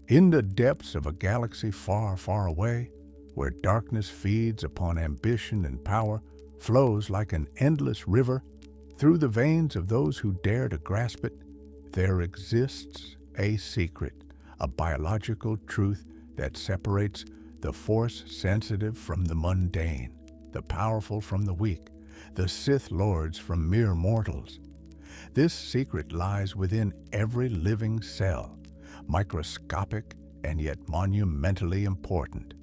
In the depths of a galaxy far, far away, where darkness feeds upon ambition and power, flows like an endless river through the veins of those who dare to grasp it, there exists a secret, a biological truth that separates the Force-sensitive from the mundane, the powerful from the weak, the Sith Lords from mere mortals. This secret lies within every living cell, microscopic and yet monumentally important.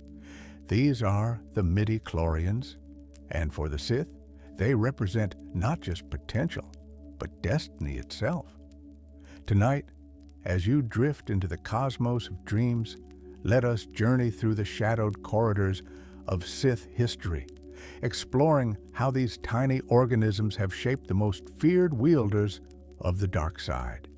These are the MIDI-CHLORIANs, and for the Sith, they represent not just potential, but destiny itself. Tonight, as you drift into the cosmos of dreams, let us journey through the shadowed corridors of Sith history, exploring how these tiny organisms have shaped the most feared wielders of the dark side.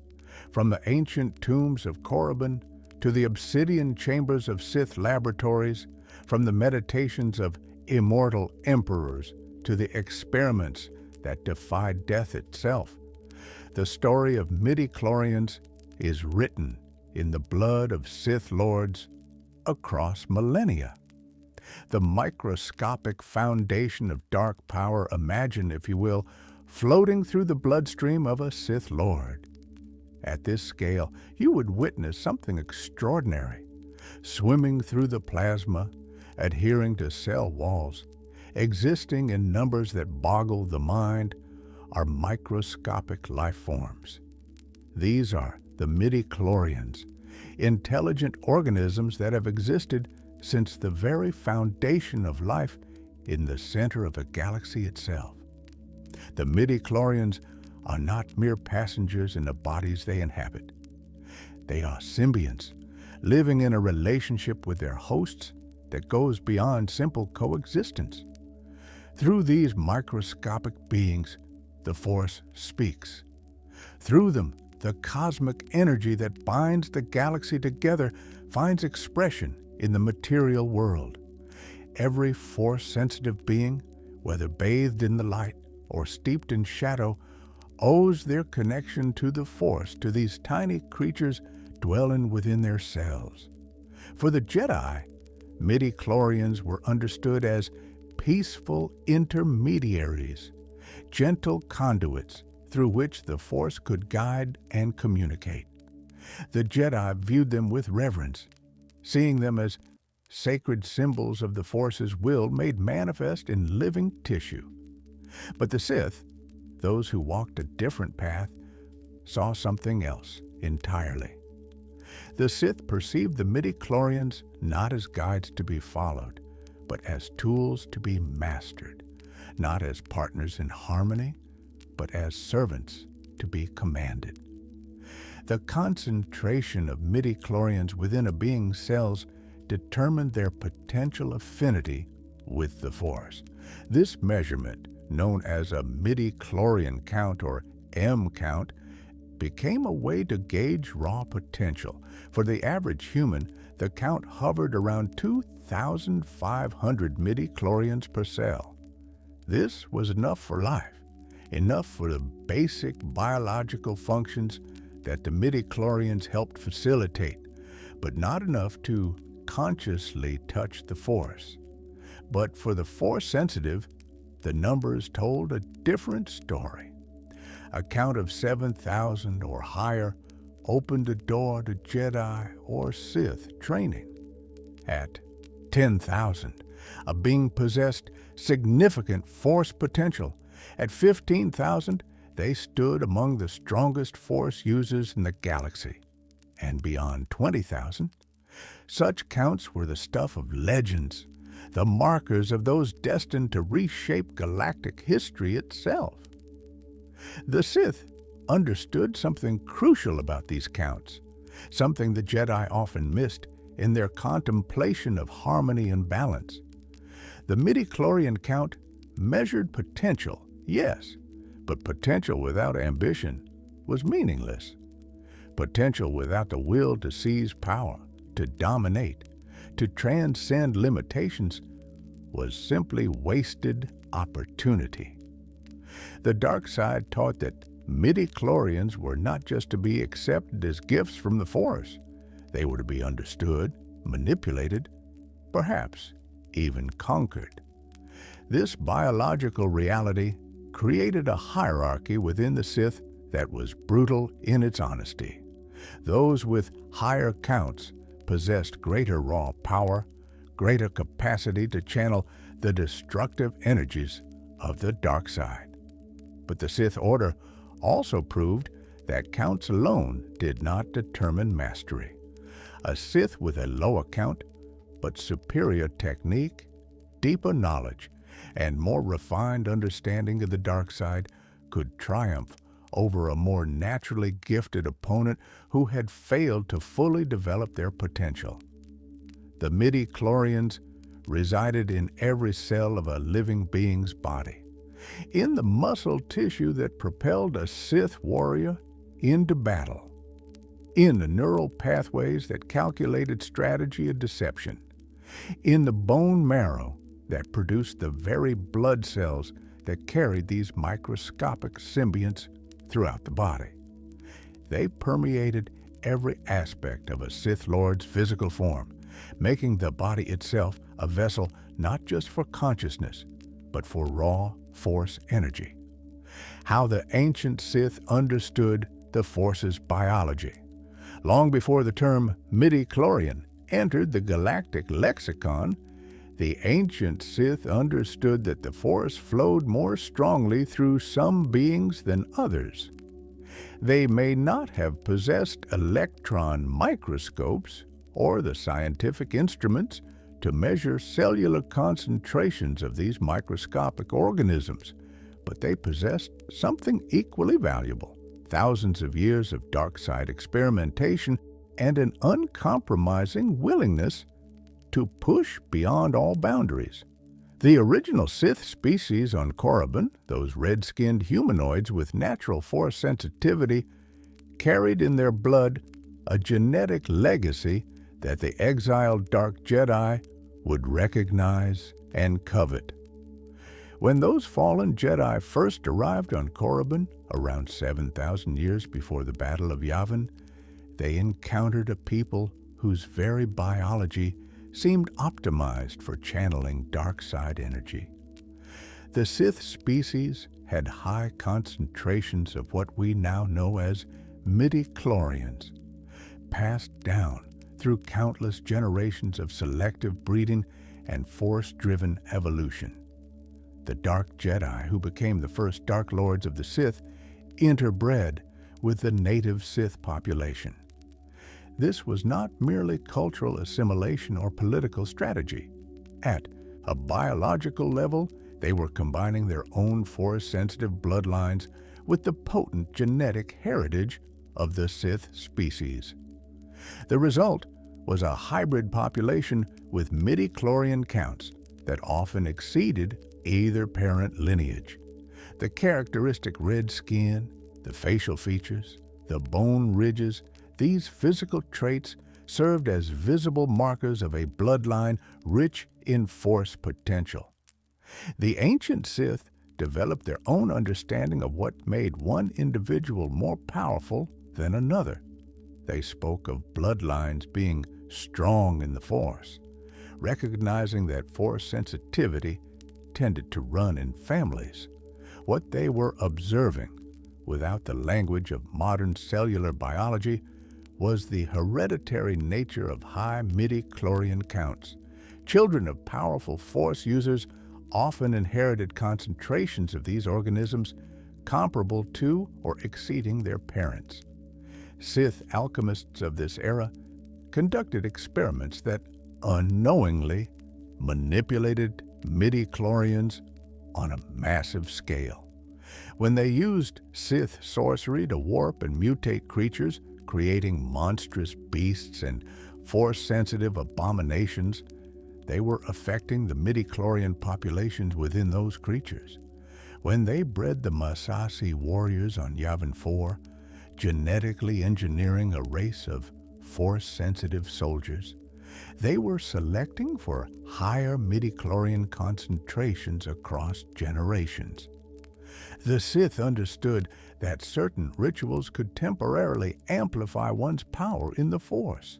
From the ancient tombs of Korriban to the obsidian chambers of Sith laboratories, from the meditations of immortal emperors to the experiments that defied death itself, the story of MIDI-CHLORIANs is written in the blood of Sith Lords across millennia. The microscopic foundation of dark power, imagine, if you will, floating through the bloodstream of a Sith Lord. At this scale, you would witness something extraordinary. Swimming through the plasma, adhering to cell walls, existing in numbers that boggle the mind, are microscopic life forms. These are the MIDI-CHLORIANs, intelligent organisms that have existed since the very foundation of life in the center of a galaxy itself. The MIDI-CHLORIANs are not mere passengers in the bodies they inhabit. They are symbionts, living in a relationship with their hosts that goes beyond simple coexistence. Through these microscopic beings, the Force speaks. Through them, the cosmic energy that binds the galaxy together finds expression in the material world. Every Force-sensitive being, whether bathed in the light or steeped in shadow, owes their connection to the Force to these tiny creatures dwelling within their cells. For the Jedi, MIDI-CHLORIANs were understood as peaceful intermediaries, gentle conduits through which the Force could guide and communicate. The Jedi viewed them with reverence, seeing them as sacred symbols of the Force's will made manifest in living tissue. But the Sith, those who walked a different path, saw something else entirely. The Sith perceived the MIDI-CHLORIANs not as guides to be followed, but as tools to be mastered, not as partners in harmony, but as servants to be commanded. The concentration of MIDI-CHLORIANs within a being's cells determined their potential affinity with the Force. This measurement, known as a MIDI-CHLORIAN count or M count, became a way to gauge raw potential. For the average human, the count hovered around 2,500 MIDI-CHLORIANs per cell. This was enough for life, enough for the basic biological functions that the MIDI-CHLORIANs helped facilitate, but not enough to consciously touch the Force. But for the Force-sensitive, the numbers told a different story. A count of 7,000 or higher opened a door to Jedi or Sith training. At 10,000, a being possessed significant Force potential. At 15,000, they stood among the strongest Force users in the galaxy. And beyond 20,000, such counts were the stuff of legends, the markers of those destined to reshape galactic history itself. The Sith understood something crucial about these counts, something the Jedi often missed in their contemplation of harmony and balance. The MIDI-CHLORIAN count measured potential, yes, but potential without ambition was meaningless. Potential without the will to seize power, to dominate, to transcend limitations was simply wasted opportunity. The dark side taught that MIDI-CHLORIANs were not just to be accepted as gifts from the Force. They were to be understood, manipulated, perhaps even conquered. This biological reality created a hierarchy within the Sith that was brutal in its honesty. Those with higher counts possessed greater raw power, greater capacity to channel the destructive energies of the dark side. But the Sith Order also proved that counts alone did not determine mastery. A Sith with a lower count, but superior technique, deeper knowledge, and more refined understanding of the dark side could triumph over a more naturally gifted opponent who had failed to fully develop their potential. The MIDI-CHLORIANS resided in every cell of a living being's body, in the muscle tissue that propelled a Sith warrior into battle, in the neural pathways that calculated strategy and deception, in the bone marrow that produced the very blood cells that carried these microscopic symbionts throughout the body. They permeated every aspect of a Sith Lord's physical form, making the body itself a vessel not just for consciousness, but for raw Force energy. How the ancient Sith understood the Force's biology. Long before the term MIDI-CHLORIAN entered the galactic lexicon, the ancient Sith understood that the Force flowed more strongly through some beings than others. They may not have possessed electron microscopes or the scientific instruments to measure cellular concentrations of these microscopic organisms, but they possessed something equally valuable: thousands of years of dark side experimentation and an uncompromising willingness to push beyond all boundaries. The original Sith species on Korriban, those red-skinned humanoids with natural Force sensitivity, carried in their blood a genetic legacy that the exiled Dark Jedi would recognize and covet. When those fallen Jedi first arrived on Korriban, around 7,000 years before the Battle of Yavin, they encountered a people whose very biology seemed optimized for channeling dark side energy. The Sith species had high concentrations of what we now know as MIDI-CHLORIANS, passed down through countless generations of selective breeding and Force-driven evolution. The Dark Jedi, who became the first Dark Lords of the Sith, interbred with the native Sith population. This was not merely cultural assimilation or political strategy. At a biological level, they were combining their own Force-sensitive bloodlines with the potent genetic heritage of the Sith species. The result was a hybrid population with MIDI-CHLORIAN counts that often exceeded either parent lineage. The characteristic red skin, the facial features, the bone ridges, these physical traits served as visible markers of a bloodline rich in Force potential. The ancient Sith developed their own understanding of what made one individual more powerful than another. They spoke of bloodlines being strong in the Force, recognizing that Force sensitivity tended to run in families. What they were observing, without the language of modern cellular biology, was the hereditary nature of high MIDI-CHLORIAN counts. Children of powerful Force users often inherited concentrations of these organisms comparable to or exceeding their parents. Sith alchemists of this era conducted experiments that unknowingly manipulated MIDI-CHLORIANs on a massive scale. When they used Sith sorcery to warp and mutate creatures, creating monstrous beasts and Force-sensitive abominations, they were affecting the MIDI-CHLORIAN populations within those creatures. When they bred the Massassi warriors on Yavin 4, genetically engineering a race of Force-sensitive soldiers, they were selecting for higher MIDI-CHLORIAN concentrations across generations. The Sith understood that certain rituals could temporarily amplify one's power in the Force.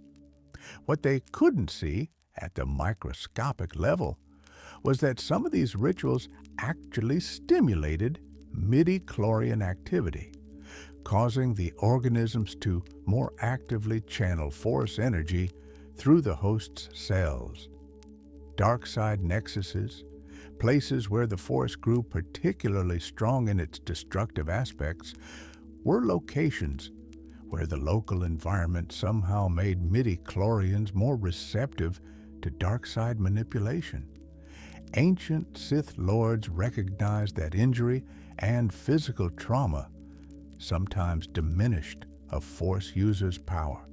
What they couldn't see at the microscopic level was that some of these rituals actually stimulated midi-chlorian activity, causing the organisms to more actively channel force energy through the host's cells. Dark side nexuses, places where the force grew particularly strong in its destructive aspects, were locations where the local environment somehow made midi-chlorians more receptive to dark side manipulation. Ancient Sith lords recognized that injury and physical trauma sometimes diminished a Force user's power.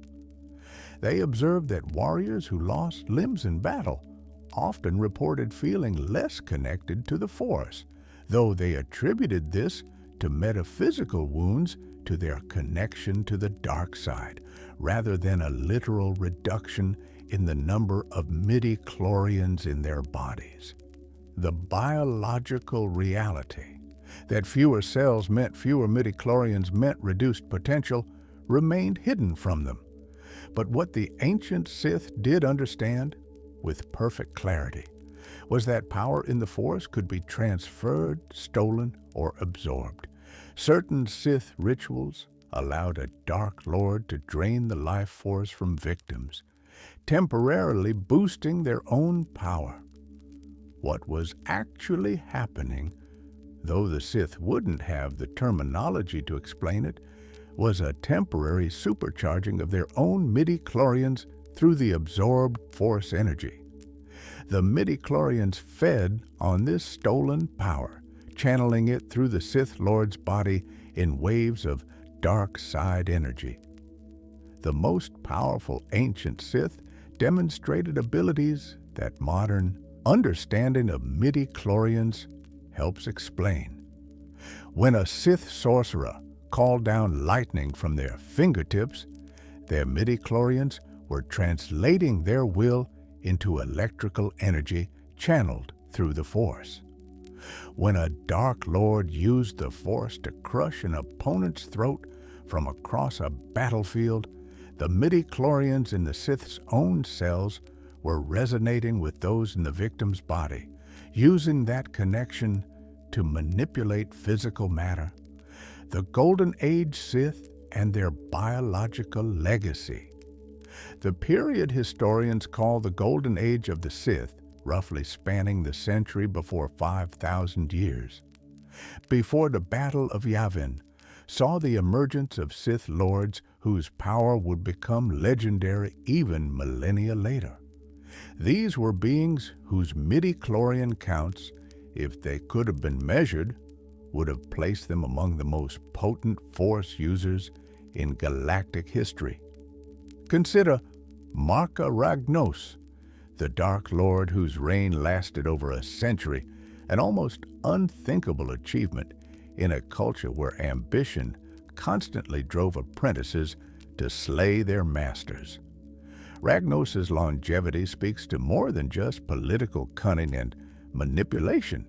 They observed that warriors who lost limbs in battle often reported feeling less connected to the Force, though they attributed this to metaphysical wounds to their connection to the dark side, rather than a literal reduction in the number of midi-chlorians in their bodies. The biological reality that fewer cells meant fewer midi-chlorians meant reduced potential remained hidden from them. But what the ancient Sith did understand, with perfect clarity, was that power in the Force could be transferred, stolen, or absorbed. Certain Sith rituals allowed a Dark Lord to drain the life force from victims, temporarily boosting their own power. What was actually happening, though the Sith wouldn't have the terminology to explain it, was a temporary supercharging of their own midi-chlorians through the absorbed Force energy. The midi-chlorians fed on this stolen power, channeling it through the Sith Lord's body in waves of dark side energy. The most powerful ancient Sith demonstrated abilities that modern understanding of midi-chlorians helps explain. When a Sith sorcerer called down lightning from their fingertips, their midi-chlorians were translating their will into electrical energy channeled through the Force. When a Dark Lord used the Force to crush an opponent's throat from across a battlefield, the midi-chlorians in the Sith's own cells were resonating with those in the victim's body, using that connection to manipulate physical matter. The Golden Age Sith and their biological legacy. The period historians call the Golden Age of the Sith, roughly spanning the century before 5,000 years, before the Battle of Yavin, saw the emergence of Sith lords whose power would become legendary even millennia later. These were beings whose midi-chlorian counts, if they could have been measured, would have placed them among the most potent Force users in galactic history. Consider Marka Ragnos, the Dark Lord whose reign lasted over a century, an almost unthinkable achievement in a culture where ambition constantly drove apprentices to slay their masters. Ragnos's longevity speaks to more than just political cunning and manipulation.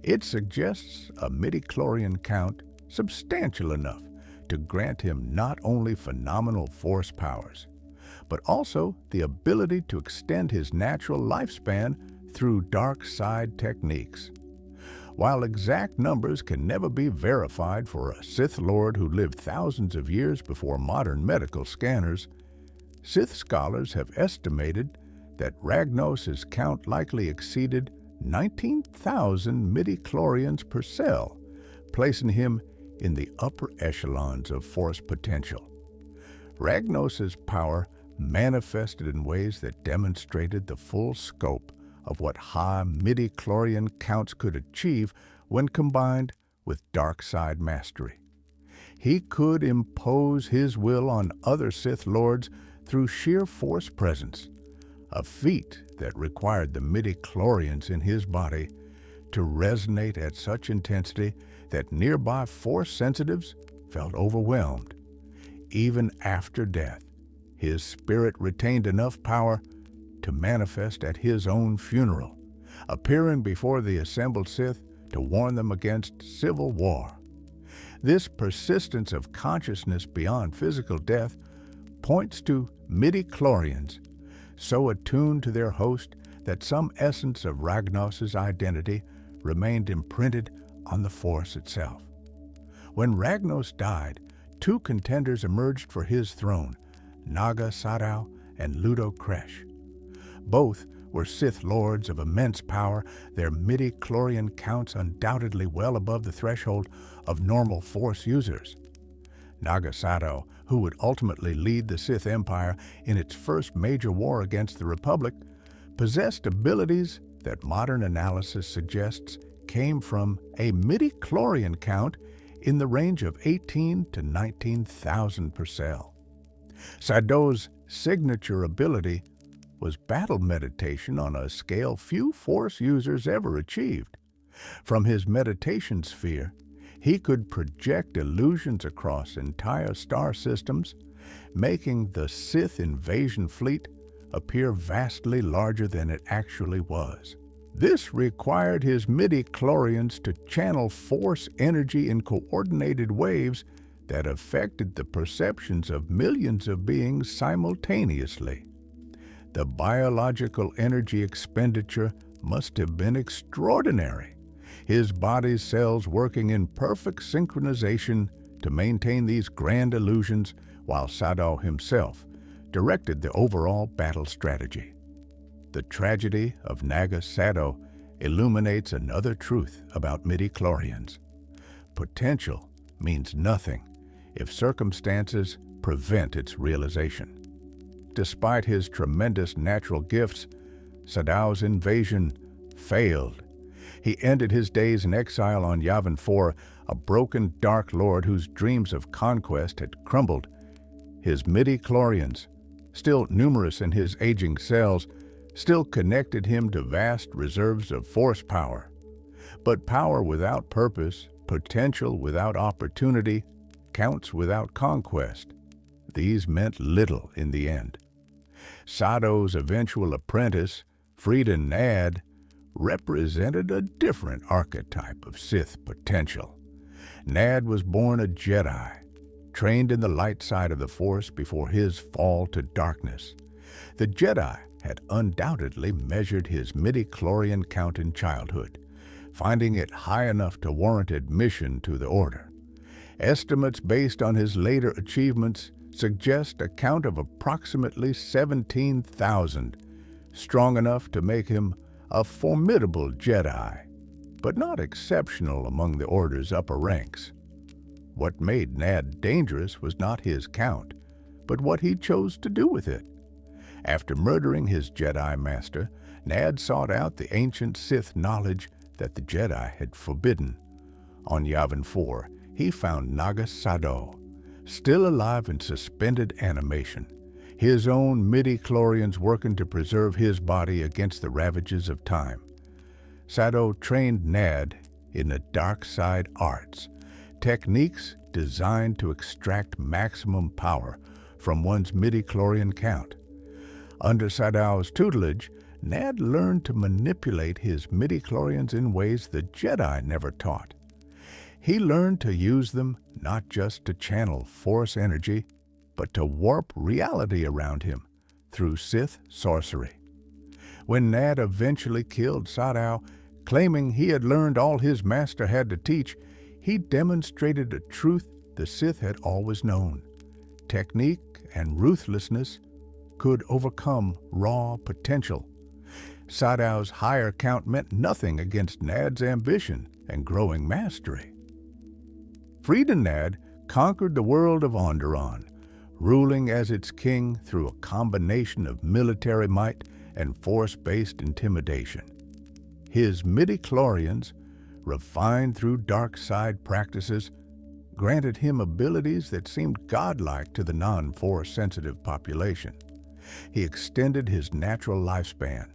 It suggests a midi-chlorian count substantial enough to grant him not only phenomenal Force powers, but also the ability to extend his natural lifespan through dark side techniques. While exact numbers can never be verified for a Sith Lord who lived thousands of years before modern medical scanners, Sith scholars have estimated that Ragnos's count likely exceeded 19,000 midi-chlorians per cell, placing him in the upper echelons of Force potential. Ragnos's power manifested in ways that demonstrated the full scope of what high midi-chlorian counts could achieve when combined with dark side mastery. He could impose his will on other Sith lords through sheer Force presence, a feat that required the midi-chlorians in his body to resonate at such intensity that nearby Force sensitives felt overwhelmed. Even after death, his spirit retained enough power to manifest at his own funeral, appearing before the assembled Sith to warn them against civil war. This persistence of consciousness beyond physical death points to MIDI-CHLORIANS, so attuned to their host that some essence of Ragnos's identity remained imprinted on the Force itself. When Ragnos died, two contenders emerged for his throne, Naga Sadow and Ludo Kresh. Both were Sith lords of immense power, their MIDI-CHLORIAN counts undoubtedly well above the threshold of normal Force users. Naga Sadow, who would ultimately lead the Sith Empire in its first major war against the Republic, possessed abilities that modern analysis suggests came from a MIDI-CHLORIAN count in the range of 18 to 19,000 per cell. Sadow's signature ability was battle meditation on a scale few Force users ever achieved. From his meditation sphere, he could project illusions across entire star systems, making the Sith invasion fleet appear vastly larger than it actually was. This required his MIDI-CHLORIANs to channel Force energy in coordinated waves that affected the perceptions of millions of beings simultaneously. The biological energy expenditure must have been extraordinary, his body's cells working in perfect synchronization to maintain these grand illusions while Sadow himself directed the overall battle strategy. The tragedy of Naga Sadow illuminates another truth about MIDI-CHLORIANs. Potential means nothing if circumstances prevent its realization. Despite his tremendous natural gifts, Sadow's invasion failed. He ended his days in exile on Yavin 4, a broken Dark Lord whose dreams of conquest had crumbled. His MIDI-CHLORIANs, still numerous in his aging cells, still connected him to vast reserves of Force power. But power without purpose, potential without opportunity, counts without conquest. These meant little in the end. Sadow's eventual apprentice, Frida Nad, represented a different archetype of Sith potential. Nad was born a Jedi, trained in the light side of the Force before his fall to darkness. The Jedi had undoubtedly measured his MIDI-CHLORIAN count in childhood, finding it high enough to warrant admission to the Order. Estimates based on his later achievements suggest a count of approximately 17,000, strong enough to make him a formidable Jedi, but not exceptional among the Order's upper ranks. What made Nad dangerous was not his count, but what he chose to do with it. After murdering his Jedi master, Nad sought out the ancient Sith knowledge that the Jedi had forbidden. On Yavin 4, he found Naga Sadow, still alive in suspended animation, his own MIDI-CHLORIANs working to preserve his body against the ravages of time. Sadow trained Nad in the dark side arts, techniques designed to extract maximum power from one's MIDI-CHLORIAN count. Under Sadow's tutelage, Nad learned to manipulate his MIDI-CHLORIANs in ways the Jedi never taught. He learned to use them not just to channel Force energy, but to warp reality around him through Sith sorcery. When Nad eventually killed Sadow, claiming he had learned all his master had to teach, he demonstrated a truth the Sith had always known. Technique and ruthlessness could overcome raw potential. Sadow's higher count meant nothing against Nad's ambition and growing mastery. Frida Nad conquered the world of Onderon, ruling as its king through a combination of military might and Force-based intimidation. His MIDI-CHLORIANs, refined through dark side practices, granted him abilities that seemed godlike to the non-Force sensitive population. He extended his natural lifespan,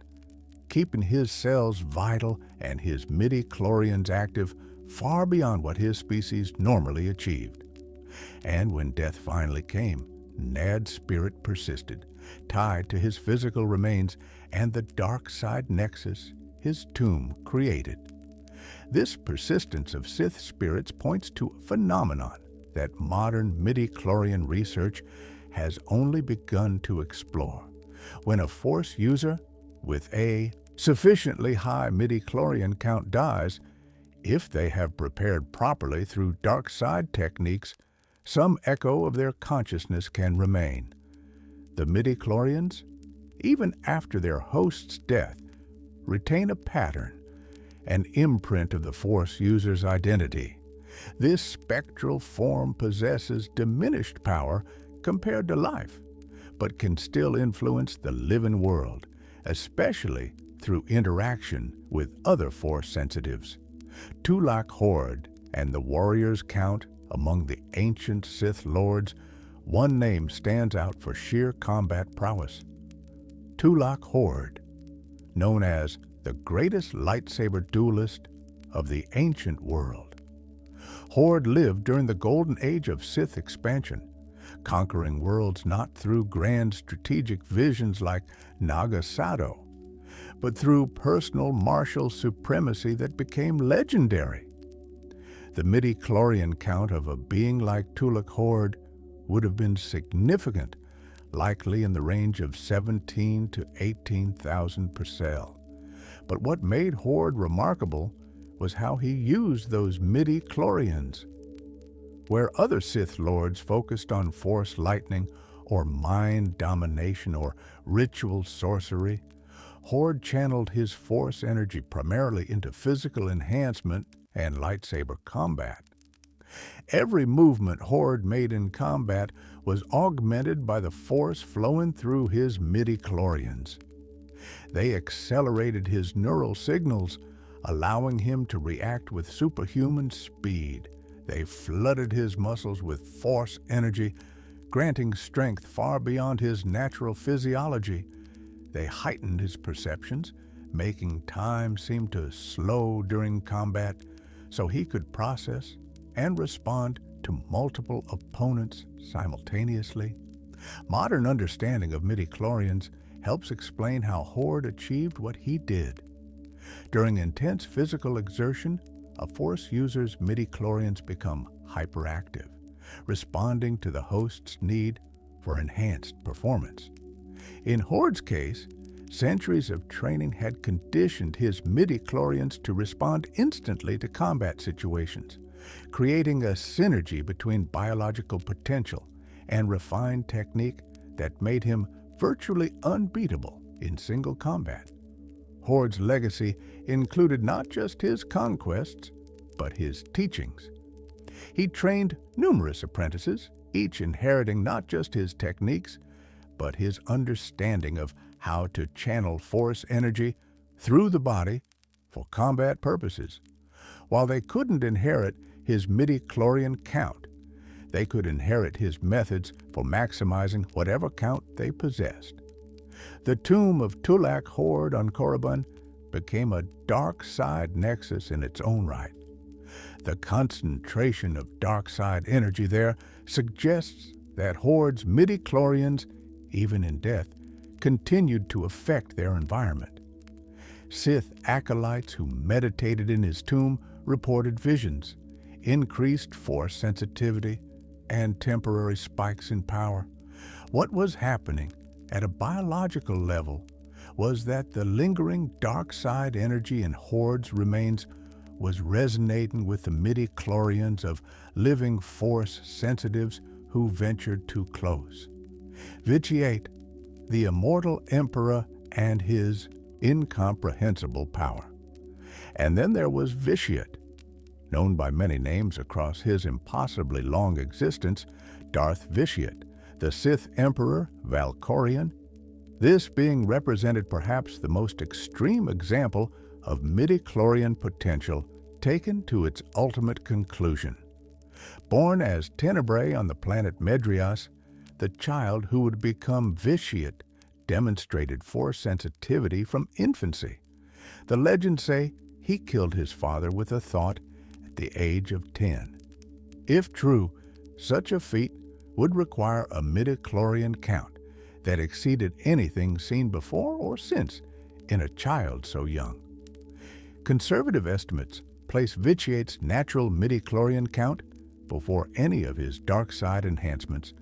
keeping his cells vital and his MIDI-CHLORIANs active far beyond what his species normally achieved. And when death finally came, Nad's spirit persisted, tied to his physical remains and the dark side nexus his tomb created. This persistence of Sith spirits points to a phenomenon that modern MIDI-CHLORIAN research has only begun to explore. When a Force user with a sufficiently high MIDI-CHLORIAN count dies, if they have prepared properly through dark side techniques, some echo of their consciousness can remain. The MIDI-CHLORIANs, even after their host's death, retain a pattern, an imprint of the Force user's identity. This spectral form possesses diminished power compared to life, but can still influence the living world, especially through interaction with other Force sensitives. Tulak Horde and the warriors count among the ancient Sith lords, one name stands out for sheer combat prowess. Tulak Horde, known as the greatest lightsaber duelist of the ancient world. Horde lived during the golden age of Sith expansion, conquering worlds not through grand strategic visions like Naga Sato, but through personal martial supremacy that became legendary. The MIDI-CHLORIAN count of a being like Tulak Horde would have been significant, likely in the range of 17 to 18,000 per cell. But what made Horde remarkable was how he used those MIDI-CHLORIANs. Where other Sith lords focused on Force lightning or mind domination or ritual sorcery, Horde channeled his Force energy primarily into physical enhancement and lightsaber combat. Every movement Horde made in combat was augmented by the Force flowing through his MIDI-CHLORIANs. They accelerated his neural signals, allowing him to react with superhuman speed. They flooded his muscles with Force energy, granting strength far beyond his natural physiology. They heightened his perceptions, making time seem to slow during combat so he could process and respond to multiple opponents simultaneously. Modern understanding of MIDI-CHLORIANs helps explain how Horde achieved what he did. During intense physical exertion, a Force user's MIDI-CHLORIANs become hyperactive, responding to the host's need for enhanced performance. In Horde's case, centuries of training had conditioned his MIDI-CHLORIANs to respond instantly to combat situations, creating a synergy between biological potential and refined technique that made him virtually unbeatable in single combat. Horde's legacy included not just his conquests, but his teachings. He trained numerous apprentices, each inheriting not just his techniques, but his understanding of how to channel Force energy through the body for combat purposes. While they couldn't inherit his MIDI-CHLORIAN count, they could inherit his methods for maximizing whatever count they possessed. The tomb of Tulak Horde on Korriban became a dark side nexus in its own right. The concentration of dark side energy there suggests that Horde's MIDI-CHLORIANs, even in death, continued to affect their environment. Sith acolytes who meditated in his tomb reported visions, increased Force sensitivity, and temporary spikes in power. What was happening at a biological level was that the lingering dark side energy in Horde's remains was resonating with the MIDI-CHLORIANs of living Force sensitives who ventured too close. Vitiate, the immortal emperor, and his incomprehensible power. And then there was Vitiate, known by many names across his impossibly long existence, Darth Vitiate, the Sith Emperor Valkorian, this being represented perhaps the most extreme example of MIDI-CHLORIAN potential taken to its ultimate conclusion. Born as Tenebrae on the planet Medrias, the child who would become Vitiate demonstrated Force sensitivity from infancy. The legends say he killed his father with a thought at the age of 10. If true, such a feat would require a MIDI-CHLORIAN count that exceeded anything seen before or since in a child so young. Conservative estimates place Vitiate's natural MIDI-CHLORIAN count before any of his dark side enhancements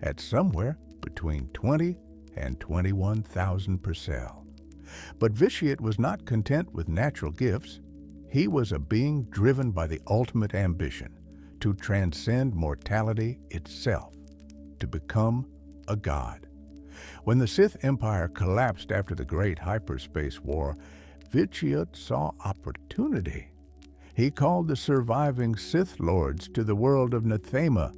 at somewhere between 20 and 21,000 per cell. But Vitiate was not content with natural gifts. He was a being driven by the ultimate ambition to transcend mortality itself, to become a god. When the Sith Empire collapsed after the Great Hyperspace War, Vitiate saw opportunity. He called the surviving Sith Lords to the world of Nathema,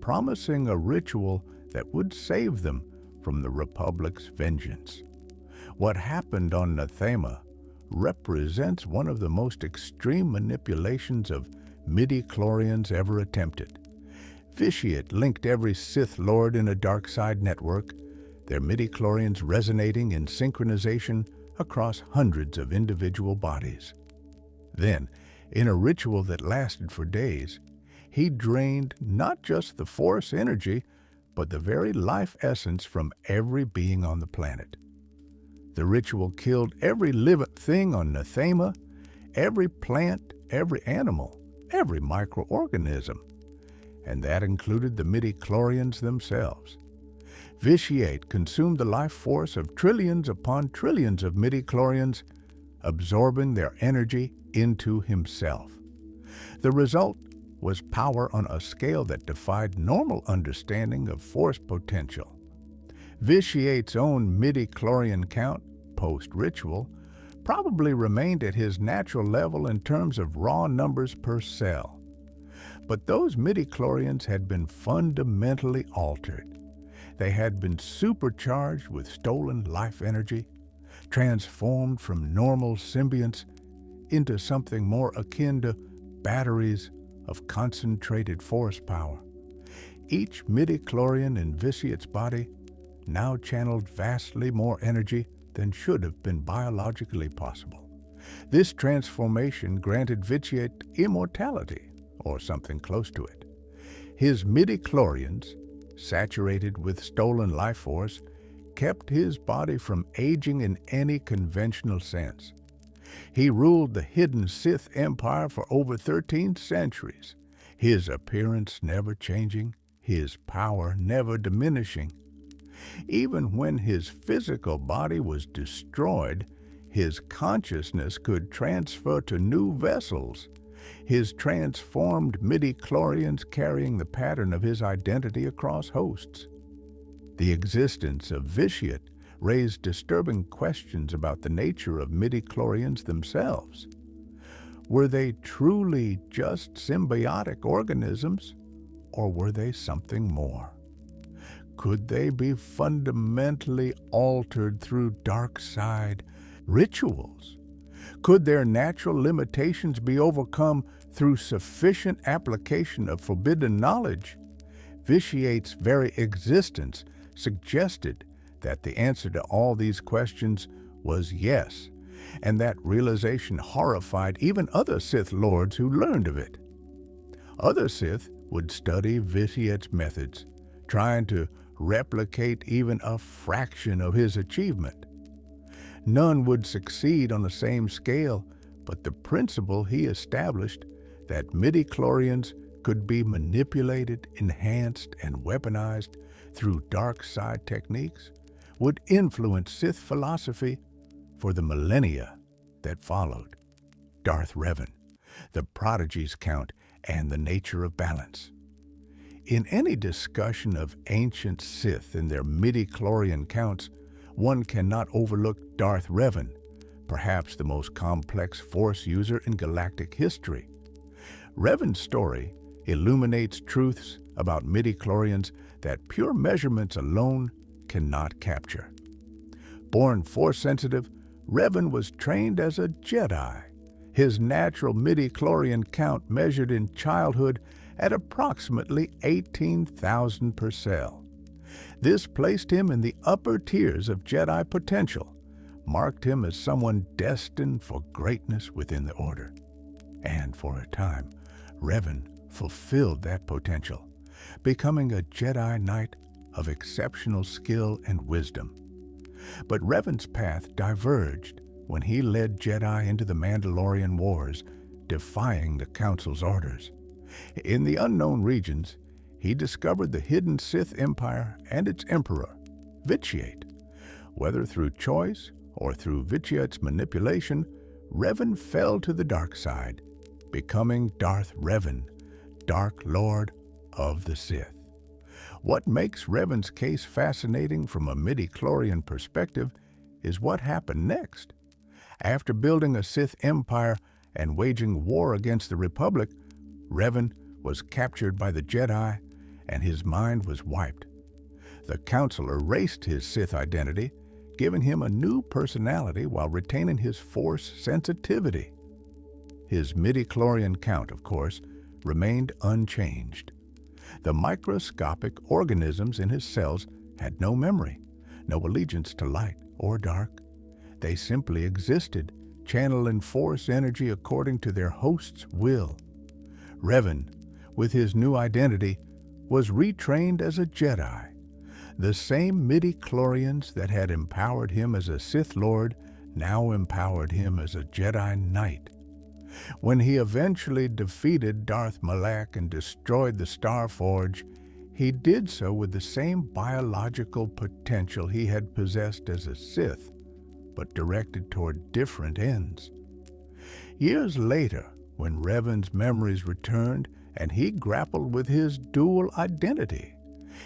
promising a ritual that would save them from the Republic's vengeance. What happened on Nathema represents one of the most extreme manipulations of MIDI-CHLORIANS ever attempted. Vitiate linked every Sith Lord in a dark side network, their MIDI-CHLORIANS resonating in synchronization across hundreds of individual bodies. Then, in a ritual that lasted for days, he drained not just the Force energy, but the very life essence from every being on the planet. The ritual killed every living thing on Nathema, every plant, every animal, every microorganism, and that included the MIDI-CHLORIANS themselves. Vitiate consumed the life force of trillions upon trillions of MIDI-CHLORIANS, absorbing their energy into himself. The result was power on a scale that defied normal understanding of force potential. Vitiate's own MIDI-CHLORIAN count, post-ritual, probably remained at his natural level in terms of raw numbers per cell. But those MIDI-CHLORIANS had been fundamentally altered. They had been supercharged with stolen life energy, transformed from normal symbionts into something more akin to batteries of concentrated force power. Each MIDI-CHLORIAN in Vitiate's body now channeled vastly more energy than should have been biologically possible. This transformation granted Vitiate immortality, or something close to it. His MIDI-CHLORIANS, saturated with stolen life force, kept his body from aging in any conventional sense. He ruled the hidden Sith Empire for over 13 centuries, his appearance never changing, his power never diminishing. Even when his physical body was destroyed, his consciousness could transfer to new vessels, his transformed MIDI-CHLORIANS carrying the pattern of his identity across hosts. The existence of Vitiate raised disturbing questions about the nature of MIDI-CHLORIANS themselves. Were they truly just symbiotic organisms, or were they something more? Could they be fundamentally altered through dark side rituals? Could their natural limitations be overcome through sufficient application of forbidden knowledge? Vitiate's very existence suggested that the answer to all these questions was yes, and that realization horrified even other Sith Lords who learned of it. Other Sith would study Vitiate's methods, trying to replicate even a fraction of his achievement. None would succeed on the same scale, but the principle he established, that MIDI-CHLORIANS could be manipulated, enhanced, and weaponized through dark side techniques, would influence Sith philosophy for the millennia that followed. Darth Revan, the prodigy's count, and the nature of balance. In any discussion of ancient Sith and their MIDI-CHLORIAN counts, one cannot overlook Darth Revan, perhaps the most complex Force user in galactic history. Revan's story illuminates truths about MIDI-CHLORIANS that pure measurements alone cannot capture. Born Force-sensitive, Revan was trained as a Jedi. His natural MIDI-CHLORIAN count measured in childhood at approximately 18,000 per cell. This placed him in the upper tiers of Jedi potential, marked him as someone destined for greatness within the Order. And for a time, Revan fulfilled that potential, becoming a Jedi Knight of exceptional skill and wisdom. But Revan's path diverged when he led Jedi into the Mandalorian Wars, defying the Council's orders. In the unknown regions, he discovered the hidden Sith Empire and its emperor, Vitiate. Whether through choice or through Vitiate's manipulation, Revan fell to the dark side, becoming Darth Revan, Dark Lord of the Sith. What makes Revan's case fascinating from a midi-chlorian perspective is what happened next. After building a Sith empire and waging war against the Republic, Revan was captured by the Jedi and his mind was wiped. The Council erased his Sith identity, giving him a new personality while retaining his Force sensitivity. His midi-chlorian count, of course, remained unchanged. The microscopic organisms in his cells had no memory, no allegiance to light or dark. They simply existed, channeling Force energy according to their host's will. Revan, with his new identity, was retrained as a Jedi. The same midi-chlorians that had empowered him as a Sith Lord now empowered him as a Jedi Knight. When he eventually defeated Darth Malak and destroyed the Star Forge, he did so with the same biological potential he had possessed as a Sith, but directed toward different ends. Years later, when Revan's memories returned and he grappled with his dual identity,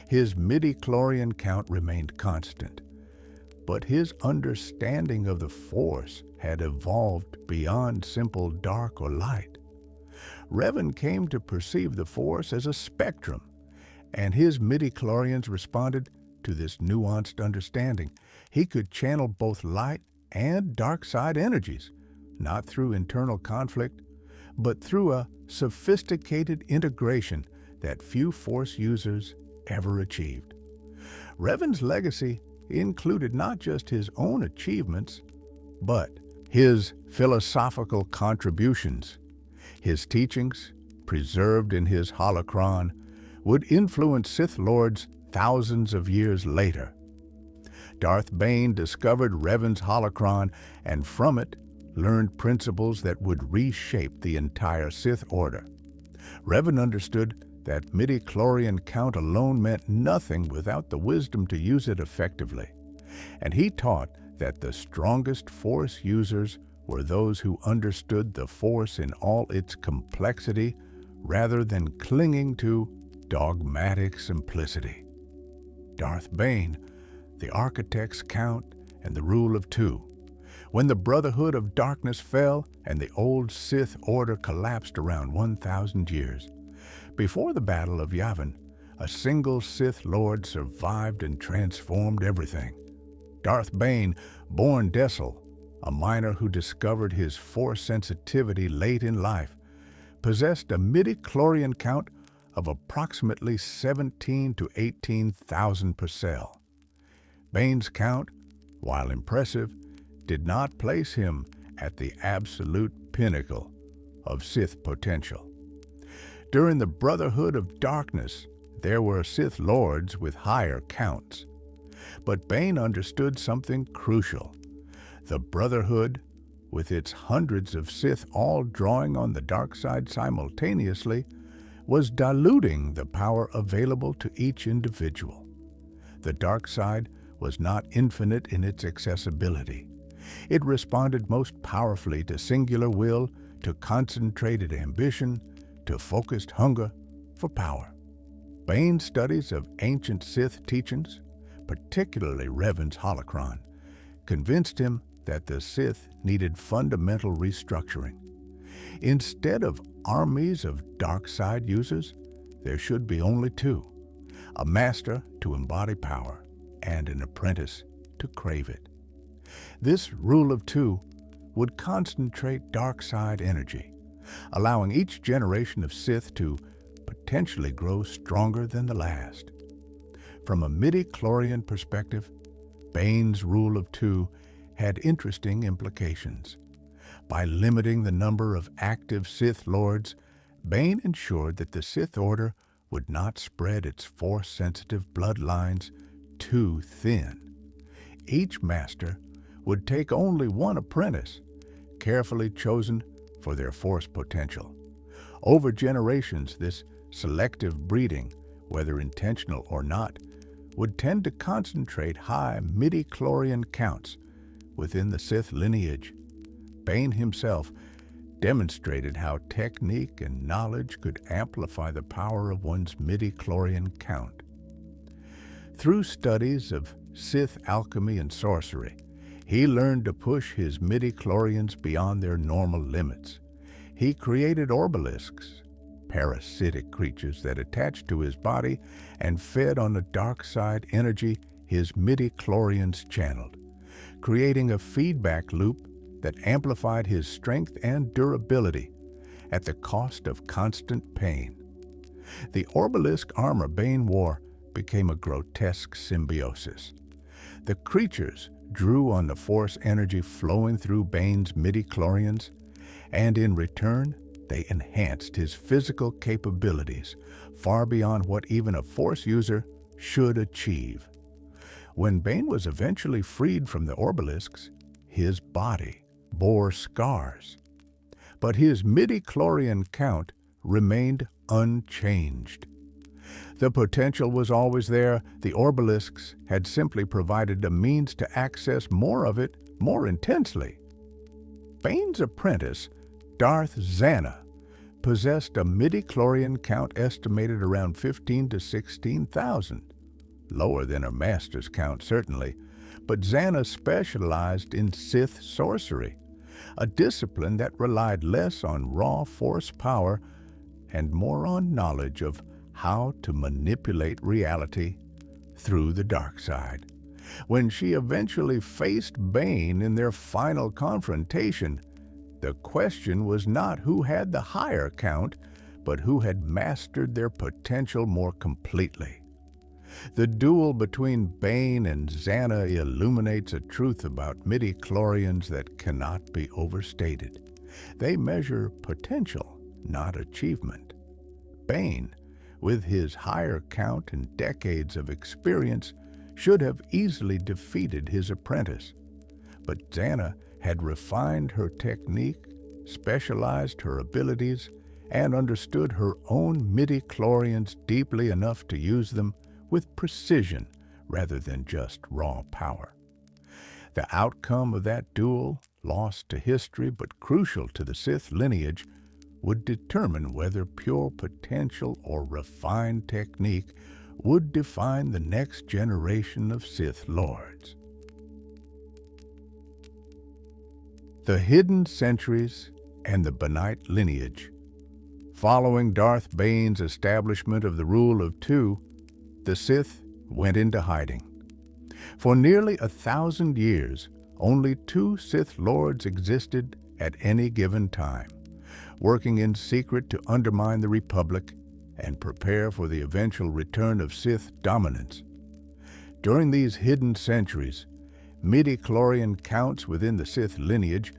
his midi-chlorian count remained constant, but his understanding of the Force had evolved beyond simple dark or light. Revan came to perceive the Force as a spectrum, and his midi-chlorians responded to this nuanced understanding. He could channel both light and dark side energies, not through internal conflict, but through a sophisticated integration that few Force users ever achieved. Revan's legacy included not just his own achievements, but his philosophical contributions. His teachings, preserved in his holocron, would influence Sith Lords thousands of years later. Darth Bane discovered Revan's holocron and from it learned principles that would reshape the entire Sith Order. Revan understood that midi-chlorian count alone meant nothing without the wisdom to use it effectively, and he taught that the strongest Force users were those who understood the Force in all its complexity rather than clinging to dogmatic simplicity. Darth Bane, the Architect's Count, and the Rule of Two. When the Brotherhood of Darkness fell and the old Sith Order collapsed around 1,000 years. Before the Battle of Yavin, a single Sith Lord survived and transformed everything. Darth Bane, born Dessel, a miner who discovered his Force sensitivity late in life, possessed a midi-chlorian count of approximately 17 to 18,000 per cell. Bane's count, while impressive, did not place him at the absolute pinnacle of Sith potential. During the Brotherhood of Darkness, there were Sith Lords with higher counts. But Bane understood something crucial. The Brotherhood, with its hundreds of Sith all drawing on the dark side simultaneously, was diluting the power available to each individual. The dark side was not infinite in its accessibility. It responded most powerfully to singular will, to concentrated ambition, to focused hunger for power. Bane's studies of ancient Sith teachings, particularly Revan's holocron, convinced him that the Sith needed fundamental restructuring. Instead of armies of dark side users, there should be only two: a master to embody power and an apprentice to crave it. This rule of two would concentrate dark side energy, allowing each generation of Sith to potentially grow stronger than the last. From a midi-chlorian perspective, Bane's rule of two had interesting implications. By limiting the number of active Sith Lords, Bane ensured that the Sith Order would not spread its Force-sensitive bloodlines too thin. Each master would take only one apprentice, carefully chosen for their Force potential. Over generations, this selective breeding whether intentional or not, would tend to concentrate high MIDI-CHLORIAN counts within the Sith lineage. Bane himself demonstrated how technique and knowledge could amplify the power of one's MIDI-CHLORIAN count. Through studies of Sith alchemy and sorcery, he learned to push his MIDI-CHLORIANs beyond their normal limits. He created orbalisks, parasitic creatures that attached to his body and fed on the dark side energy his MIDI-CHLORIANs channeled, creating a feedback loop that amplified his strength and durability at the cost of constant pain. The orbalisk armor Bane wore became a grotesque symbiosis. The creatures drew on the force energy flowing through Bane's MIDI-CHLORIANs, and in return, they enhanced his physical capabilities far beyond what even a force user should achieve. When Bane was eventually freed from the orbalisks, his body bore scars, but his MIDI-CHLORIAN count remained unchanged. The potential was always there. The orbalisks had simply provided a means to access more of it more intensely. Bane's apprentice, Darth Zana, possessed a MIDI-CHLORIAN count estimated around 15 to 16,000. Lower than her master's count, certainly, but Zana specialized in Sith sorcery, a discipline that relied less on raw force power and more on knowledge of how to manipulate reality through the dark side. When she eventually faced Bane in their final confrontation, the question was not who had the higher count, but who had mastered their potential more completely. The duel between Bane and Zana illuminates a truth about MIDI-CHLORIANs that cannot be overstated. They measure potential, not achievement. Bane, with his higher count and decades of experience, should have easily defeated his apprentice. But Zana had refined her technique, specialized her abilities, and understood her own MIDI-CHLORIANs deeply enough to use them with precision rather than just raw power. The outcome of that duel, lost to history but crucial to the Sith lineage, would determine whether pure potential or refined technique would define the next generation of Sith Lords. The Hidden Centuries and the Benite Lineage. Following Darth Bane's establishment of the Rule of Two, the Sith went into hiding. For nearly 1,000 years, only two Sith Lords existed at any given time, working in secret to undermine the Republic and prepare for the eventual return of Sith dominance. During these hidden centuries, MIDI-CHLORIAN counts within the Sith lineage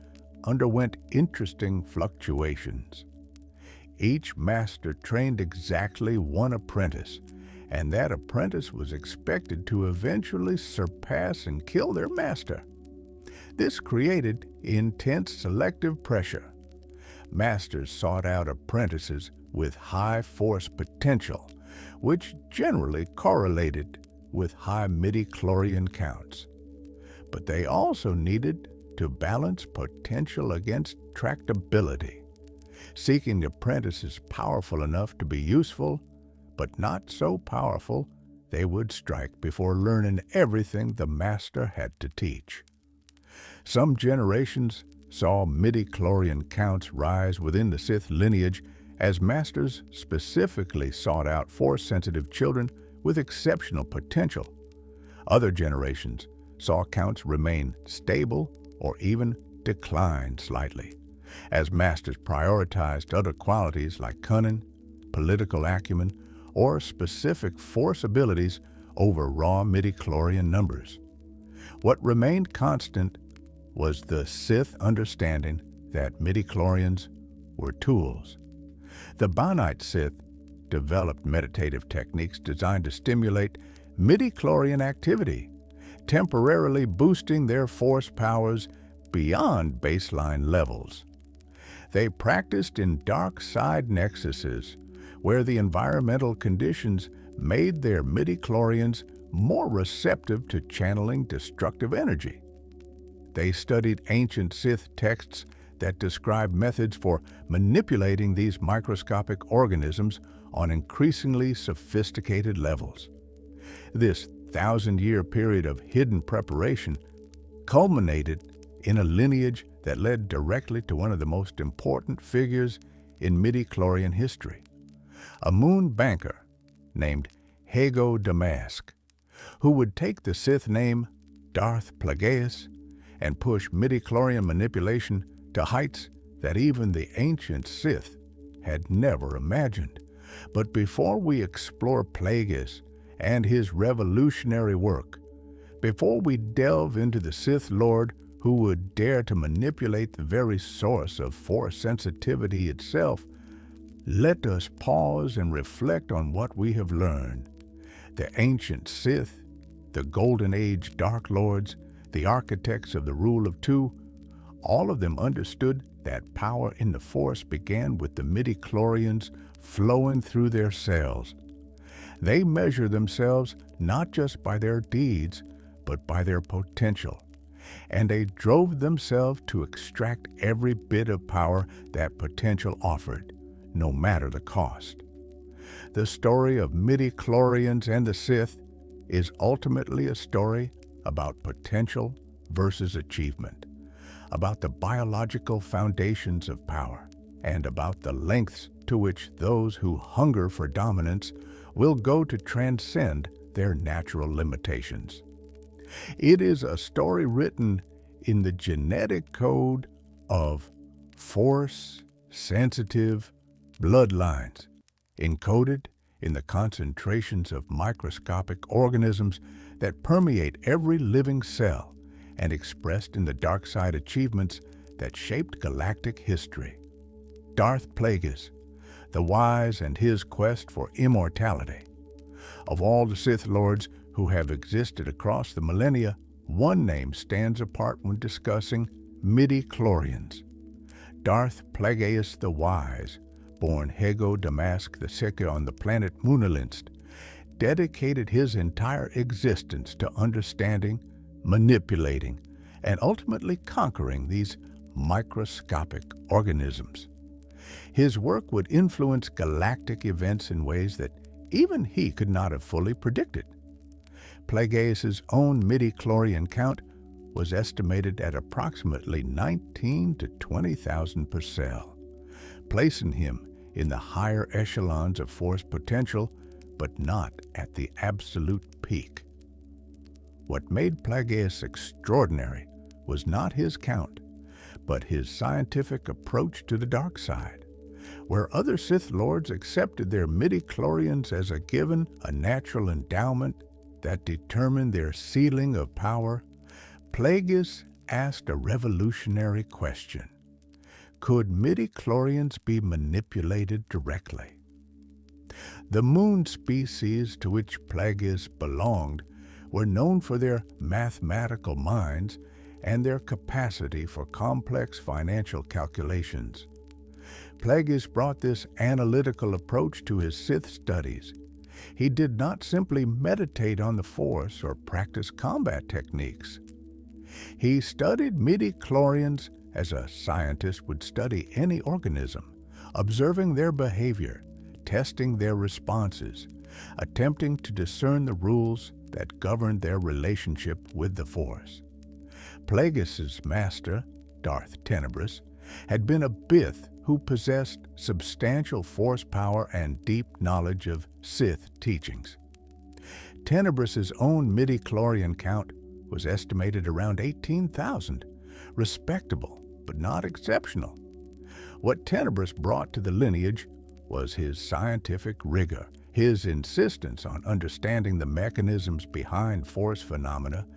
underwent interesting fluctuations. Each master trained exactly one apprentice, and that apprentice was expected to eventually surpass and kill their master. This created intense selective pressure. Masters sought out apprentices with high force potential, which generally correlated with high MIDI-CHLORIAN counts. But they also needed to balance potential against tractability, seeking apprentices powerful enough to be useful, but not so powerful they would strike before learning everything the master had to teach. Some generations saw MIDI-CHLORIAN counts rise within the Sith lineage as masters specifically sought out force-sensitive children with exceptional potential. Other generations saw counts remain stable or even decline slightly, as masters prioritized other qualities like cunning, political acumen, or specific force abilities over raw MIDI-CHLORIAN numbers. What remained constant was the Sith understanding that MIDI-CHLORIANs were tools. The Benite Sith developed meditative techniques designed to stimulate MIDI-CHLORIAN activity, temporarily boosting their force powers beyond baseline levels. They practiced in dark side nexuses, where the environmental conditions made their midi-chlorians more receptive to channeling destructive energy. They studied ancient Sith texts that describe methods for manipulating these microscopic organisms on increasingly sophisticated levels. This thousand-year period of hidden preparation culminated in a lineage that led directly to one of the most important figures in midi-chlorian history, a moon banker named Hago Damask, who would take the Sith name Darth Plagueis and push midi-chlorian manipulation to heights that even the ancient Sith had never imagined. But before we explore Plagueis and his revolutionary work, before we delve into the Sith Lord who would dare to manipulate the very source of Force sensitivity itself, let us pause and reflect on what we have learned. The ancient Sith, the Golden Age Dark Lords, the architects of the Rule of Two, all of them understood that power in the Force began with the midi-chlorians flowing through their cells. They measure themselves not just by their deeds, but by their potential, and they drove themselves to extract every bit of power that potential offered, no matter the cost. The story of midi-chlorians and the Sith is ultimately a story about potential versus achievement, about the biological foundations of power, and about the lengths to which those who hunger for dominance will go to transcend their natural limitations. It is a story written in the genetic code of Force-sensitive bloodlines, encoded in the concentrations of microscopic organisms that permeate every living cell and expressed in the dark side achievements that shaped galactic history. Darth Plagueis, the Wise and his quest for immortality. Of all the Sith Lords who have existed across the millennia, one name stands apart when discussing midi-chlorians. Darth Plagueis the Wise, born Hago Damask II on the planet Munalinst, dedicated his entire existence to understanding, manipulating, and ultimately conquering these microscopic organisms. His work would influence galactic events in ways that even he could not have fully predicted. Plagueis' own midi-chlorian count was estimated at approximately 19 to 20,000 per cell, placing him in the higher echelons of Force potential, but not at the absolute peak. What made Plagueis extraordinary was not his count, but his scientific approach to the dark side. Where other Sith Lords accepted their midi-chlorians as a given, a natural endowment that determined their ceiling of power, Plagueis asked a revolutionary question. Could midi-chlorians be manipulated directly? The moon species to which Plagueis belonged were known for their mathematical minds and their capacity for complex financial calculations. Plagueis brought this analytical approach to his Sith studies. He did not simply meditate on the Force or practice combat techniques. He studied midi-chlorians as a scientist would study any organism, observing their behavior, testing their responses, attempting to discern the rules that governed their relationship with the Force. Plagueis' master, Darth Tenebris, had been a Bith who possessed substantial Force power and deep knowledge of Sith teachings. Tenebris' own midi-chlorian count was estimated around 18,000, respectable but not exceptional. What Tenebris brought to the lineage was his scientific rigor, his insistence on understanding the mechanisms behind Force phenomena,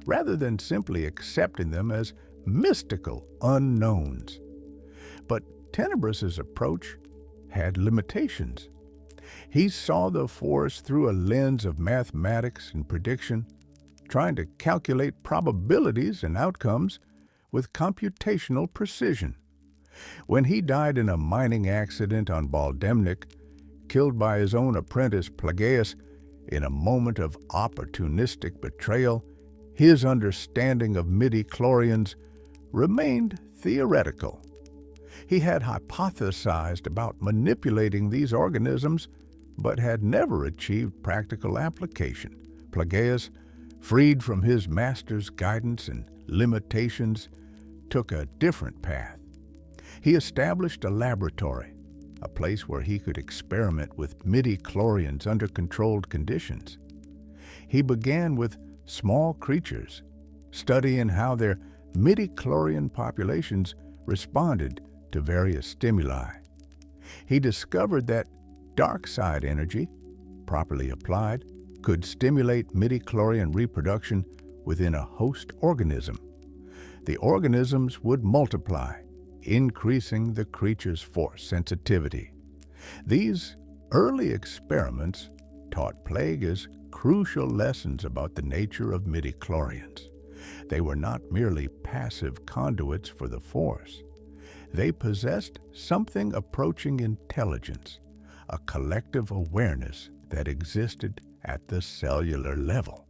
rather than simply accepting them as mystical unknowns. But Tenebris' approach had limitations. He saw the Force through a lens of mathematics and prediction, trying to calculate probabilities and outcomes with computational precision. When he died in a mining accident on Baldemnik, killed by his own apprentice Plagueis in a moment of opportunistic betrayal, his understanding of MIDI-CHLORIANS remained theoretical. He had hypothesized about manipulating these organisms, but had never achieved practical application. Plagueis, freed from his master's guidance and limitations, took a different path. He established a laboratory, a place where he could experiment with MIDI-CHLORIANS under controlled conditions. He began with small creatures, studying how their MIDI-CHLORIAN populations responded to various stimuli. He discovered that dark side energy, properly applied, could stimulate MIDI-CHLORIAN reproduction within a host organism. The organisms would multiply, increasing the creature's force sensitivity. These early experiments taught Plagueis crucial lessons about the nature of MIDI-CHLORIANS. They were not merely passive conduits for the Force. They possessed something approaching intelligence, a collective awareness that existed at the cellular level.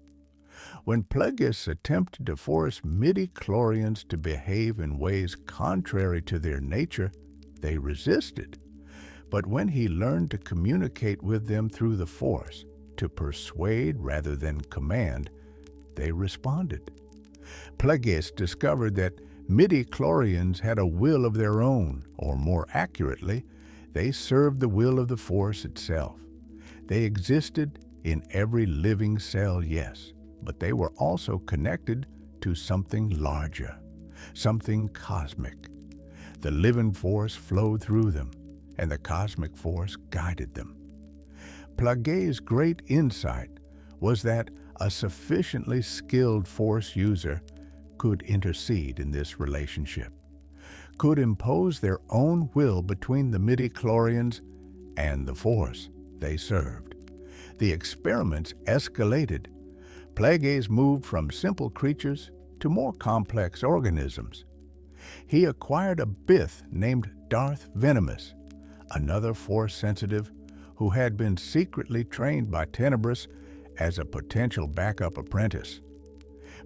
When Plagueis attempted to force MIDI-CHLORIANS to behave in ways contrary to their nature, they resisted. But when he learned to communicate with them through the Force, to persuade rather than command, they responded. Plagueis discovered that MIDI-CHLORIANS had a will of their own, or more accurately, they served the will of the Force itself. They existed in every living cell, yes, but they were also connected to something larger, something cosmic. The living force flowed through them, and the cosmic force guided them. Plagueis' great insight was that a sufficiently skilled Force user could intercede in this relationship, could impose their own will between the MIDI-CHLORIANS and the Force they served. The experiments escalated. Plagueis moved from simple creatures to more complex organisms. He acquired a Bith named Darth Venomous, another Force-sensitive who had been secretly trained by Tenebris as a potential backup apprentice.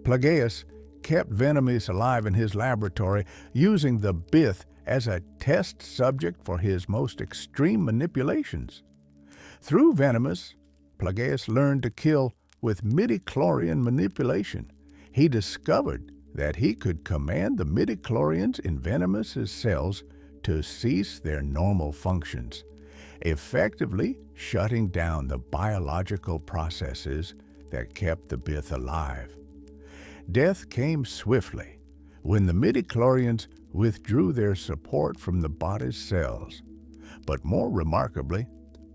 Plagueis kept Venomous alive in his laboratory, using the Bith as a test subject for his most extreme manipulations. Through Venomous, Plagueis learned to kill with MIDI-CHLORIAN manipulation. He discovered that he could command the MIDI-CHLORIANs in Venomous's cells to cease their normal functions, effectively shutting down the biological processes that kept the Bith alive. Death came swiftly when the MIDI-CHLORIANs withdrew their support from the body's cells. But more remarkably,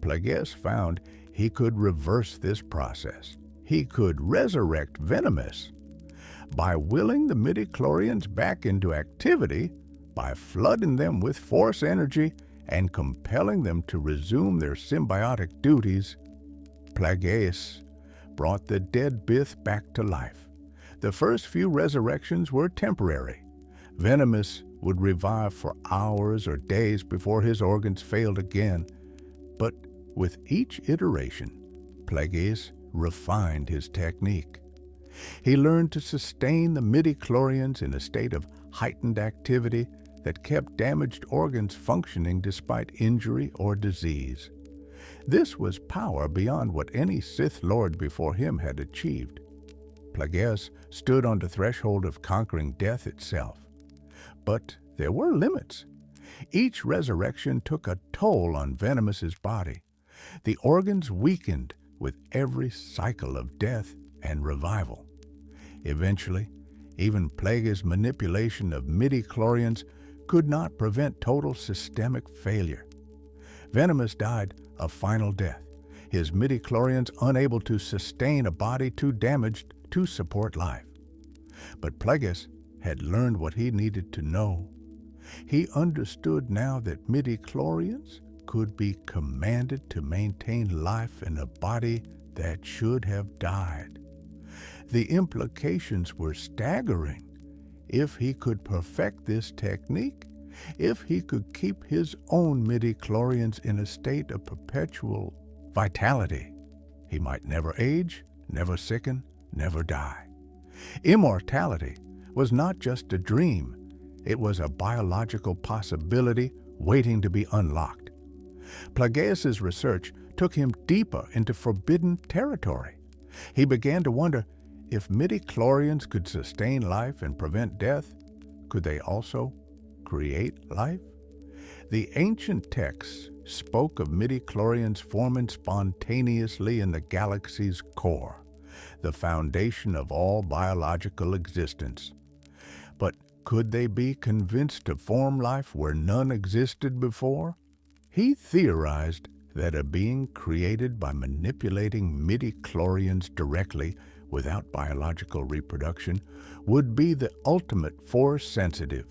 Plagueis found he could reverse this process. He could resurrect Venomous. By willing the MIDI-CHLORIANs back into activity, by flooding them with Force energy and compelling them to resume their symbiotic duties, Plagueis brought the dead Bith back to life. The first few resurrections were temporary. Venomous would revive for hours or days before his organs failed again. But with each iteration, Plagueis refined his technique. He learned to sustain the MIDI-CHLORIANs in a state of heightened activity that kept damaged organs functioning despite injury or disease. This was power beyond what any Sith Lord before him had achieved. Plagueis stood on the threshold of conquering death itself. But there were limits. Each resurrection took a toll on Venomous's body. The organs weakened with every cycle of death and revival. Eventually, even Plagueis' manipulation of MIDI-CHLORIANs could not prevent total systemic failure. Venomous died a final death, his MIDI-CHLORIANs unable to sustain a body too damaged to support life. But Plagueis had learned what he needed to know. He understood now that MIDI-CHLORIANs could be commanded to maintain life in a body that should have died. The implications were staggering. If he could perfect this technique, If he could keep his own midi-chlorians in a state of perpetual vitality, he might never age, never sicken, never die. Immortality was not just a dream, it was a biological possibility waiting to be unlocked. Plagueis' research took him deeper into forbidden territory. He began to wonder, if midi-chlorians could sustain life and prevent death, could they also create life? The ancient texts spoke of midi-chlorians forming spontaneously in the galaxy's core, the foundation of all biological existence. But could they be convinced to form life where none existed before? He theorized that a being created by manipulating midi-chlorians directly without biological reproduction would be the ultimate Force-sensitive.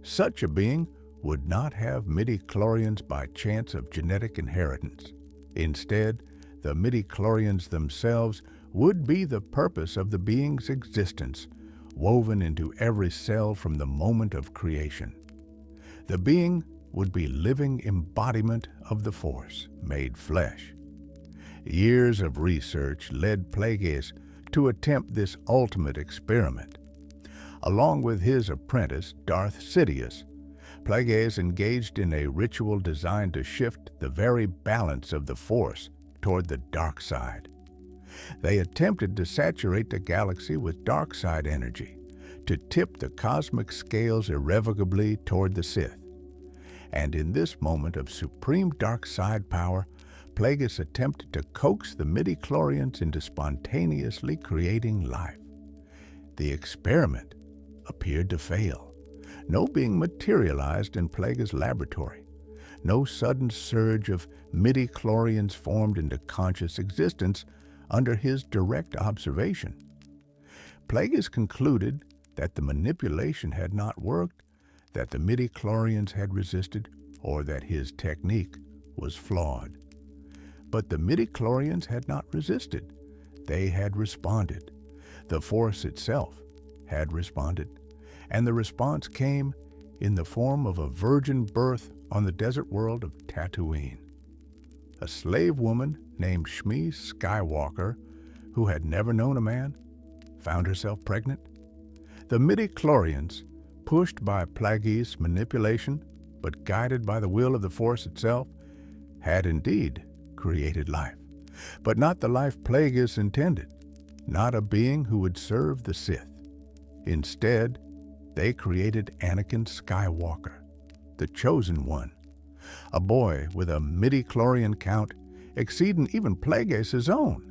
Such a being would not have midi-chlorians by chance of genetic inheritance. Instead, the midi-chlorians themselves would be the purpose of the being's existence, woven into every cell from the moment of creation. The being would be living embodiment of the Force, made flesh. Years of research led Plagueis to attempt this ultimate experiment. Along with his apprentice, Darth Sidious, Plagueis engaged in a ritual designed to shift the very balance of the Force toward the dark side. They attempted to saturate the galaxy with dark side energy, to tip the cosmic scales irrevocably toward the Sith. And in this moment of supreme dark side power, Plagueis attempted to coax the midi-chlorians into spontaneously creating life. The experiment appeared to fail. No being materialized in Plagueis' laboratory. No sudden surge of midi-chlorians formed into conscious existence under his direct observation. Plagueis concluded that the manipulation had not worked, that the midi-chlorians had resisted, or that his technique was flawed. But the midi-chlorians had not resisted. They had responded. The Force itself had responded, and the response came in the form of a virgin birth on the desert world of Tatooine. A slave woman named Shmi Skywalker, who had never known a man, found herself pregnant. The midi-chlorians, pushed by Plagueis' manipulation, but guided by the will of the Force itself, had indeed created life, but not the life Plagueis intended, not a being who would serve the Sith. Instead, they created Anakin Skywalker, the chosen one, a boy with a midi-chlorian count exceeding even Plagueis' own,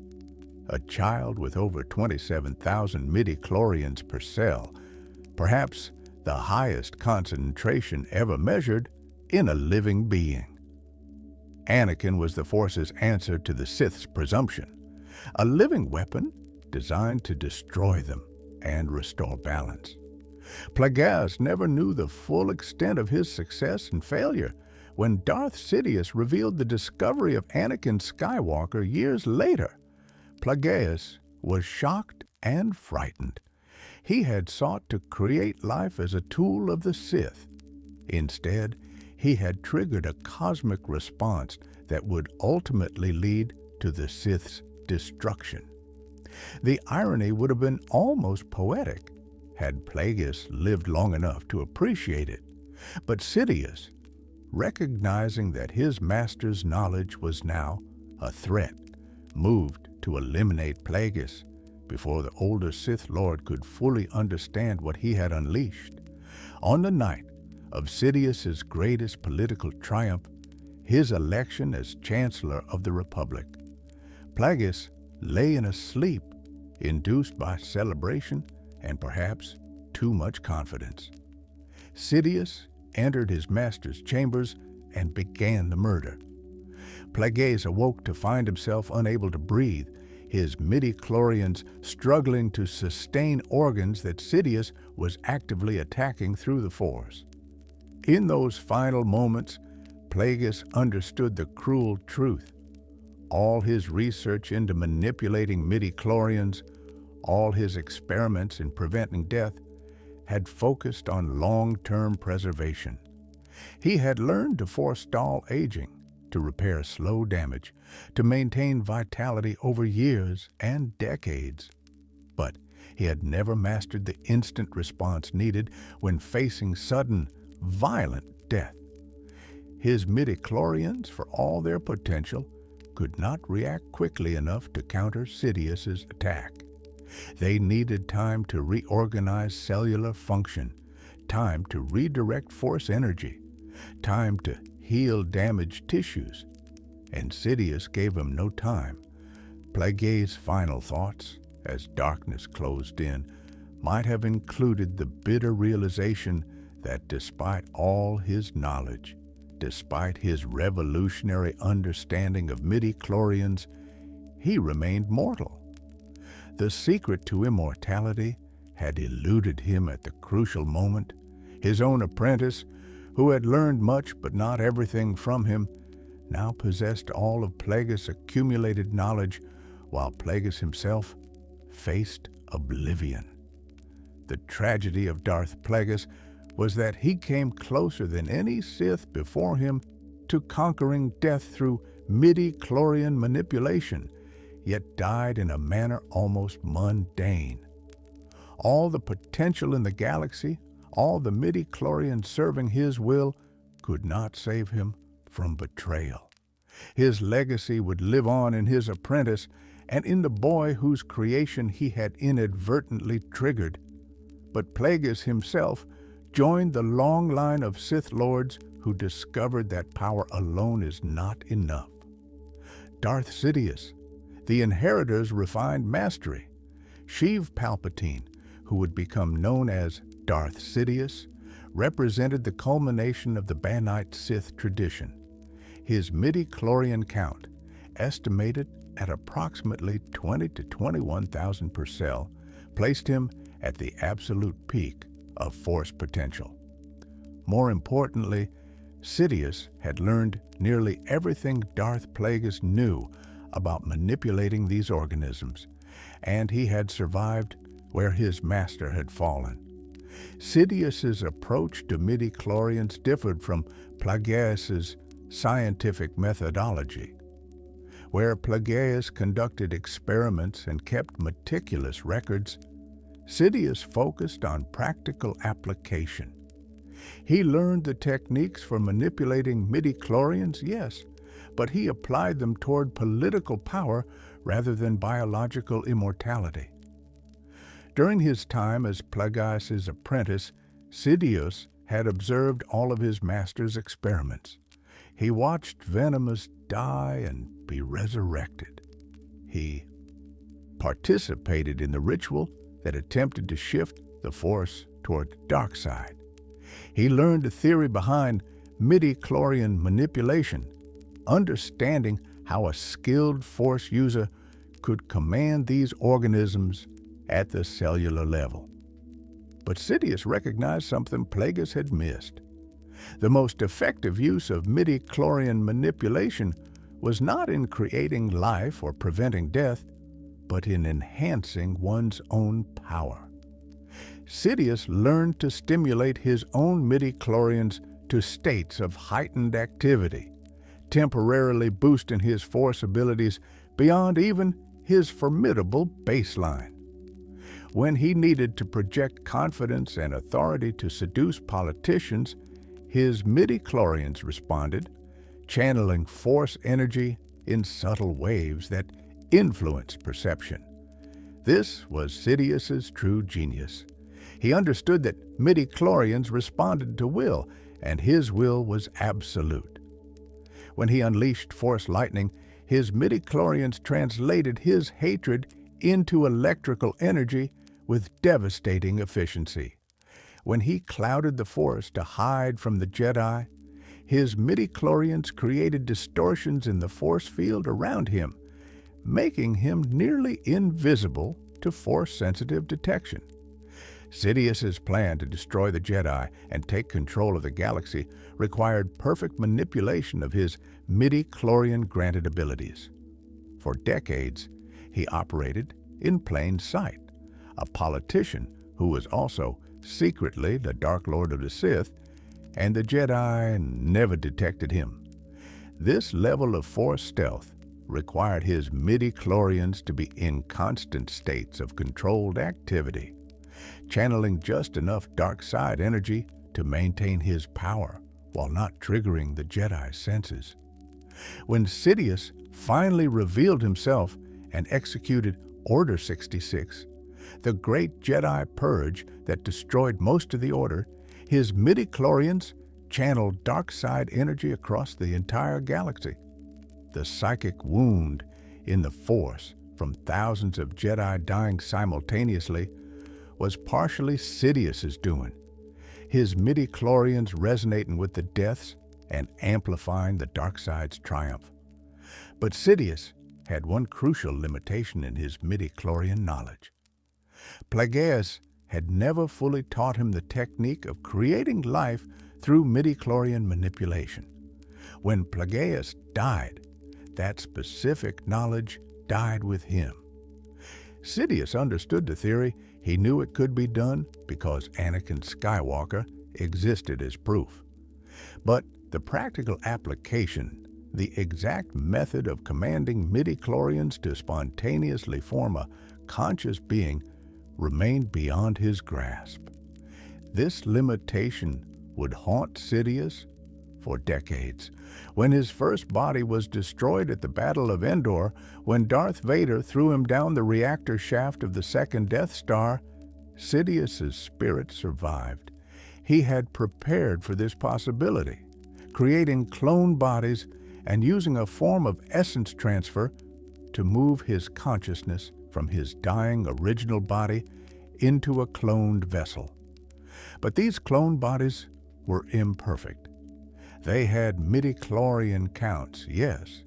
a child with over 27,000 midi-chlorians per cell, perhaps the highest concentration ever measured in a living being. Anakin was the Force's answer to the Sith's presumption, a living weapon designed to destroy them and restore balance. Plagueis never knew the full extent of his success and failure when Darth Sidious revealed the discovery of Anakin Skywalker years later. Plagueis was shocked and frightened. He had sought to create life as a tool of the Sith. Instead, he had triggered a cosmic response that would ultimately lead to the Sith's destruction. The irony would have been almost poetic had Plagueis lived long enough to appreciate it. But Sidious, recognizing that his master's knowledge was now a threat, moved to eliminate Plagueis before the older Sith Lord could fully understand what he had unleashed. On the night of Sidious's greatest political triumph, his election as Chancellor of the Republic, Plagueis lay in a sleep induced by celebration and perhaps too much confidence. Sidious entered his master's chambers and began the murder. Plagueis awoke to find himself unable to breathe, his midi-chlorians struggling to sustain organs that Sidious was actively attacking through the Force. In those final moments, Plagueis understood the cruel truth. All his research into manipulating midi-chlorians, all his experiments in preventing death, had focused on long-term preservation. He had learned to forestall aging, to repair slow damage, to maintain vitality over years and decades. But he had never mastered the instant response needed when facing sudden, violent death. His midichlorians, for all their potential, could not react quickly enough to counter Sidious's attack. They needed time to reorganize cellular function, time to redirect force energy, time to heal damaged tissues. And Sidious gave him no time. Plagueis' final thoughts, as darkness closed in, might have included the bitter realization that despite all his knowledge, despite his revolutionary understanding of midichlorians, he remained mortal. The secret to immortality had eluded him at the crucial moment. His own apprentice, who had learned much but not everything from him, now possessed all of Plagueis' accumulated knowledge, while Plagueis himself faced oblivion. The tragedy of Darth Plagueis was that he came closer than any Sith before him to conquering death through midi-chlorian manipulation, yet died in a manner almost mundane. All the potential in the galaxy, all the midi-chlorians serving his will, could not save him from betrayal. His legacy would live on in his apprentice and in the boy whose creation he had inadvertently triggered. But Plagueis himself joined the long line of Sith Lords who discovered that power alone is not enough. Darth Sidious, the inheritor's refined mastery, Sheev Palpatine, who would become known as Darth Sidious, represented the culmination of the Banite Sith tradition. His midi-chlorian count, estimated at approximately 20 to 21,000 per cell, placed him at the absolute peak of force potential. More importantly, Sidious had learned nearly everything Darth Plagueis knew about manipulating these organisms, and he had survived where his master had fallen. Sidious's approach to midi-chlorians differed from Plagueis' scientific methodology. Where Plagueis conducted experiments and kept meticulous records, Sidious focused on practical application. He learned the techniques for manipulating midi-chlorians, yes, but he applied them toward political power rather than biological immortality. During his time as Plagueis' apprentice, Sidious had observed all of his master's experiments. He watched Venomous die and be resurrected. He participated in the ritual that attempted to shift the Force toward the dark side. He learned the theory behind midi-chlorian manipulation, understanding how a skilled Force user could command these organisms at the cellular level. But Sidious recognized something Plagueis had missed. The most effective use of midi-chlorian manipulation was not in creating life or preventing death, but in enhancing one's own power. Sidious learned to stimulate his own midi-chlorians to states of heightened activity, temporarily boosting his force abilities beyond even his formidable baseline. When he needed to project confidence and authority to seduce politicians, his midi-chlorians responded, channeling force energy in subtle waves that influenced perception. This was Sidious's true genius. He understood that midi-chlorians responded to will, and his will was absolute. When he unleashed force lightning, his midi-chlorians translated his hatred into electrical energy with devastating efficiency. When he clouded the Force to hide from the Jedi, his midi-chlorians created distortions in the force field around him, making him nearly invisible to Force-sensitive detection. Sidious's plan to destroy the Jedi and take control of the galaxy required perfect manipulation of his midi-chlorian-granted abilities. For decades, he operated in plain sight. A politician who was also secretly the Dark Lord of the Sith, and the Jedi never detected him. This level of Force stealth required his MIDI-CHLORIANs to be in constant states of controlled activity, channeling just enough dark side energy to maintain his power while not triggering the Jedi's senses. When Sidious finally revealed himself and executed Order 66, the great Jedi purge that destroyed most of the Order, his MIDI-CHLORIANs channeled dark side energy across the entire galaxy. The psychic wound in the Force from thousands of Jedi dying simultaneously was partially Sidious's doing, his MIDI-CHLORIANs resonating with the deaths and amplifying the dark side's triumph. But Sidious had one crucial limitation in his MIDI-CHLORIAN knowledge. Plagueis had never fully taught him the technique of creating life through MIDI-CHLORIAN manipulation. When Plagueis died, that specific knowledge died with him. Sidious understood the theory. He knew it could be done because Anakin Skywalker existed as proof. But the practical application, the exact method of commanding MIDI-CHLORIANs to spontaneously form a conscious being, remained beyond his grasp. This limitation would haunt Sidious for decades. When his first body was destroyed at the Battle of Endor, when Darth Vader threw him down the reactor shaft of the second Death Star, Sidious's spirit survived. He had prepared for this possibility, creating clone bodies and using a form of essence transfer to move his consciousness from his dying original body into a cloned vessel. But these clone bodies were imperfect. They had MIDI-CHLORIAN counts, yes,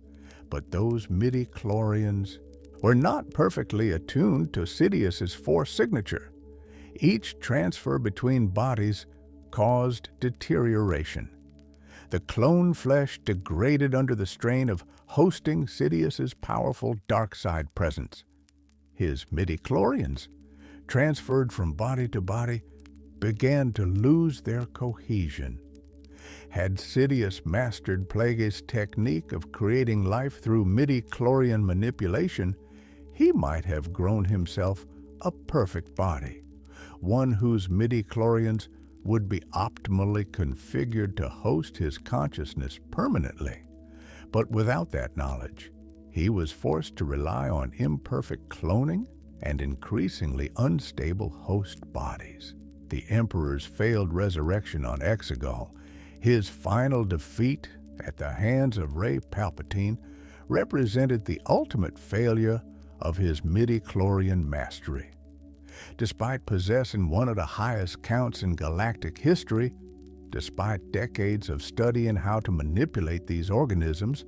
but those MIDI-CHLORIANs were not perfectly attuned to Sidious's Force signature. Each transfer between bodies caused deterioration. The clone flesh degraded under the strain of hosting Sidious's powerful dark side presence. His MIDI-CHLORIANs, transferred from body to body, began to lose their cohesion. Had Sidious mastered Plagueis' technique of creating life through MIDI-CHLORIAN manipulation, he might have grown himself a perfect body, one whose MIDI-CHLORIANs would be optimally configured to host his consciousness permanently. But without that knowledge, he was forced to rely on imperfect cloning and increasingly unstable host bodies. The Emperor's failed resurrection on Exegol, his final defeat at the hands of Rey Palpatine, represented the ultimate failure of his MIDI-CHLORIAN mastery. Despite possessing one of the highest counts in galactic history, despite decades of studying how to manipulate these organisms,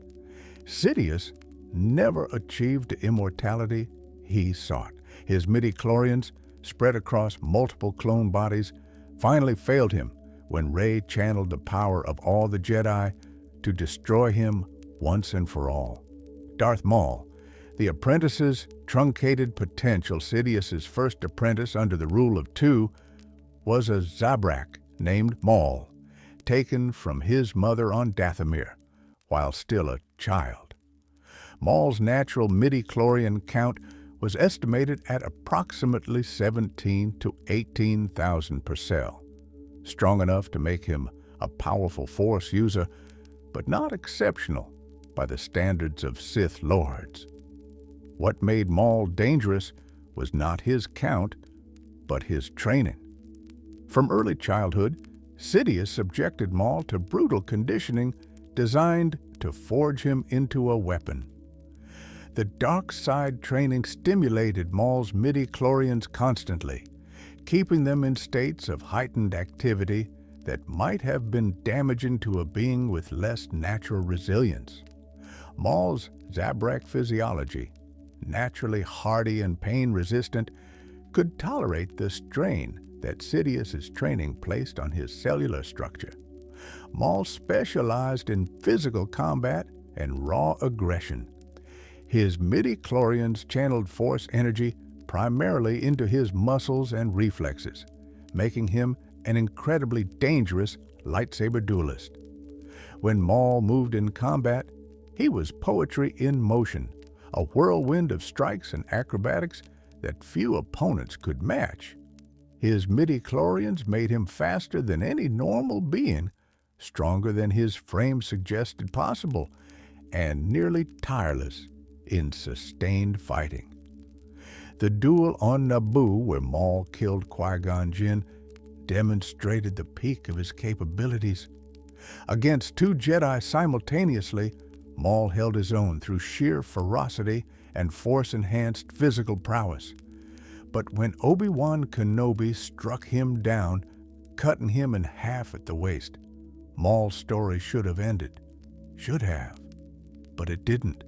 Sidious never achieved the immortality he sought. His MIDI-CHLORIANs, spread across multiple clone bodies, finally failed him when Rey channeled the power of all the Jedi to destroy him once and for all. Darth Maul, the apprentice's truncated potential, Sidious's first apprentice under the rule of two, was a Zabrak named Maul, taken from his mother on Dathomir while still a child. Maul's natural MIDI-CHLORIAN count was estimated at approximately 17 to 18,000 per cell, strong enough to make him a powerful Force user, but not exceptional by the standards of Sith lords. What made Maul dangerous was not his count, but his training. From early childhood, Sidious subjected Maul to brutal conditioning designed to forge him into a weapon. The dark side training stimulated Maul's MIDI-CHLORIANs constantly, keeping them in states of heightened activity that might have been damaging to a being with less natural resilience. Maul's Zabrak physiology, naturally hardy and pain-resistant, could tolerate the strain that Sidious's training placed on his cellular structure. Maul specialized in physical combat and raw aggression. His MIDI-CHLORIANs channeled Force energy primarily into his muscles and reflexes, making him an incredibly dangerous lightsaber duelist. When Maul moved in combat, he was poetry in motion, a whirlwind of strikes and acrobatics that few opponents could match. His midi-chlorians made him faster than any normal being, stronger than his frame suggested possible, and nearly tireless in sustained fighting. The duel on Naboo, where Maul killed Qui-Gon Jinn, demonstrated the peak of his capabilities. Against two Jedi simultaneously, Maul held his own through sheer ferocity and force-enhanced physical prowess. But when Obi-Wan Kenobi struck him down, cutting him in half at the waist, Maul's story should have ended. Should have. But it didn't.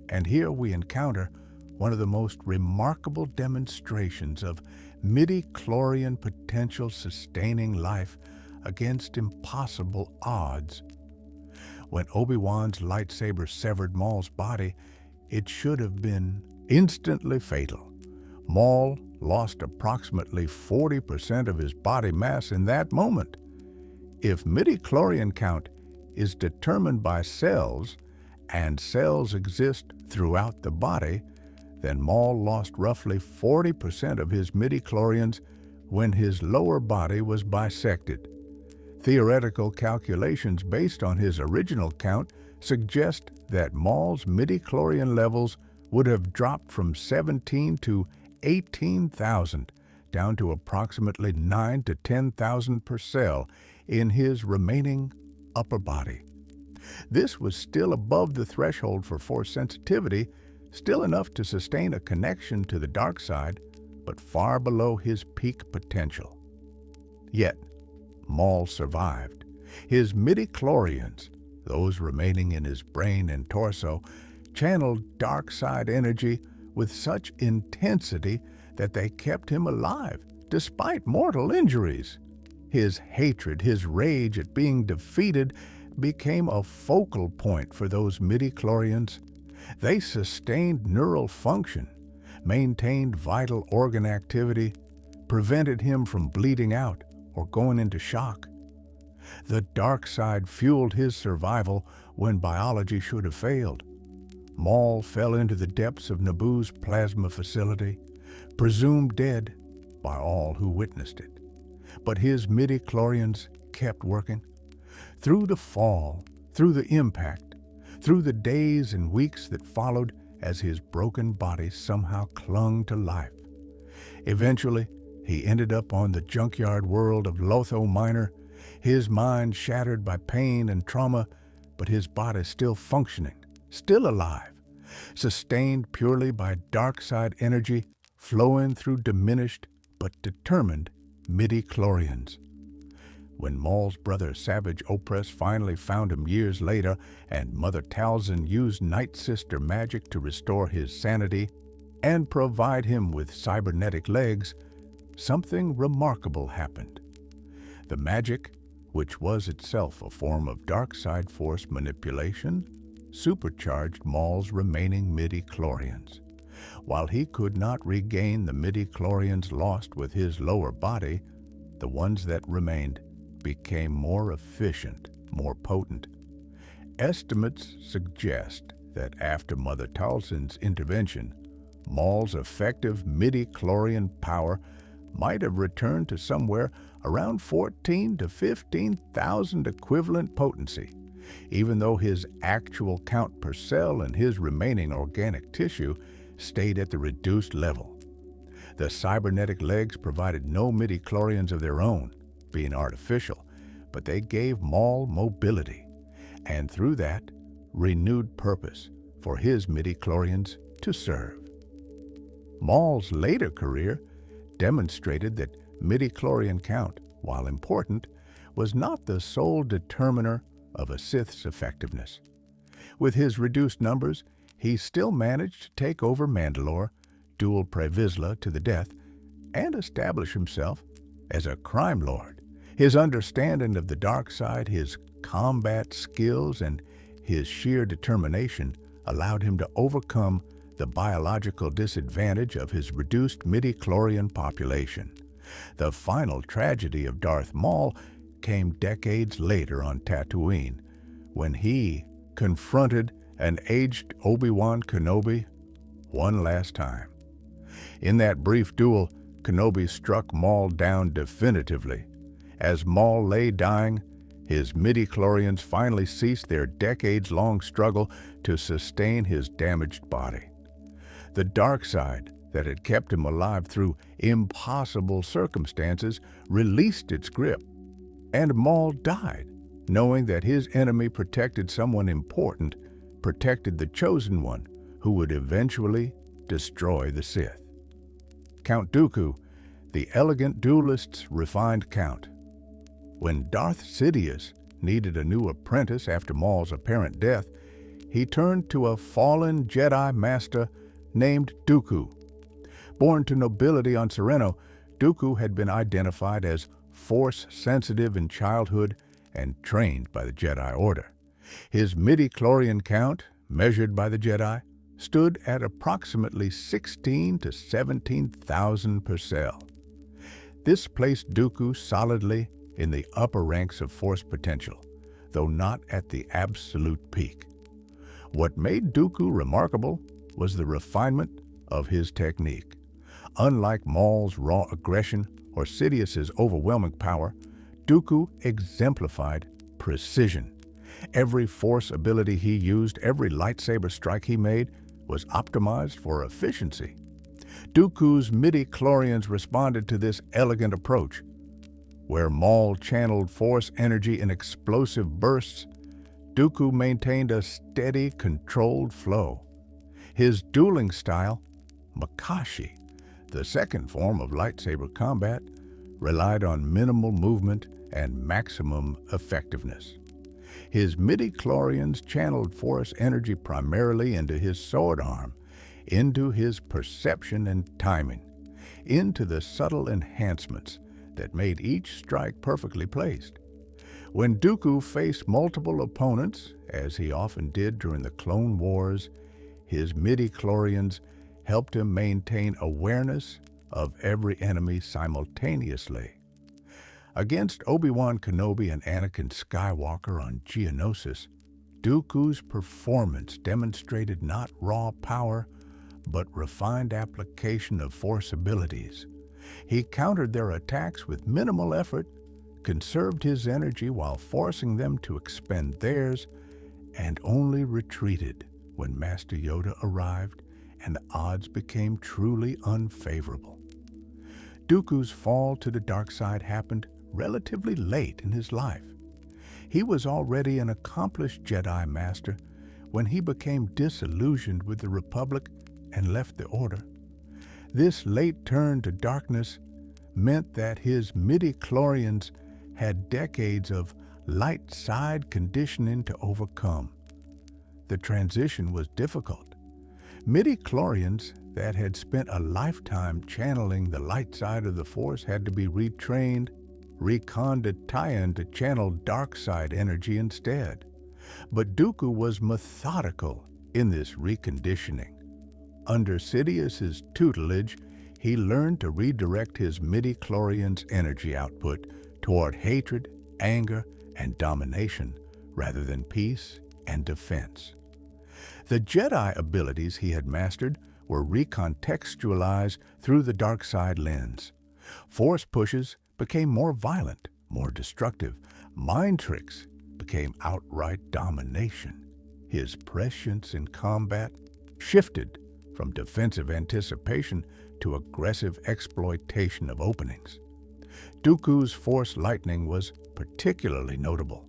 And here we encounter one of the most remarkable demonstrations of midi-chlorian potential sustaining life against impossible odds. When Obi-Wan's lightsaber severed Maul's body, it should have been instantly fatal. Maul lost approximately 40% of his body mass in that moment. If midi-chlorian count is determined by cells, and cells exist throughout the body, then Maul lost roughly 40% of his midi-chlorians when his lower body was bisected. Theoretical calculations based on his original count suggest that Maul's midi-chlorian levels would have dropped from 17 to 18,000 down to approximately 9 to 10,000 per cell in his remaining upper body. This was still above the threshold for force sensitivity, still enough to sustain a connection to the dark side, but far below his peak potential. Yet, Maul survived. His midi-chlorians, those remaining in his brain and torso, channeled dark side energy with such intensity that they kept him alive despite mortal injuries. His hatred, his rage at being defeated, became a focal point for those midi-chlorians. They sustained neural function, maintained vital organ activity, prevented him from bleeding out or going into shock. The dark side fueled his survival when biology should have failed. Maul fell into the depths of Naboo's plasma facility, presumed dead by all who witnessed it. But his midi-chlorians kept working. Through the fall, through the impact, through the days and weeks that followed as his broken body somehow clung to life. Eventually, he ended up on the junkyard world of Lotho Minor, his mind shattered by pain and trauma, but his body still functioning, still alive, sustained purely by dark side energy flowing through diminished but determined midi-chlorians. When Maul's brother Savage Opress finally found him years later and Mother Talzin used Night Sister magic to restore his sanity and provide him with cybernetic legs, something remarkable happened. The magic, which was itself a form of dark side force manipulation, supercharged Maul's remaining midi-chlorians. While he could not regain the midi-chlorians lost with his lower body, the ones that remained became more efficient, more potent. Estimates suggest that after Mother Talzin's intervention, Maul's effective midi-chlorian power might have returned to somewhere around 14 to 15,000 equivalent potency, even though his actual count per cell and his remaining organic tissue stayed at the reduced level. The cybernetic legs provided no midi-chlorians of their own, being artificial, but they gave Maul mobility, and through that, renewed purpose for his midi-chlorians to serve. Maul's later career demonstrated that midi-chlorian count, while important, was not the sole determiner of a Sith's effectiveness. With his reduced numbers, he still managed to take over Mandalore, duel Pre Vizsla to the death, and establish himself as a crime lord. His understanding of the dark side, his combat skills, and his sheer determination allowed him to overcome the biological disadvantage of his reduced midi-chlorian population. The final tragedy of Darth Maul came decades later on Tatooine, when he confronted an aged Obi-Wan Kenobi one last time. In that brief duel, Kenobi struck Maul down definitively. As Maul lay dying, his midi-chlorians finally ceased their decades-long struggle to sustain his damaged body. The dark side that had kept him alive through impossible circumstances released its grip, and Maul died, knowing that his enemy protected someone important, protected the Chosen One, who would eventually destroy the Sith. Count Dooku, the elegant duelist's refined count. When Darth Sidious needed a new apprentice after Maul's apparent death, he turned to a fallen Jedi master named Dooku. Born to nobility on Sereno, Dooku had been identified as Force-sensitive in childhood and trained by the Jedi Order. His midi-chlorian count, measured by the Jedi, stood at approximately 16 to 17,000 per cell. This placed Dooku solidly in the upper ranks of Force potential, though not at the absolute peak. What made Dooku remarkable was the refinement of his technique. Unlike Maul's raw aggression or Sidious's overwhelming power, Dooku exemplified precision. Every Force ability he used, every lightsaber strike he made, was optimized for efficiency. Dooku's midi-chlorians responded to this elegant approach. Where Maul channeled Force energy in explosive bursts, Dooku maintained a steady, controlled flow. His dueling style, Makashi, the second form of lightsaber combat, relied on minimal movement and maximum effectiveness. His midi-chlorians channeled Force energy primarily into his sword arm, into his perception and timing, into the subtle enhancements that made each strike perfectly placed. When Dooku faced multiple opponents, as he often did during the Clone Wars, his midi-chlorians helped him maintain awareness of every enemy simultaneously. Against Obi-Wan Kenobi and Anakin Skywalker on Geonosis, Dooku's performance demonstrated not raw power, but refined application of Force abilities. He countered their attacks with minimal effort, conserved his energy while forcing them to expend theirs, and only retreated when Master Yoda arrived and the odds became truly unfavorable. Dooku's fall to the dark side happened relatively late in his life. He was already an accomplished Jedi Master when he became disillusioned with the Republic and left the Order. This late turn to darkness meant that his midi-chlorians had decades of light side conditioning to overcome. The transition was difficult. Midi-chlorians that had spent a lifetime channeling the light side of the Force had to be retrained, reconditioned to channel dark side energy instead. But Dooku was methodical in this reconditioning. Under Sidious's tutelage, he learned to redirect his midi-chlorians' energy output toward hatred, anger, and domination rather than peace and defense. The Jedi abilities he had mastered were recontextualized through the dark side lens. Force pushes became more violent, more destructive. Mind tricks became outright domination. His prescience in combat shifted from defensive anticipation to aggressive exploitation of openings. Dooku's Force lightning was particularly notable.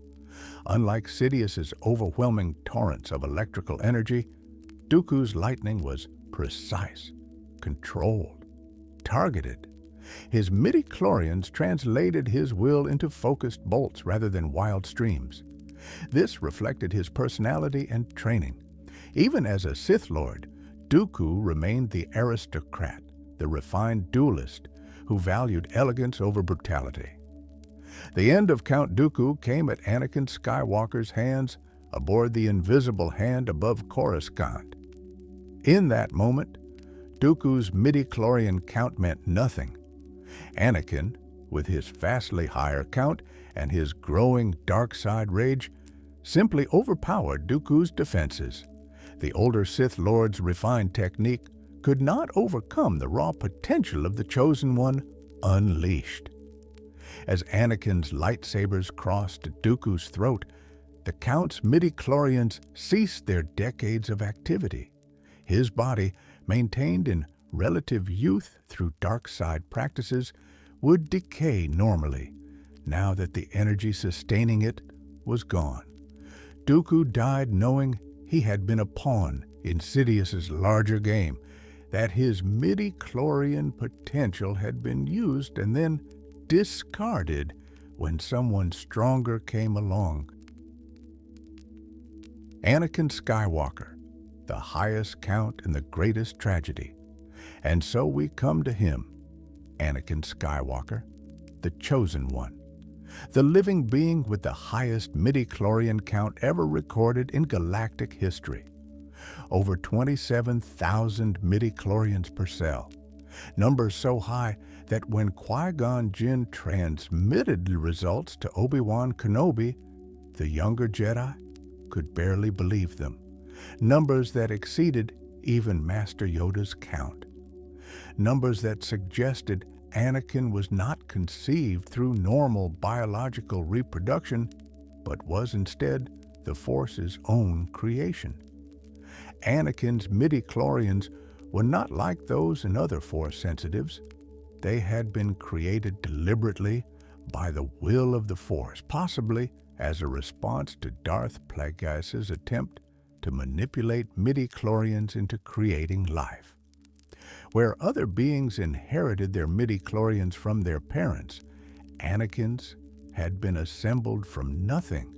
Unlike Sidious's overwhelming torrents of electrical energy, Dooku's lightning was precise, controlled, targeted. His midi-chlorians translated his will into focused bolts rather than wild streams. This reflected his personality and training. Even as a Sith Lord, Dooku remained the aristocrat, the refined duelist, who valued elegance over brutality. The end of Count Dooku came at Anakin Skywalker's hands aboard the invisible hand above Coruscant. In that moment, Dooku's midi-chlorian count meant nothing. Anakin, with his vastly higher count and his growing dark side rage, simply overpowered Dooku's defenses. The older Sith Lord's refined technique could not overcome the raw potential of the Chosen One unleashed. As Anakin's lightsabers crossed Dooku's throat, the Count's midi-chlorians ceased their decades of activity. His body, maintained in relative youth through dark side practices, would decay normally, now that the energy sustaining it was gone. Dooku died knowing he had been a pawn in Sidious's larger game, that his midi-chlorian potential had been used and then discarded when someone stronger came along. Anakin Skywalker, the highest count and the greatest tragedy. And so we come to him, Anakin Skywalker, the Chosen One, the living being with the highest midi-chlorian count ever recorded in galactic history. Over 27,000 midi-chlorians per cell, numbers so high that when Qui-Gon Jinn transmitted the results to Obi-Wan Kenobi, the younger Jedi could barely believe them, numbers that exceeded even Master Yoda's count, numbers that suggested Anakin was not conceived through normal biological reproduction, but was instead the Force's own creation. Anakin's midi-chlorians were not like those in other Force sensitives. They had been created deliberately by the will of the Force, possibly as a response to Darth Plagueis' attempt to manipulate midi-chlorians into creating life. Where other beings inherited their midi-chlorians from their parents, Anakin's had been assembled from nothing,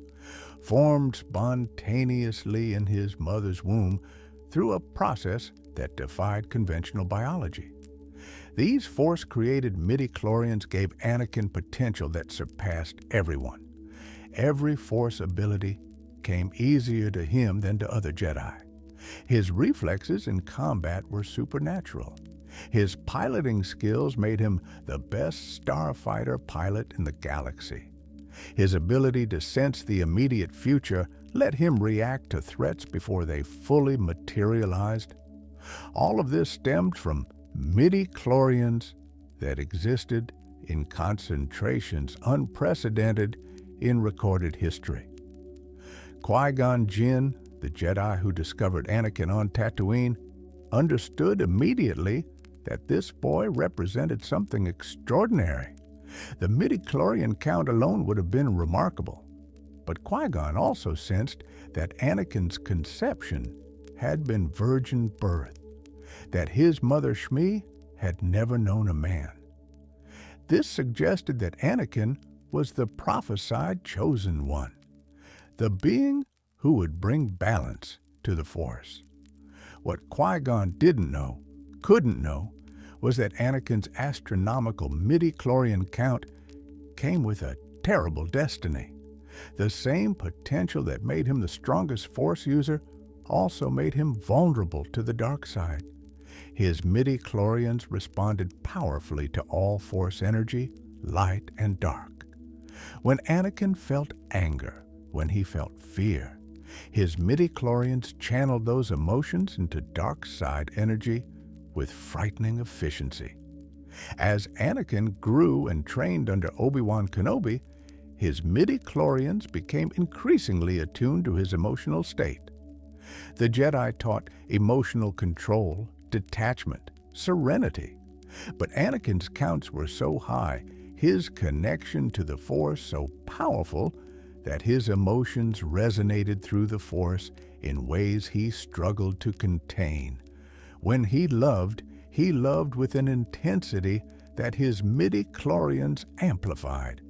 formed spontaneously in his mother's womb through a process that defied conventional biology. These Force-created midi-chlorians gave Anakin potential that surpassed everyone. Every Force ability came easier to him than to other Jedi. His reflexes in combat were supernatural. His piloting skills made him the best starfighter pilot in the galaxy. His ability to sense the immediate future let him react to threats before they fully materialized. All of this stemmed from midi-chlorians that existed in concentrations unprecedented in recorded history. Qui-Gon Jinn, the Jedi who discovered Anakin on Tatooine, understood immediately that this boy represented something extraordinary. The midi-chlorian count alone would have been remarkable, but Qui-Gon also sensed that Anakin's conception had been virgin birth, that his mother Shmi had never known a man. This suggested that Anakin was the prophesied Chosen One, the being who would bring balance to the Force. What Qui-Gon didn't know, couldn't know, was that Anakin's astronomical midi-chlorian count came with a terrible destiny. The same potential that made him the strongest Force user also made him vulnerable to the dark side. His midi-chlorians responded powerfully to all Force energy, light and dark. When Anakin felt anger, when he felt fear, his midi-chlorians channeled those emotions into dark side energy with frightening efficiency. As Anakin grew and trained under Obi-Wan Kenobi, his midi-chlorians became increasingly attuned to his emotional state. The Jedi taught emotional control, detachment, serenity. But Anakin's counts were so high, his connection to the Force so powerful, that his emotions resonated through the Force in ways he struggled to contain. When he loved with an intensity that his midi-chlorians amplified.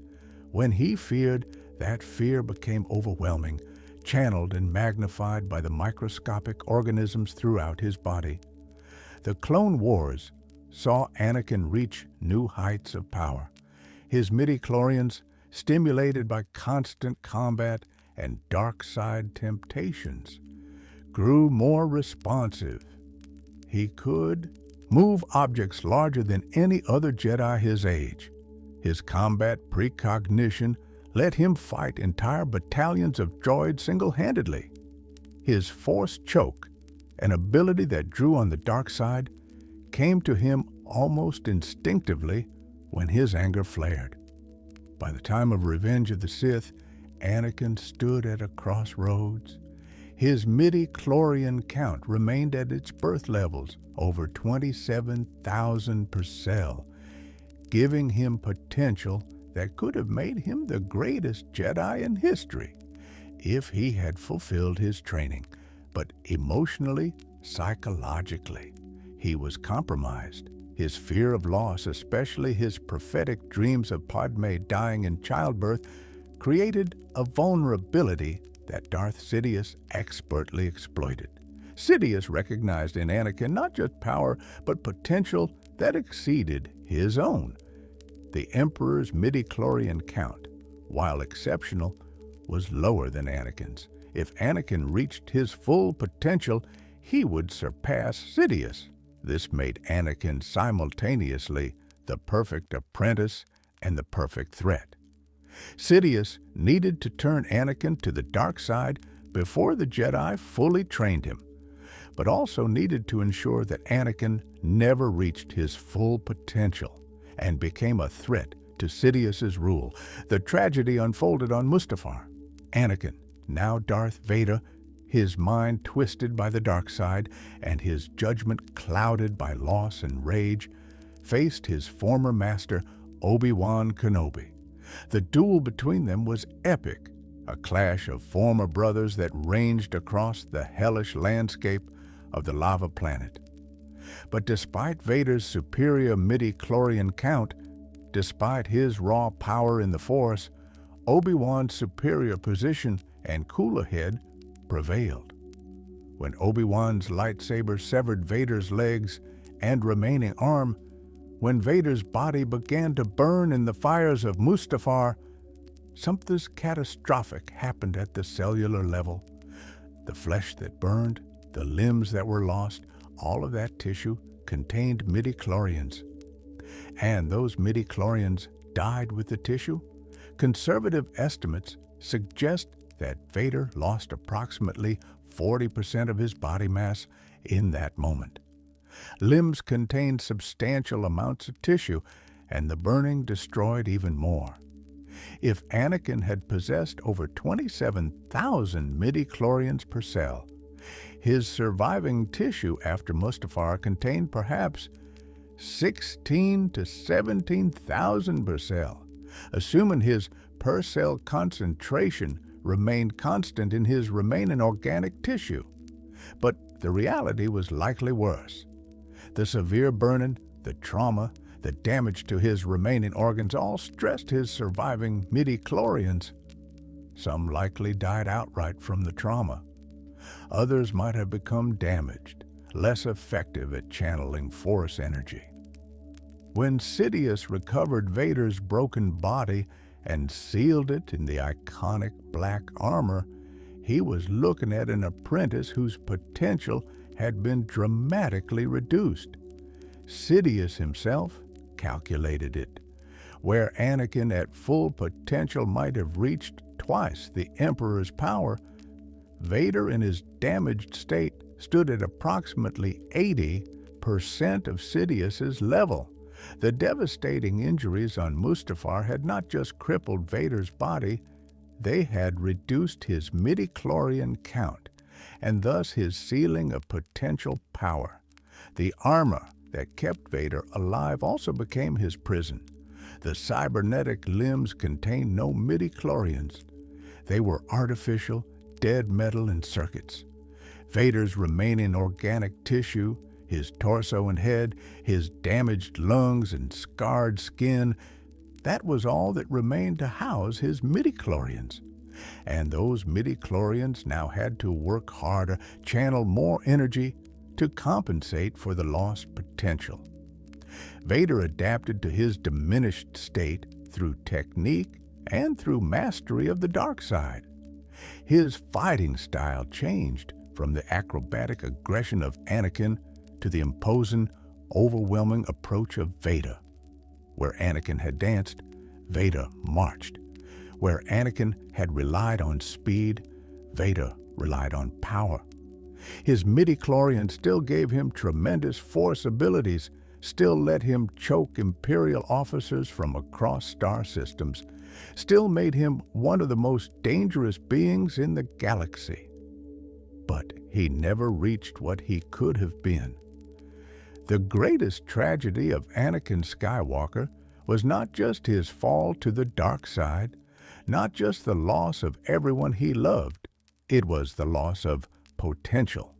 When he feared, that fear became overwhelming, channeled and magnified by the microscopic organisms throughout his body. The Clone Wars saw Anakin reach new heights of power. His midi-chlorians, stimulated by constant combat and dark side temptations, grew more responsive. He could move objects larger than any other Jedi his age. His combat precognition let him fight entire battalions of droids single-handedly. His Force choke, an ability that drew on the dark side, came to him almost instinctively when his anger flared. By the time of Revenge of the Sith, Anakin stood at a crossroads. His MIDI-CHLORIAN count remained at its birth levels, over 27,000 per cell, giving him potential that could have made him the greatest Jedi in history if he had fulfilled his training. But emotionally, psychologically, he was compromised. His fear of loss, especially his prophetic dreams of Padme dying in childbirth, created a vulnerability that Darth Sidious expertly exploited. Sidious recognized in Anakin not just power, but potential that exceeded his own. The Emperor's MIDI-CHLORIAN count, while exceptional, was lower than Anakin's. If Anakin reached his full potential, he would surpass Sidious. This made Anakin simultaneously the perfect apprentice and the perfect threat. Sidious needed to turn Anakin to the dark side before the Jedi fully trained him, but also needed to ensure that Anakin never reached his full potential and became a threat to Sidious's rule. The tragedy unfolded on Mustafar. Anakin, now Darth Vader, his mind twisted by the dark side and his judgment clouded by loss and rage, faced his former master, Obi-Wan Kenobi. The duel between them was epic, a clash of former brothers that ranged across the hellish landscape of the lava planet. But despite Vader's superior MIDI-CHLORIAN count, despite his raw power in the Force, Obi-Wan's superior position and cooler head prevailed. When Obi-Wan's lightsaber severed Vader's legs and remaining arm, when Vader's body began to burn in the fires of Mustafar, something catastrophic happened at the cellular level. The flesh that burned, the limbs that were lost, all of that tissue contained MIDI-CHLORIANs. And those MIDI-CHLORIANs died with the tissue. Conservative estimates suggest that Vader lost approximately 40% of his body mass in that moment. Limbs contained substantial amounts of tissue, and the burning destroyed even more. If Anakin had possessed over 27,000 MIDI-CHLORIANs per cell, his surviving tissue after Mustafar contained perhaps 16 to 17,000 per cell, assuming his per-cell concentration remained constant in his remaining organic tissue. But the reality was likely worse. The severe burning, the trauma, the damage to his remaining organs all stressed his surviving MIDI-CHLORIANs. Some likely died outright from the trauma. Others might have become damaged, less effective at channeling Force energy. When Sidious recovered Vader's broken body and sealed it in the iconic black armor, he was looking at an apprentice whose potential had been dramatically reduced. Sidious himself calculated it. Where Anakin at full potential might have reached twice the Emperor's power, Vader in his damaged state stood at approximately 80% of Sidious's level. The devastating injuries on Mustafar had not just crippled Vader's body, they had reduced his MIDI-CHLORIAN count, and thus his ceiling of potential power. The armor that kept Vader alive also became his prison. The cybernetic limbs contained no MIDI-CHLORIANs. They were artificial, dead metal and circuits. Vader's remaining organic tissue, his torso and head, his damaged lungs and scarred skin, that was all that remained to house his MIDI-CHLORIANs. And those MIDI-CHLORIANs now had to work harder, channel more energy to compensate for the lost potential. Vader adapted to his diminished state through technique and through mastery of the dark side. His fighting style changed from the acrobatic aggression of Anakin to the imposing, overwhelming approach of Vader. Where Anakin had danced, Vader marched. Where Anakin had relied on speed, Vader relied on power. His midi-chlorian still gave him tremendous force abilities, still let him choke Imperial officers from across star systems, still made him one of the most dangerous beings in the galaxy. But he never reached what he could have been. The greatest tragedy of Anakin Skywalker was not just his fall to the dark side, not just the loss of everyone he loved, it was the loss of potential.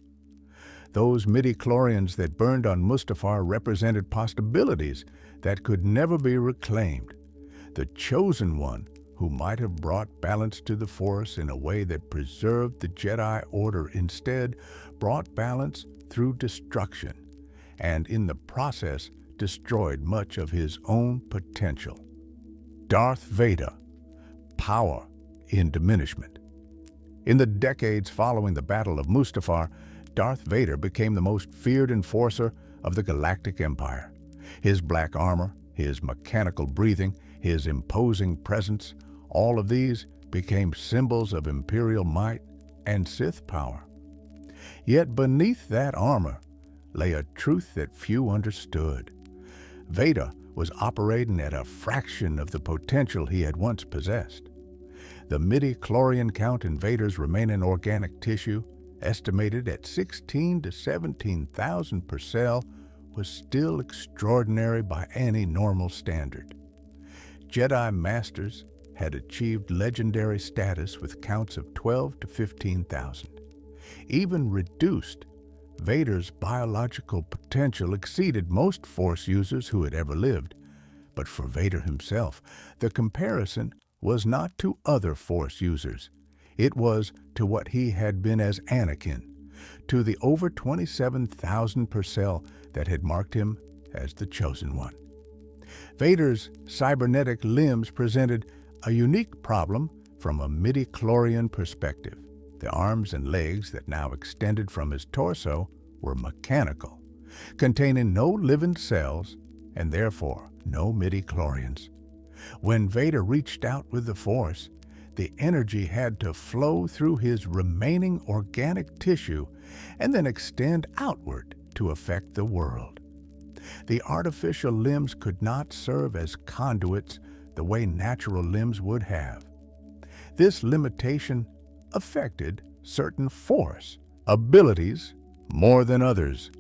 Those midi-chlorians that burned on Mustafar represented possibilities that could never be reclaimed. The chosen one, who might have brought balance to the Force in a way that preserved the Jedi Order, instead brought balance through destruction, and in the process destroyed much of his own potential. Darth Vader, power in diminishment. In the decades following the Battle of Mustafar, Darth Vader became the most feared enforcer of the Galactic Empire. His black armor, his mechanical breathing, his imposing presence, all of these became symbols of Imperial might and Sith power. Yet beneath that armor lay a truth that few understood. Vader was operating at a fraction of the potential he had once possessed. The midi-chlorian count in Vader's remaining organic tissue, estimated at 16 to 17,000 per cell, was still extraordinary by any normal standard. Jedi Masters had achieved legendary status with counts of 12 to 15,000. Even reduced, Vader's biological potential exceeded most Force users who had ever lived. But for Vader himself, the comparison was not to other Force users. It was to what he had been as Anakin, to the over 27,000 per cell that had marked him as the Chosen One. Vader's cybernetic limbs presented a unique problem from a midi-chlorian perspective. The arms and legs that now extended from his torso were mechanical, containing no living cells and therefore no midi-chlorians. When Vader reached out with the Force, the energy had to flow through his remaining organic tissue and then extend outward to affect the world. The artificial limbs could not serve as conduits the way natural limbs would have. This limitation affected certain Force abilities more than others.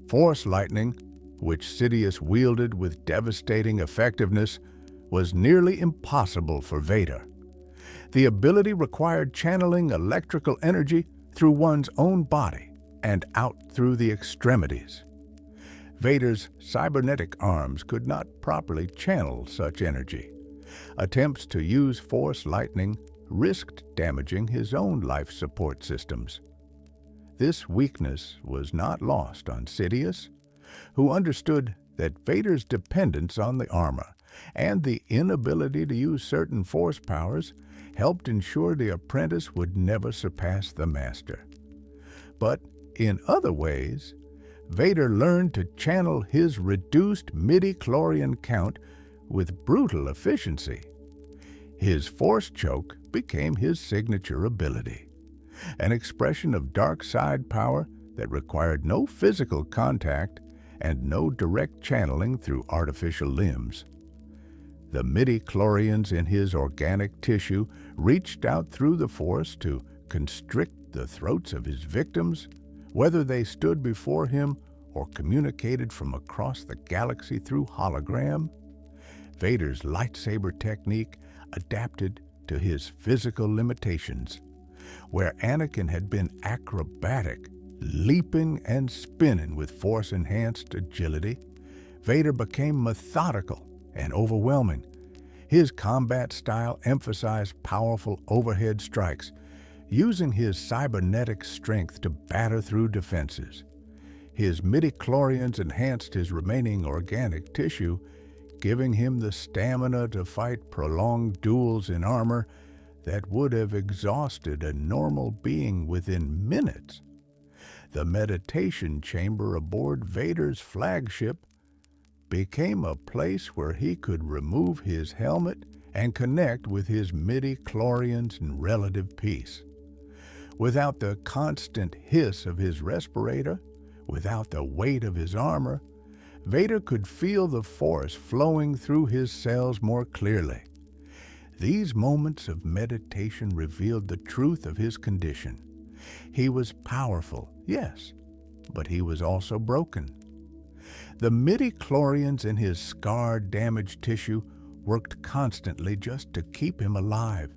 Force lightning, which Sidious wielded with devastating effectiveness, was nearly impossible for Vader. The ability required channeling electrical energy through one's own body and out through the extremities. Vader's cybernetic arms could not properly channel such energy. Attempts to use Force lightning risked damaging his own life support systems. This weakness was not lost on Sidious, who understood that Vader's dependence on the armor and the inability to use certain Force powers helped ensure the apprentice would never surpass the master. But in other ways, Vader learned to channel his reduced midi-chlorian count with brutal efficiency. His Force choke became his signature ability, an expression of dark side power that required no physical contact and no direct channeling through artificial limbs. The midi-chlorians in his organic tissue reached out through the Force to constrict the throats of his victims, whether they stood before him or communicated from across the galaxy through hologram. Vader's lightsaber technique adapted to his physical limitations. Where Anakin had been acrobatic, leaping and spinning with Force-enhanced agility, Vader became methodical and overwhelming. His combat style emphasized powerful overhead strikes, using his cybernetic strength to batter through defenses. His midi-chlorians enhanced his remaining organic tissue, giving him the stamina to fight prolonged duels in armor that would have exhausted a normal being within minutes. The meditation chamber aboard Vader's flagship became a place where he could remove his helmet and connect with his MIDI-CHLORIANs in relative peace. Without the constant hiss of his respirator, without the weight of his armor, Vader could feel the Force flowing through his cells more clearly. These moments of meditation revealed the truth of his condition. He was powerful, yes, but he was also broken. The MIDI-CHLORIANs in his scarred, damaged tissue worked constantly just to keep him alive,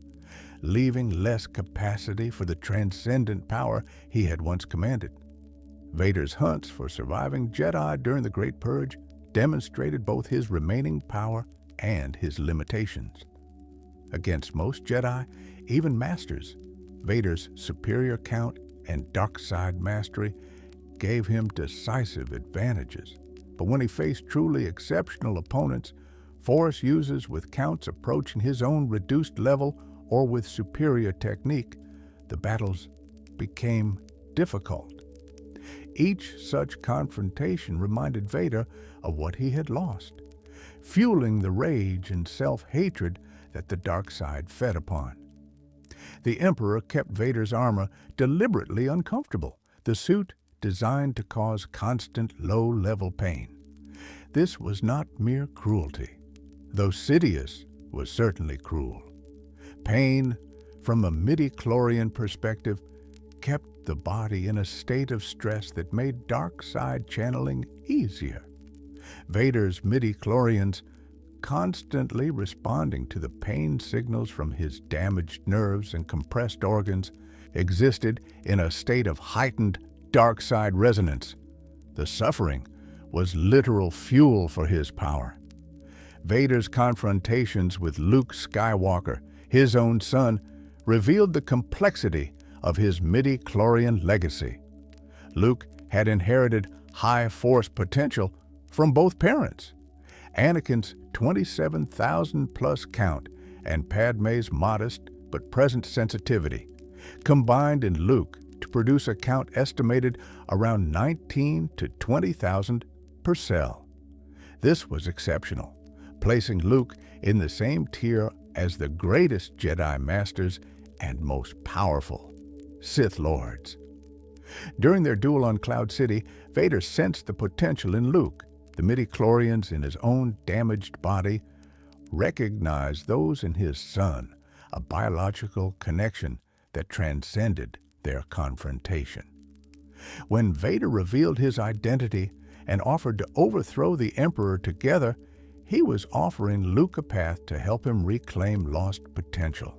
leaving less capacity for the transcendent power he had once commanded. Vader's hunts for surviving Jedi during the Great Purge demonstrated both his remaining power and his limitations. Against most Jedi, even Masters, Vader's superior count and dark side mastery gave him decisive advantages. But when he faced truly exceptional opponents, Force users with counts approaching his own reduced level or with superior technique, the battles became difficult. Each such confrontation reminded Vader of what he had lost, fueling the rage and self-hatred that the dark side fed upon. The Emperor kept Vader's armor deliberately uncomfortable, the suit designed to cause constant low-level pain. This was not mere cruelty, though Sidious was certainly cruel. Pain, from a MIDI-CHLORIAN perspective, kept the body in a state of stress that made dark side channeling easier. Vader's MIDI-CHLORIANs, constantly responding to the pain signals from his damaged nerves and compressed organs, existed in a state of heightened dark side resonance. The suffering was literal fuel for his power. Vader's confrontations with Luke Skywalker, his own son, revealed the complexity of his MIDI-CHLORIAN legacy. Luke had inherited high Force potential from both parents. Anakin's 27,000-plus count and Padme's modest but present sensitivity combined in Luke to produce a count estimated around 19 to 20,000 per cell. This was exceptional, placing Luke in the same tier as the greatest Jedi Masters and most powerful Sith Lords. During their duel on Cloud City, Vader sensed the potential in Luke. The MIDI-CHLORIANs in his own damaged body recognized those in his son, a biological connection that transcended their confrontation. When Vader revealed his identity and offered to overthrow the Emperor together, he was offering Luke a path to help him reclaim lost potential.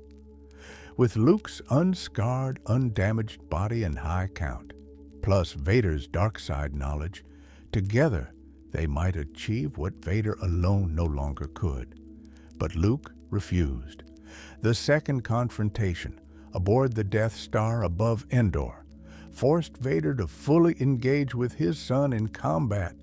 With Luke's unscarred, undamaged body and high count, plus Vader's dark side knowledge, together they might achieve what Vader alone no longer could. But Luke refused. The second confrontation, aboard the Death Star above Endor, forced Vader to fully engage with his son in combat.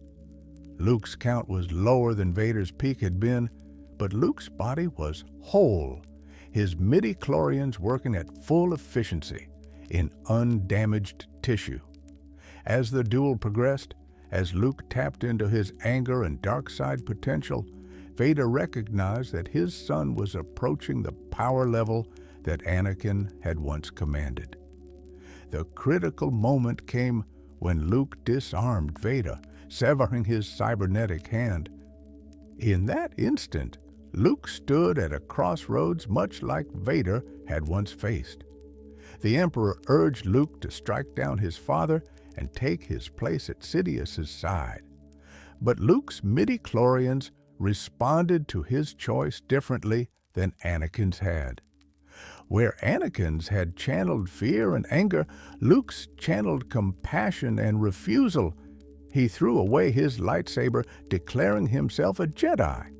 Luke's count was lower than Vader's peak had been, but Luke's body was whole, his MIDI-CHLORIANs working at full efficiency in undamaged tissue. As the duel progressed, as Luke tapped into his anger and dark side potential, Vader recognized that his son was approaching the power level that Anakin had once commanded. The critical moment came when Luke disarmed Vader, severing his cybernetic hand. In that instant, Luke stood at a crossroads much like Vader had once faced. The Emperor urged Luke to strike down his father and take his place at Sidious's side. But Luke's MIDI-CHLORIANs responded to his choice differently than Anakin's had. Where Anakin's had channeled fear and anger, Luke's channeled compassion and refusal. He threw away his lightsaber, declaring himself a Jedi.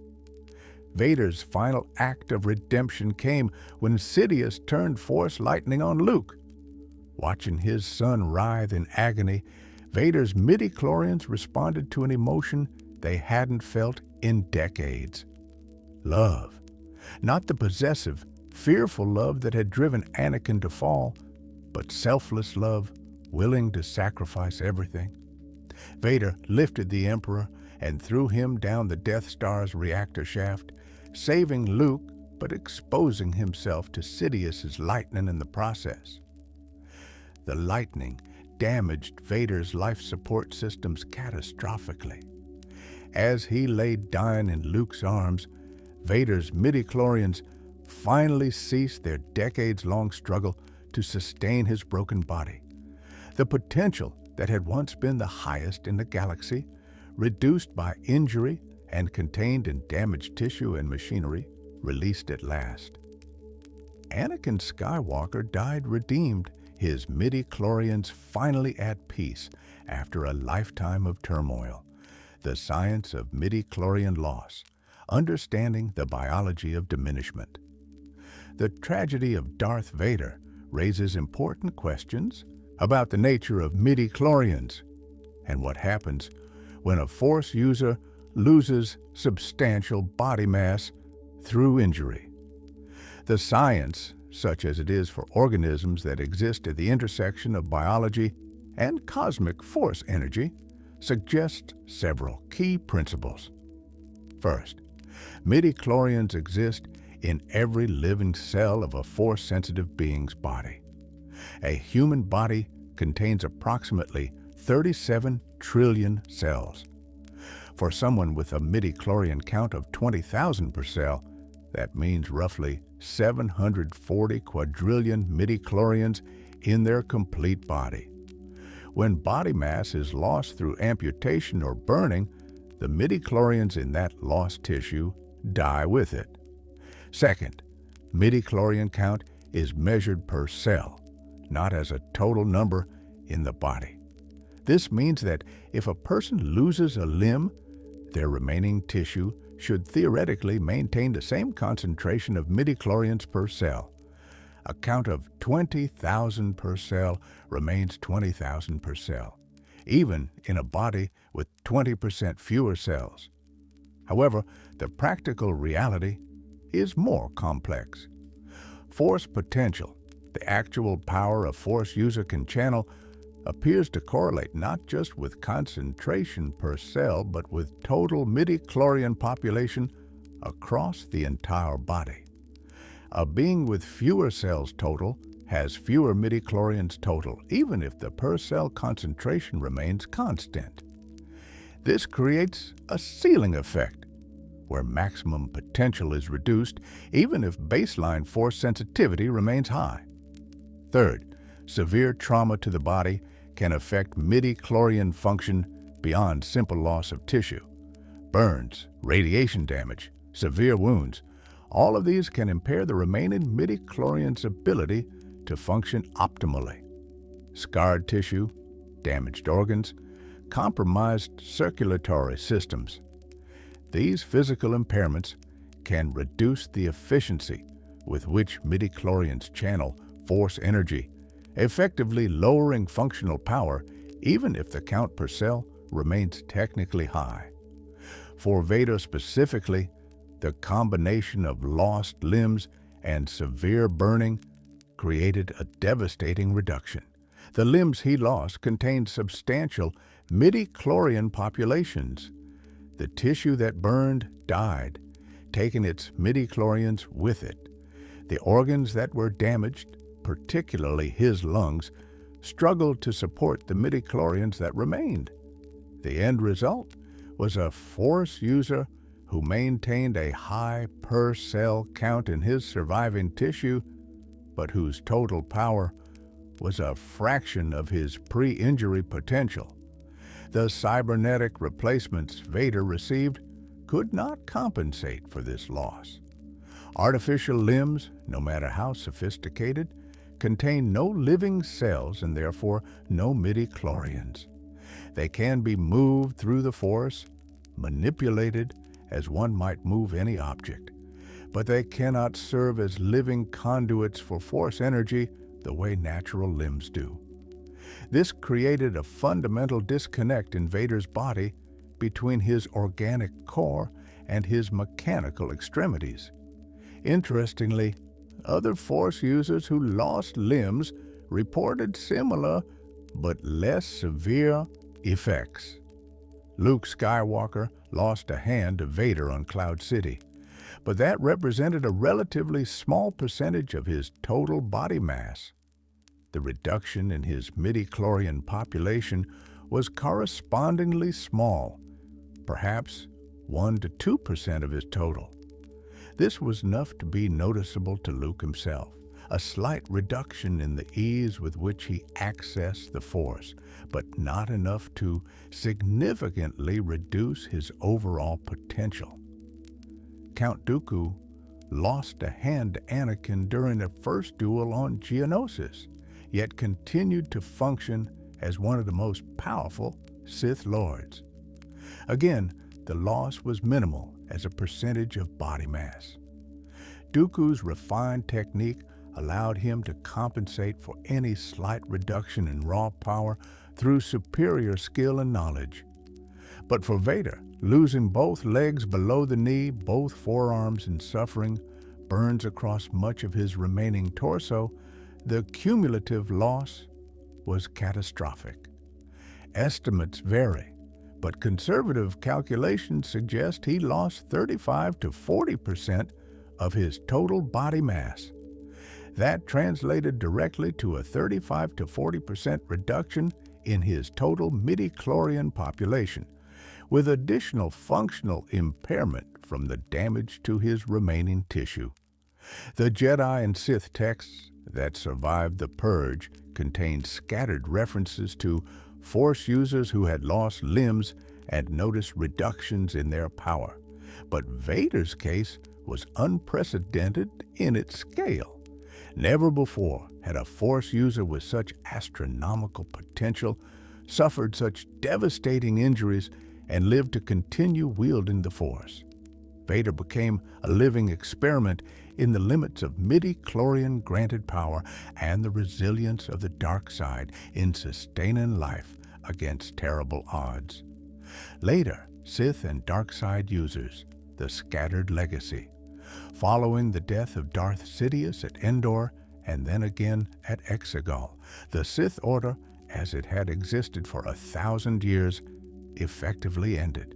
Vader's final act of redemption came when Sidious turned Force lightning on Luke. Watching his son writhe in agony, Vader's MIDI-CHLORIANs responded to an emotion they hadn't felt in decades. Love. Not the possessive, fearful love that had driven Anakin to fall, but selfless love, willing to sacrifice everything. Vader lifted the Emperor and threw him down the Death Star's reactor shaft, saving Luke but exposing himself to Sidious's lightning in the process. The lightning damaged Vader's life support systems catastrophically. As he lay dying in Luke's arms, Vader's midichlorians finally ceased their decades-long struggle to sustain his broken body. The potential that had once been the highest in the galaxy, reduced by injury and contained in damaged tissue and machinery, released at last. Anakin Skywalker died redeemed, his midichlorians finally at peace after a lifetime of turmoil. The science of midichlorian loss, understanding the biology of diminishment. The tragedy of Darth Vader raises important questions about the nature of midichlorians and what happens when a Force user loses substantial body mass through injury. The science, such as it is for organisms that exist at the intersection of biology and cosmic force energy, suggests several key principles. First, midichlorians exist in every living cell of a force-sensitive being's body. A human body contains approximately 37 trillion cells. For someone with a midichlorian count of 20,000 per cell, that means roughly 740 quadrillion midichlorians in their complete body. When body mass is lost through amputation or burning, the midichlorians in that lost tissue die with it. Second, midichlorian count is measured per cell, not as a total number in the body. This means that if a person loses a limb, their remaining tissue should theoretically maintain the same concentration of midichlorians per cell. A count of 20,000 per cell remains 20,000 per cell, even in a body with 20% fewer cells. However, the practical reality is more complex. Force potential, the actual power a Force user can channel, appears to correlate not just with concentration per cell, but with total midichlorian population across the entire body. A being with fewer cells total has fewer midichlorians total, even if the per-cell concentration remains constant. This creates a ceiling effect, where maximum potential is reduced even if baseline force sensitivity remains high. Third, severe trauma to the body can affect midichlorian function beyond simple loss of tissue. Burns, radiation damage, severe wounds, all of these can impair the remaining midichlorians' ability to function optimally. Scarred tissue, damaged organs, compromised circulatory systems. These physical impairments can reduce the efficiency with which midichlorians channel force energy, effectively lowering functional power even if the count per cell remains technically high. For Vader specifically, the combination of lost limbs and severe burning created a devastating reduction. The limbs he lost contained substantial midichlorian populations. The tissue that burned died, taking its midichlorians with it. The organs that were damaged, particularly his lungs, struggled to support the midichlorians that remained. The end result was a Force user who maintained a high per-cell count in his surviving tissue, but whose total power was a fraction of his pre-injury potential. The cybernetic replacements Vader received could not compensate for this loss. Artificial limbs, no matter how sophisticated, contain no living cells and therefore no midichlorians. They can be moved through the Force, manipulated as one might move any object, but they cannot serve as living conduits for Force energy the way natural limbs do. This created a fundamental disconnect in Vader's body between his organic core and his mechanical extremities. Interestingly, other Force users who lost limbs reported similar but less severe effects. Luke Skywalker lost a hand to Vader on Cloud City, but that represented a relatively small percentage of his total body mass. The reduction in his midi-chlorian population was correspondingly small, perhaps 1 to 2% of his total. This was enough to be noticeable to Luke himself, a slight reduction in the ease with which he accessed the Force, but not enough to significantly reduce his overall potential. Count Dooku lost a hand to Anakin during their first duel on Geonosis, yet continued to function as one of the most powerful Sith Lords. Again, the loss was minimal as a percentage of body mass. Dooku's refined technique allowed him to compensate for any slight reduction in raw power through superior skill and knowledge. But for Vader, losing both legs below the knee, both forearms, and suffering burns across much of his remaining torso, the cumulative loss was catastrophic. Estimates vary, but conservative calculations suggest he lost 35 to 40% of his total body mass. That translated directly to a 35 to 40% reduction in his total midi-chlorian population, with additional functional impairment from the damage to his remaining tissue. The Jedi and Sith texts that survived the Purge contained scattered references to Force users who had lost limbs and noticed reductions in their power. But Vader's case was unprecedented in its scale. Never before had a Force user with such astronomical potential suffered such devastating injuries and lived to continue wielding the Force. Vader became a living experiment in the limits of midi-chlorian granted power and the resilience of the dark side in sustaining life against terrible odds. Later, Sith and dark side users, the scattered legacy. Following the death of Darth Sidious at Endor and then again at Exegol, the Sith Order, as it had existed for 1,000 years, effectively ended.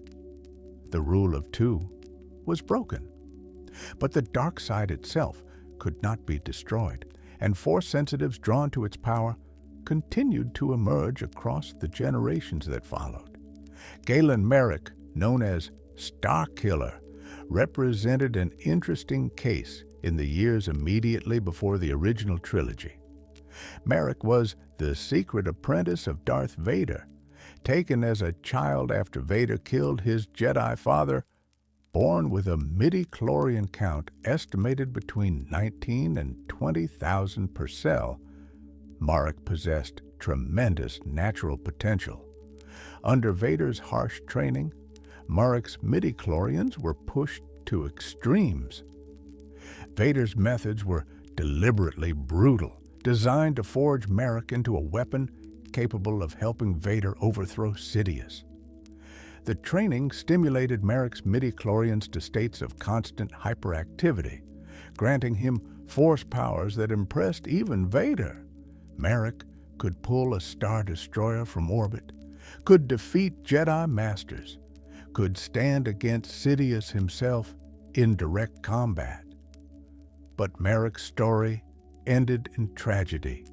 The rule of two was broken. But the dark side itself could not be destroyed, and Force sensitives drawn to its power continued to emerge across the generations that followed. Galen Merrick, known as Starkiller, represented an interesting case in the years immediately before the original trilogy. Merrick was the secret apprentice of Darth Vader, taken as a child after Vader killed his Jedi father. Born with a midi-chlorian count estimated between 19 and 20,000 per cell, Marek possessed tremendous natural potential. Under Vader's harsh training, Marek's midi-chlorians were pushed to extremes. Vader's methods were deliberately brutal, designed to forge Marek into a weapon capable of helping Vader overthrow Sidious. The training stimulated Marek's midi-chlorians to states of constant hyperactivity, granting him Force powers that impressed even Vader. Marek could pull a Star Destroyer from orbit, could defeat Jedi Masters, could stand against Sidious himself in direct combat. But Marek's story ended in tragedy,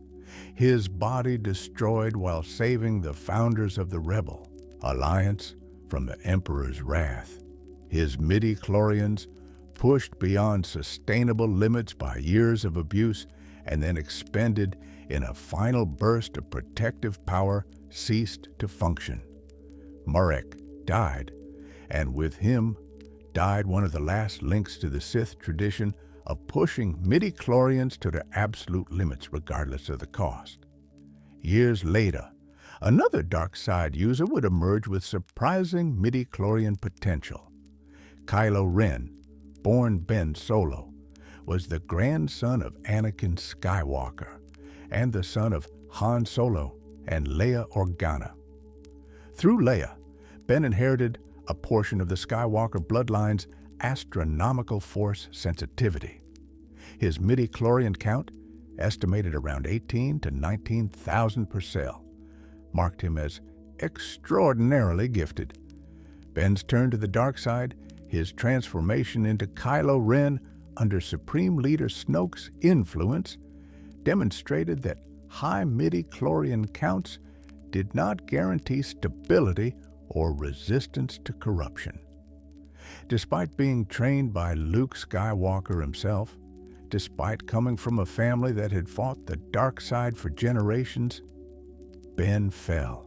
his body destroyed while saving the founders of the Rebel Alliance from the Emperor's wrath. His midi-chlorians, pushed beyond sustainable limits by years of abuse and then expended in a final burst of protective power, ceased to function. Marek died, and with him died one of the last links to the Sith tradition of pushing midi-chlorians to their absolute limits regardless of the cost. Years later, another dark side user would emerge with surprising midi-chlorian potential. Kylo Ren, born Ben Solo, was the grandson of Anakin Skywalker and the son of Han Solo and Leia Organa. Through Leia, Ben inherited a portion of the Skywalker bloodline's astronomical Force sensitivity. His midi-chlorian count, estimated around 18 to 19,000 per cell, marked him as extraordinarily gifted, Ben's turn to the dark side, his transformation into Kylo Ren under Supreme Leader Snoke's influence, demonstrated that high midi-chlorian counts did not guarantee stability or resistance to corruption. Despite being trained by Luke Skywalker himself, despite coming from a family that had fought the dark side for generations, Ben fell.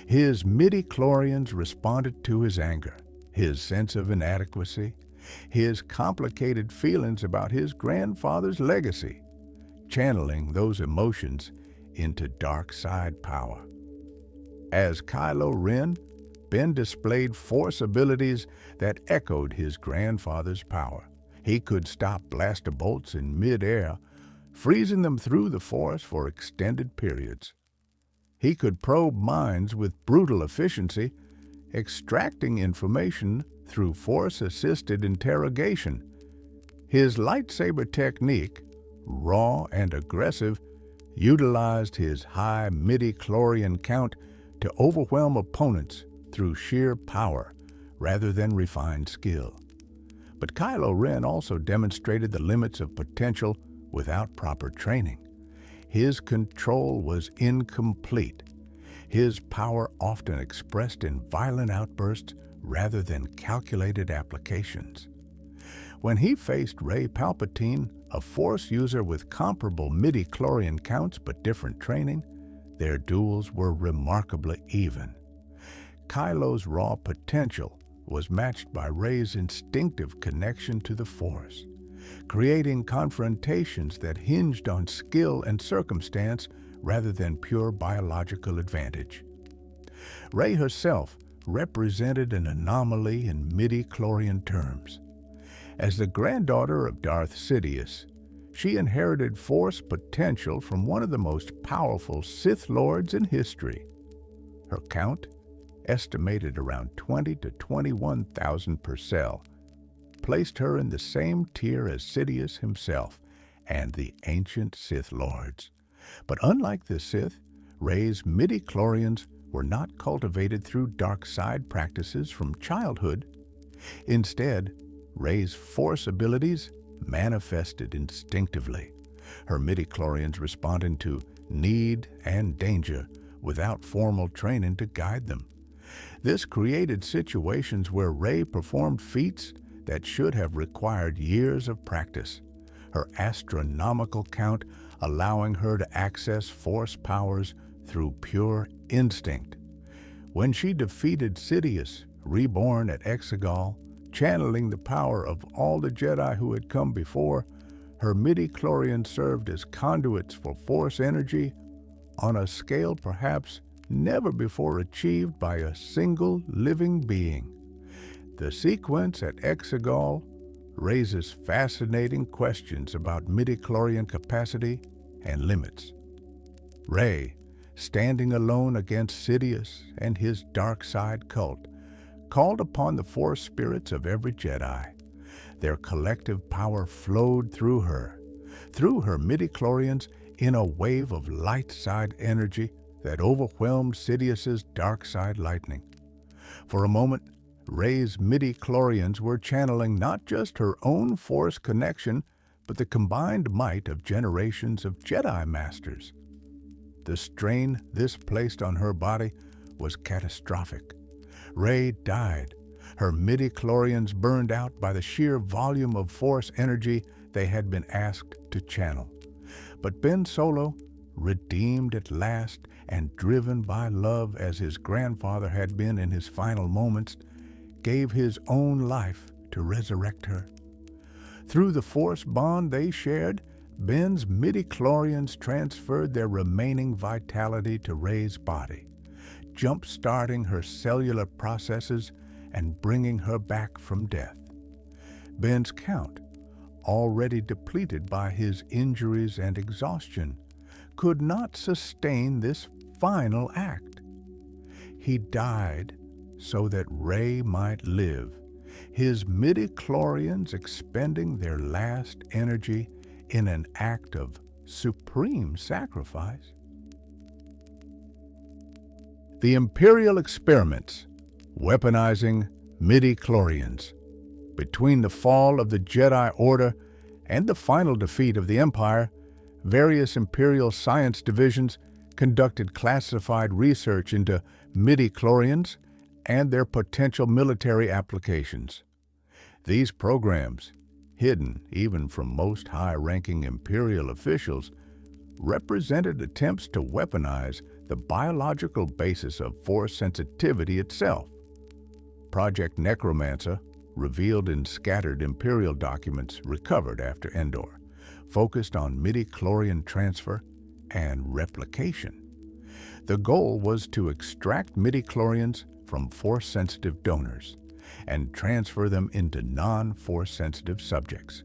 His midi-chlorians responded to his anger, his sense of inadequacy, his complicated feelings about his grandfather's legacy, channeling those emotions into dark side power. As Kylo Ren, Ben displayed force abilities that echoed his grandfather's power. He could stop blaster bolts in mid-air, freezing them through the force for extended periods. He could probe minds with brutal efficiency, extracting information through force-assisted interrogation. His lightsaber technique, raw and aggressive, utilized his high midi-chlorian count to overwhelm opponents through sheer power rather than refined skill. But Kylo Ren also demonstrated the limits of potential without proper training. His control was incomplete. His power often expressed in violent outbursts rather than calculated applications. When he faced Rey Palpatine, a Force user with comparable midi-chlorian counts but different training, their duels were remarkably even. Kylo's raw potential was matched by Rey's instinctive connection to the Force, creating confrontations that hinged on skill and circumstance rather than pure biological advantage. Rey herself represented an anomaly in midi-chlorian terms. As the granddaughter of Darth Sidious, she inherited Force potential from one of the most powerful Sith Lords in history. Her count, estimated around 20 to 21,000 per cell, placed her in the same tier as Sidious himself and the ancient Sith Lords. But unlike the Sith, Rey's midi-chlorians were not cultivated through dark side practices from childhood. Instead, Rey's Force abilities manifested instinctively, her midi-chlorians responding to need and danger without formal training to guide them. This created situations where Rey performed feats that should have required years of practice, her astronomical count allowing her to access Force powers through pure instinct. When she defeated Sidious, reborn at Exegol, channeling the power of all the Jedi who had come before, her midi-chlorians served as conduits for Force energy on a scale perhaps never before achieved by a single living being. The sequence at Exegol raises fascinating questions about midi-chlorian capacity and limits. Rey, standing alone against Sidious and his dark side cult, called upon the Force spirits of every Jedi. Their collective power flowed through her midi-chlorians in a wave of light side energy that overwhelmed Sidious's dark side lightning. For a moment, Rey's midi-chlorians were channeling not just her own Force connection, but the combined might of generations of Jedi Masters. The strain this placed on her body was catastrophic. Rey died, her midi-chlorians burned out by the sheer volume of Force energy they had been asked to channel. But Ben Solo, redeemed at last and driven by love as his grandfather had been in his final moments, gave his own life to resurrect her. Through the Force bond they shared, Ben's midi-chlorians transferred their remaining vitality to Rey's body, jump-starting her cellular processes and bringing her back from death. Ben's count, already depleted by his injuries and exhaustion, could not sustain this final act. He died so that Rey might live, his midi-chlorians expending their last energy in an act of supreme sacrifice. The Imperial experiments, weaponizing MIDI-CHLORIANS. Between the fall of the Jedi Order and the final defeat of the Empire, various Imperial science divisions conducted classified research into MIDI-CHLORIANS and their potential military applications. These programs, hidden even from most high-ranking Imperial officials, represented attempts to weaponize the biological basis of Force sensitivity itself. Project Necromancer, revealed in scattered Imperial documents recovered after Endor, focused on MIDI-CHLORIAN transfer and replication. The goal was to extract MIDI-CHLORIANs from Force-sensitive donors and transfer them into non-Force-sensitive subjects,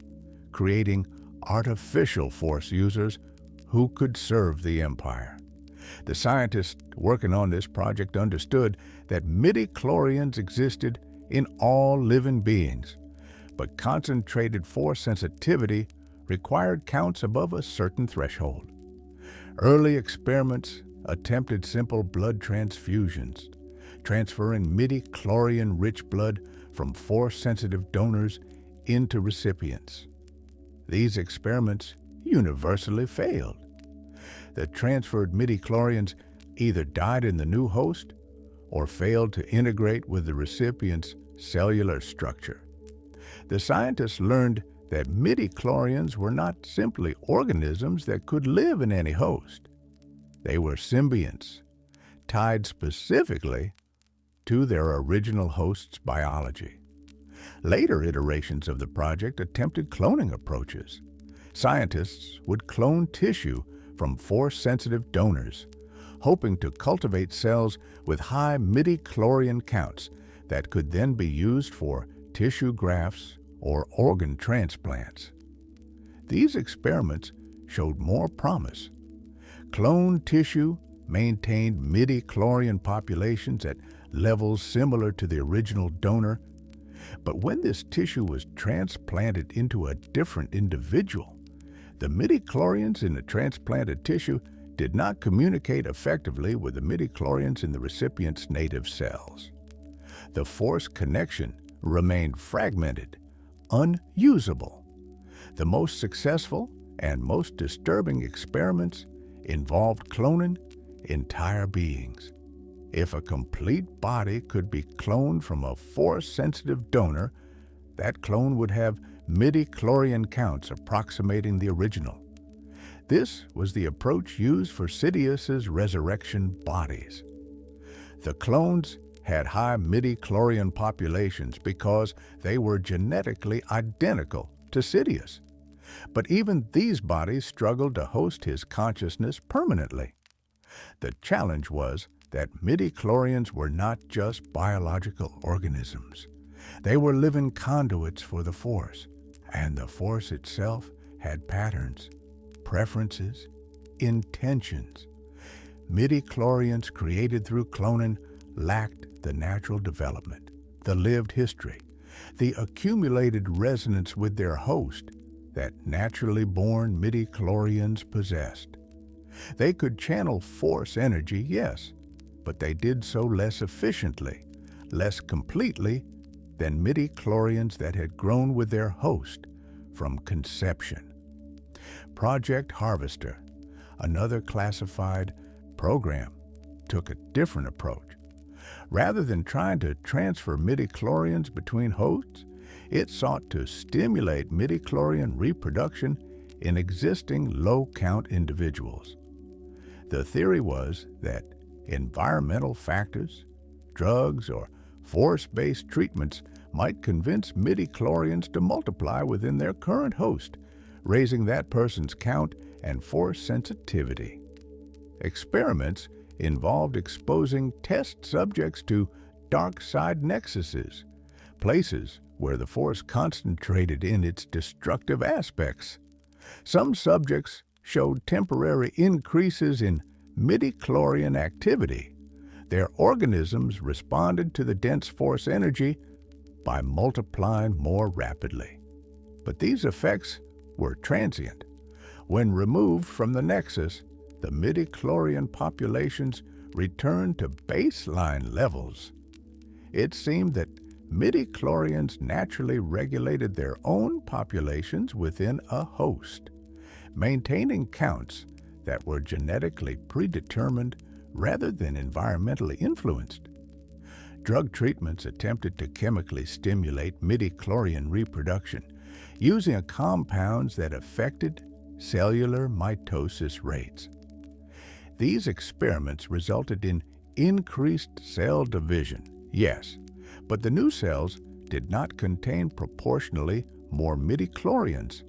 creating artificial Force users who could serve the Empire. The scientists working on this project understood that MIDI-CHLORIANs existed in all living beings, but concentrated Force sensitivity required counts above a certain threshold. Early experiments attempted simple blood transfusions, transferring MIDI-CHLORIAN-rich blood from Force-sensitive donors into recipients. These experiments universally failed. The transferred MIDI-CHLORIANs either died in the new host or failed to integrate with the recipient's cellular structure. The scientists learned that MIDI-CHLORIANs were not simply organisms that could live in any host. They were symbionts, tied specifically to their original host's biology. Later iterations of the project attempted cloning approaches. Scientists would clone tissue from Force-sensitive donors, hoping to cultivate cells with high MIDI-CHLORIAN counts that could then be used for tissue grafts or organ transplants. These experiments showed more promise. Cloned tissue maintained MIDI-CHLORIAN populations at levels similar to the original donor, but when this tissue was transplanted into a different individual, the MIDI-CHLORIANs in the transplanted tissue did not communicate effectively with the MIDI-CHLORIANs in the recipient's native cells. The Force connection remained fragmented, unusable. The most successful and most disturbing experiments involved cloning entire beings. If a complete body could be cloned from a Force-sensitive donor, that clone would have MIDI-CHLORIAN counts approximating the original. This was the approach used for Sidious's resurrection bodies. The clones had high MIDI-CHLORIAN populations because they were genetically identical to Sidious. But even these bodies struggled to host his consciousness permanently. The challenge was that MIDI-CHLORIANs were not just biological organisms. They were living conduits for the Force, and the Force itself had patterns, preferences, intentions. MIDI-CHLORIANs created through cloning lacked the natural development, the lived history, the accumulated resonance with their host that naturally born MIDI-CHLORIANs possessed. They could channel Force energy, yes, but they did so less efficiently, less completely than MIDI-CHLORIANs that had grown with their host from conception. Project Harvester, another classified program, took a different approach. Rather than trying to transfer MIDI-CHLORIANs between hosts, it sought to stimulate MIDI-CHLORIAN reproduction in existing low-count individuals. The theory was that environmental factors, drugs, or Force-based treatments might convince MIDI-CHLORIANs to multiply within their current host, raising that person's count and Force sensitivity. Experiments involved exposing test subjects to dark side nexuses, places where the Force concentrated in its destructive aspects. Some subjects showed temporary increases in MIDI-CHLORIAN activity. Their organisms responded to the dense Force energy by multiplying more rapidly. But these effects were transient. When removed from the nexus, the MIDI-CHLORIAN populations returned to baseline levels. It seemed that MIDI-CHLORIANS naturally regulated their own populations within a host, maintaining counts that were genetically predetermined rather than environmentally influenced. Drug treatments attempted to chemically stimulate MIDI-CHLORIAN reproduction using compounds that affected cellular mitosis rates. These experiments resulted in increased cell division, yes, but the new cells did not contain proportionally more MIDI-CHLORIANs.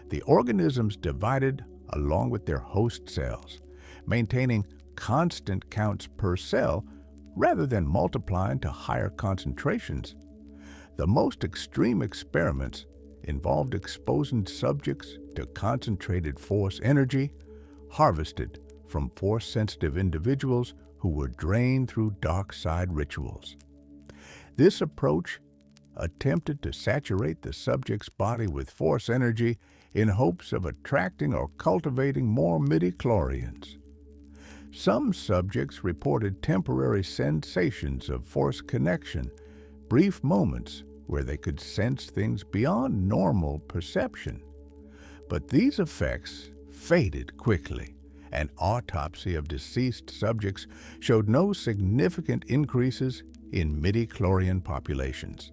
The organisms divided along with their host cells, maintaining constant counts per cell rather than multiplying to higher concentrations. The most extreme experiments involved exposing subjects to concentrated force energy harvested from force-sensitive individuals who were drained through dark side rituals. This approach attempted to saturate the subject's body with force energy in hopes of attracting or cultivating more MIDI-CHLORIANs. Some subjects reported temporary sensations of force connection, brief moments where they could sense things beyond normal perception. But these effects faded quickly. An autopsy of deceased subjects showed no significant increases in MIDI-CHLORIAN populations.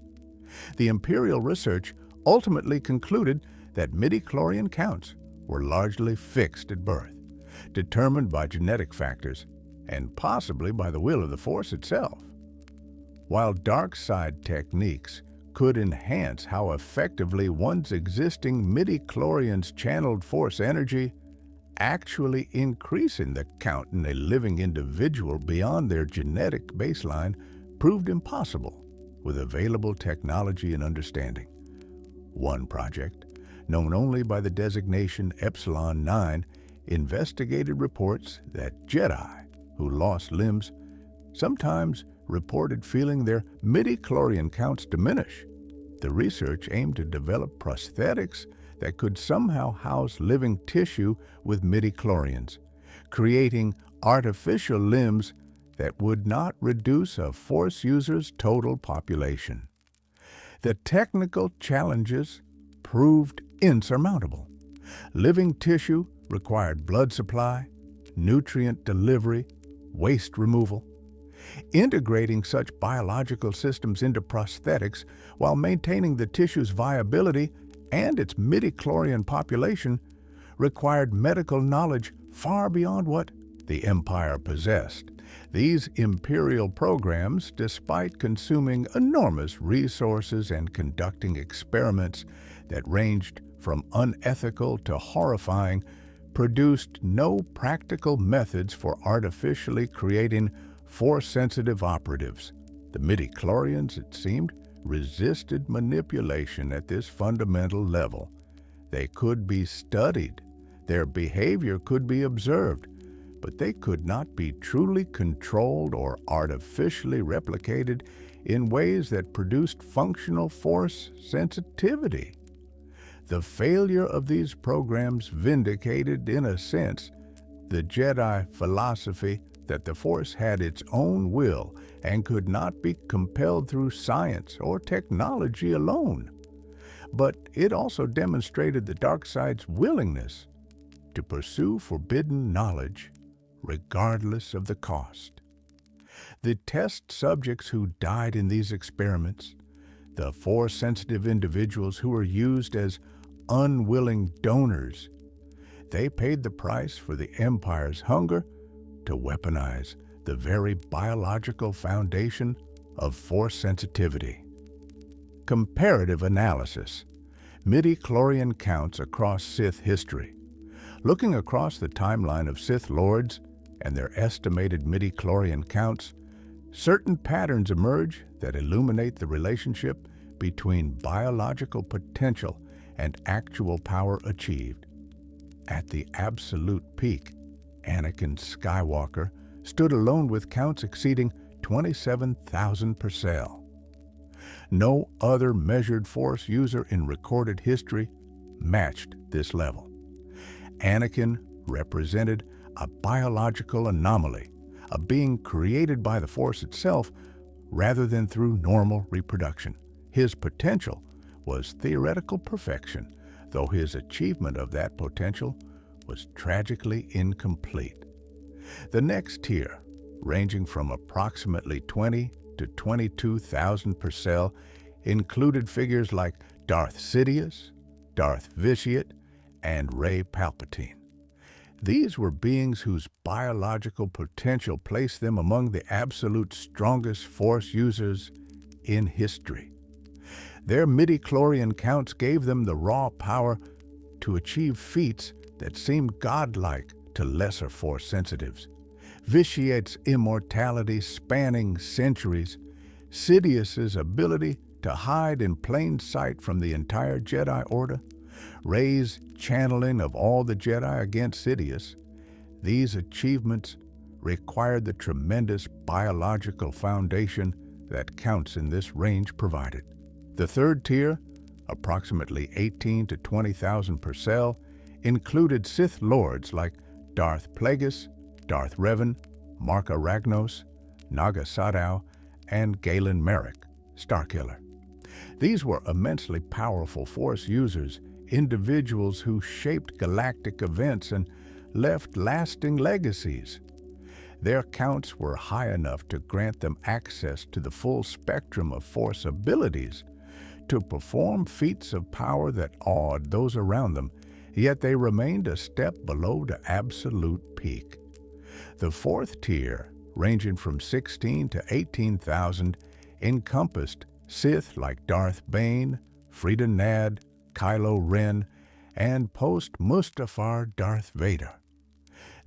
The Imperial research ultimately concluded that MIDI-CHLORIAN counts were largely fixed at birth, determined by genetic factors and possibly by the will of the Force itself. While dark side techniques could enhance how effectively one's existing MIDI-CHLORIANs channeled force energy, actually increasing the count in a living individual beyond their genetic baseline proved impossible with available technology and understanding. One project, known only by the designation Epsilon 9, investigated reports that Jedi who lost limbs sometimes reported feeling their MIDI-CHLORIAN counts diminish. The research aimed to develop prosthetics that could somehow house living tissue with MIDI-CHLORIANs, creating artificial limbs that would not reduce a Force user's total population. The technical challenges proved insurmountable. Living tissue required blood supply, nutrient delivery, waste removal. Integrating such biological systems into prosthetics while maintaining the tissue's viability and its MIDI-CHLORIAN population required medical knowledge far beyond what the Empire possessed. These Imperial programs, despite consuming enormous resources and conducting experiments that ranged from unethical to horrifying, produced no practical methods for artificially creating Force-sensitive operatives. The MIDI-CHLORIANs, it seemed, resisted manipulation at this fundamental level. They could be studied, their behavior could be observed, but they could not be truly controlled or artificially replicated in ways that produced functional force sensitivity. The failure of these programs vindicated, in a sense, the Jedi philosophy that the Force had its own will and could not be compelled through science or technology alone. But it also demonstrated the dark side's willingness to pursue forbidden knowledge regardless of the cost. The test subjects who died in these experiments, the Force-sensitive individuals who were used as unwilling donors, they paid the price for the Empire's hunger to weaponize the very biological foundation of force sensitivity. Comparative analysis. MIDI-CHLORIAN counts across Sith history. Looking across the timeline of Sith Lords and their estimated MIDI-CHLORIAN counts, certain patterns emerge that illuminate the relationship between biological potential and actual power achieved. At the absolute peak, Anakin Skywalker stood alone with counts exceeding 27,000 per cell. No other measured Force user in recorded history matched this level. Anakin represented a biological anomaly, a being created by the Force itself rather than through normal reproduction. His potential was theoretical perfection, though his achievement of that potential was tragically incomplete. The next tier, ranging from approximately 20 to 22,000 per cell, included figures like Darth Sidious, Darth Vitiate, and Rey Palpatine. These were beings whose biological potential placed them among the absolute strongest Force users in history. Their MIDI-CHLORIAN counts gave them the raw power to achieve feats that seemed godlike to lesser Force sensitives. Vitiate's immortality spanning centuries, Sidious's ability to hide in plain sight from the entire Jedi Order, Rey's channeling of all the Jedi against Sidious, these achievements required the tremendous biological foundation that counts in this range provided. The third tier, approximately 18 to 20,000 per cell, included Sith Lords like Darth Plagueis, Darth Revan, Marka Ragnos, Naga Sadow, and Galen Merrick, Starkiller. These were immensely powerful Force users, individuals who shaped galactic events and left lasting legacies. Their counts were high enough to grant them access to the full spectrum of Force abilities, to perform feats of power that awed those around them, yet they remained a step below the absolute peak. The fourth tier, ranging from 16 to 18,000, encompassed Sith like Darth Bane, Frida Nad, Kylo Ren, and post-Mustafar Darth Vader.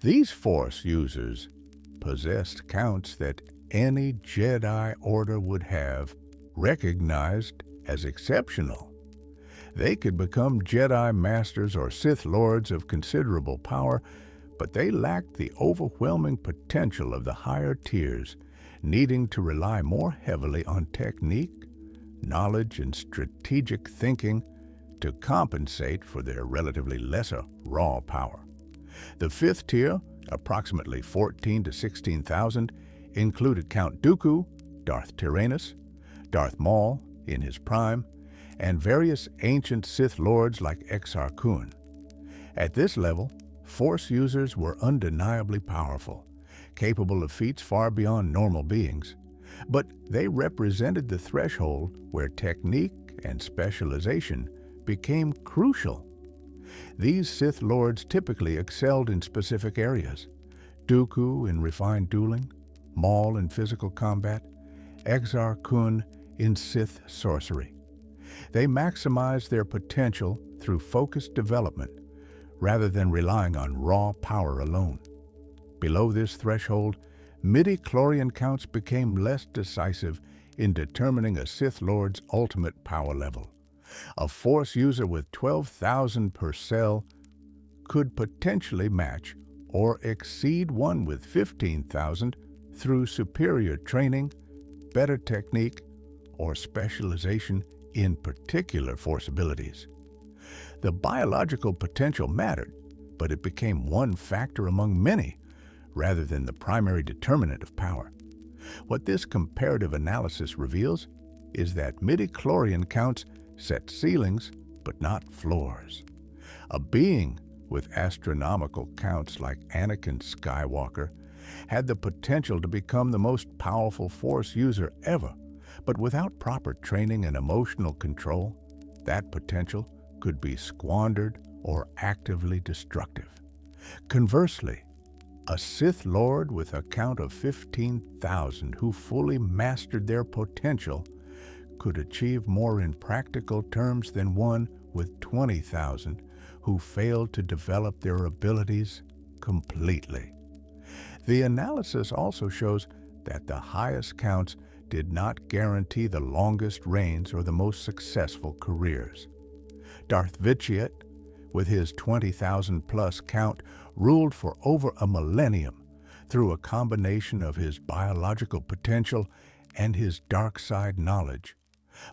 These Force users possessed counts that any Jedi Order would have recognized as exceptional. They could become Jedi Masters or Sith Lords of considerable power, but they lacked the overwhelming potential of the higher tiers, needing to rely more heavily on technique, knowledge, and strategic thinking to compensate for their relatively lesser raw power. The fifth tier, approximately 14 to 16,000, included Count Dooku, Darth Tyrannus, Darth Maul in his prime, and various ancient Sith Lords like Exar Kun. At this level, Force users were undeniably powerful, capable of feats far beyond normal beings, but they represented the threshold where technique and specialization became crucial. These Sith Lords typically excelled in specific areas: Dooku in refined dueling, Maul in physical combat, Exar Kun in Sith sorcery. They maximized their potential through focused development, rather than relying on raw power alone. Below this threshold, MIDI-CHLORIAN counts became less decisive in determining a Sith Lord's ultimate power level. A Force user with 12,000 per cell could potentially match or exceed one with 15,000 through superior training, better technique, or specialization in particular Force abilities. The biological potential mattered, but it became one factor among many, rather than the primary determinant of power. What this comparative analysis reveals is that MIDI-CHLORIAN counts set ceilings, but not floors. A being with astronomical counts like Anakin Skywalker had the potential to become the most powerful Force user ever, but without proper training and emotional control, that potential could be squandered or actively destructive. Conversely, a Sith Lord with a count of 15,000 who fully mastered their potential could achieve more in practical terms than one with 20,000 who failed to develop their abilities completely. The analysis also shows that the highest counts did not guarantee the longest reigns or the most successful careers. Darth Vitiate, with his 20,000-plus count, ruled for over a millennium through a combination of his biological potential and his dark side knowledge.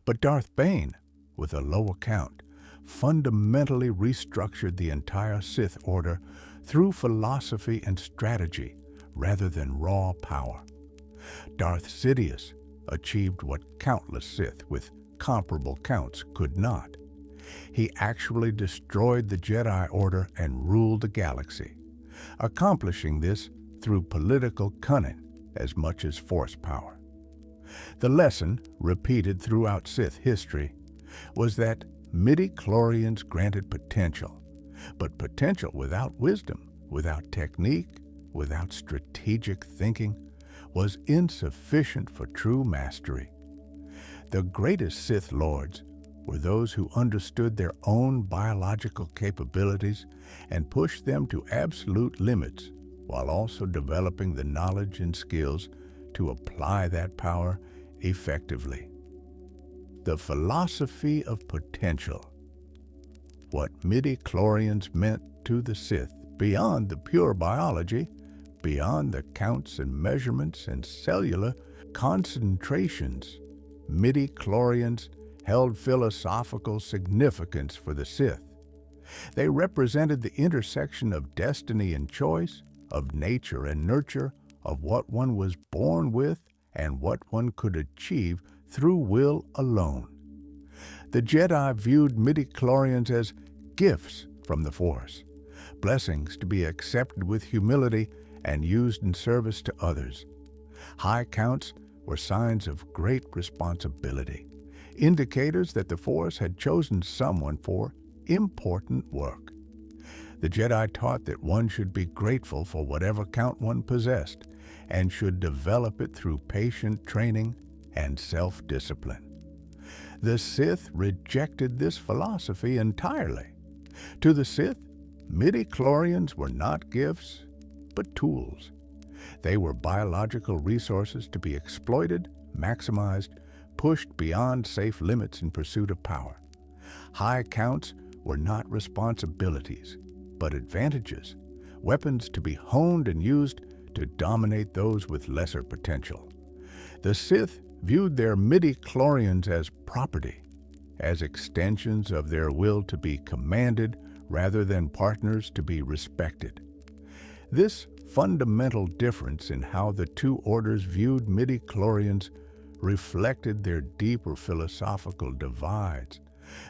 But Darth Bane, with a lower count, fundamentally restructured the entire Sith Order through philosophy and strategy rather than raw power. Darth Sidious, achieved what countless Sith with comparable counts could not. He actually destroyed the Jedi Order and ruled the galaxy, accomplishing this through political cunning as much as force power. The lesson, repeated throughout Sith history, was that MIDI-CHLORIANS granted potential, but potential without wisdom, without technique, without strategic thinking, was insufficient for true mastery. The greatest Sith Lords were those who understood their own biological capabilities and pushed them to absolute limits, while also developing the knowledge and skills to apply that power effectively. The philosophy of potential. What MIDI-CHLORIANS meant to the Sith beyond the pure biology, beyond the counts and measurements and cellular concentrations, MIDI-CHLORIANS held philosophical significance for the Sith. They represented the intersection of destiny and choice, of nature and nurture, of what one was born with and what one could achieve through will alone. The Jedi viewed MIDI-CHLORIANS as gifts from the Force, blessings to be accepted with humility and used in service to others. High counts were signs of great responsibility, indicators that the Force had chosen someone for important work. The Jedi taught that one should be grateful for whatever count one possessed and should develop it through patient training and self-discipline. The Sith rejected this philosophy entirely. To the Sith, MIDI-CHLORIANS were not gifts, but tools. They were biological resources to be exploited, maximized, pushed beyond safe limits in pursuit of power. High counts were not responsibilities, but advantages, weapons to be honed and used to dominate those with lesser potential. The Sith viewed their MIDI-CHLORIANS as property, as extensions of their will to be commanded rather than partners to be respected. This fundamental difference in how the two orders viewed MIDI-CHLORIANS reflected their deeper philosophical divides.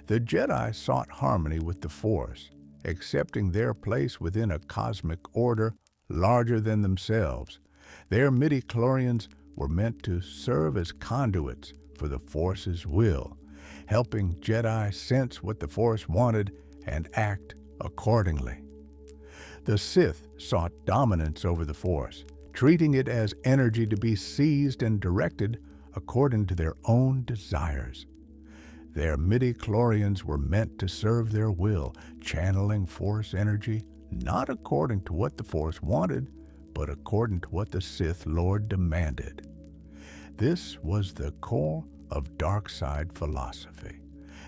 The Jedi sought harmony with the Force, accepting their place within a cosmic order larger than themselves. Their MIDI-CHLORIANS were meant to serve as conduits for the Force's will, helping Jedi sense what the Force wanted and act accordingly. The Sith sought dominance over the Force, treating it as energy to be seized and directed according to their own desires. Their MIDI-CHLORIANS were meant to serve their will, channeling Force energy not according to what the Force wanted, but according to what the Sith Lord demanded. This was the core of dark side philosophy,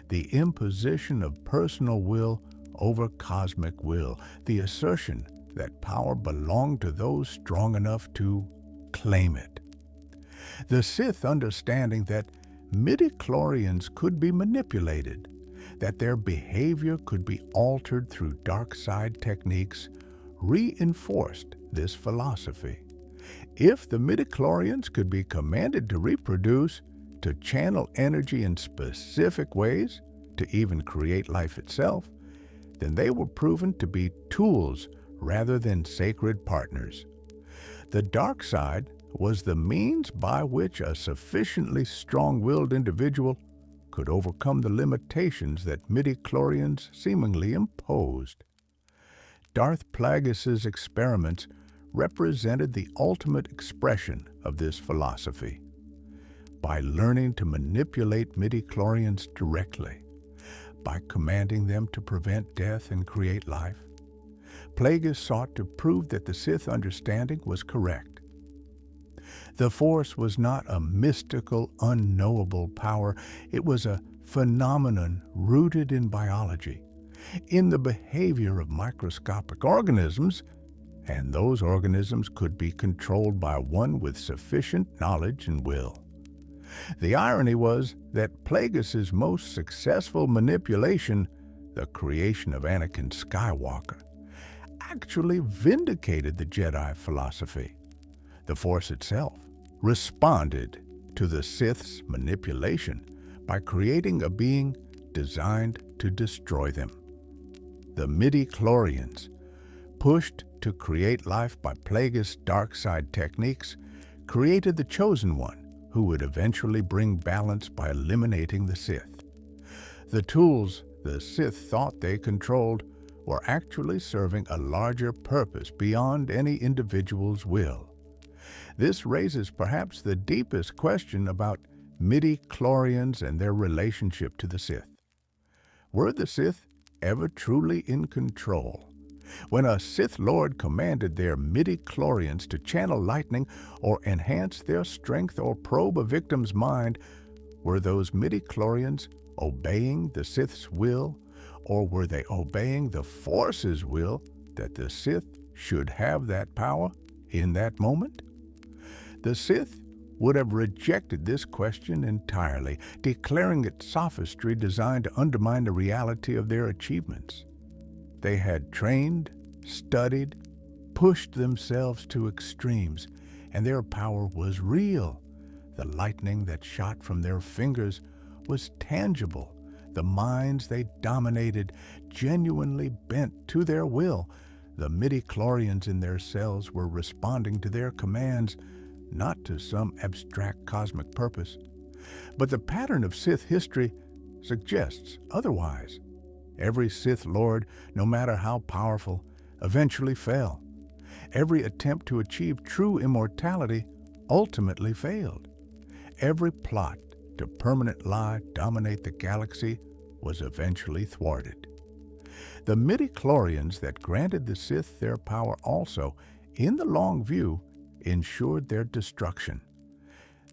the imposition of personal will over cosmic will, the assertion that power belonged to those strong enough to claim it. The Sith understanding that MIDI-CHLORIANS could be manipulated, that their behavior could be altered through dark side techniques, reinforced this philosophy. If the MIDI-CHLORIANS could be commanded to reproduce, to channel energy in specific ways, to even create life itself, then they were proven to be tools rather than sacred partners. The dark side was the means by which a sufficiently strong-willed individual could overcome the limitations that MIDI-CHLORIANS seemingly imposed. Darth Plagueis' experiments represented the ultimate expression of this philosophy. By learning to manipulate MIDI-CHLORIANS directly, by commanding them to prevent death and create life, Plagueis sought to prove that the Sith understanding was correct. The Force was not a mystical, unknowable power. It was a phenomenon rooted in biology, in the behavior of microscopic organisms, and those organisms could be controlled by one with sufficient knowledge and will. The irony was that Plagueis' most successful manipulation, the creation of Anakin Skywalker, actually vindicated the Jedi philosophy. The Force itself responded to the Sith's manipulation by creating a being designed to destroy them. The MIDI-CHLORIANS, pushed to create life by Plagueis dark side techniques, created the Chosen One, who would eventually bring balance by eliminating the Sith. The tools the Sith thought they controlled were actually serving a larger purpose beyond any individual's will. This raises perhaps the deepest question about MIDI-CHLORIANS and their relationship to the Sith. Were the Sith ever truly in control? When a Sith Lord commanded their MIDI-CHLORIANS to channel lightning or enhance their strength or probe a victim's mind, were those MIDI-CHLORIANS obeying the Sith's will, or were they obeying the Force's will that the Sith should have that power in that moment? The Sith would have rejected this question entirely, declaring it sophistry designed to undermine the reality of their achievements. They had trained, studied, pushed themselves to extremes, and their power was real. The lightning that shot from their fingers was tangible. The minds they dominated genuinely bent to their will. The MIDI-CHLORIANS in their cells were responding to their commands, not to some abstract cosmic purpose. But the pattern of Sith history suggests otherwise. Every Sith Lord, no matter how powerful, eventually fell. Every attempt to achieve true immortality ultimately failed. Every plot to permanently dominate the galaxy was eventually thwarted. The MIDI-CHLORIANS that granted the Sith their power also, in the long view, ensured their destruction.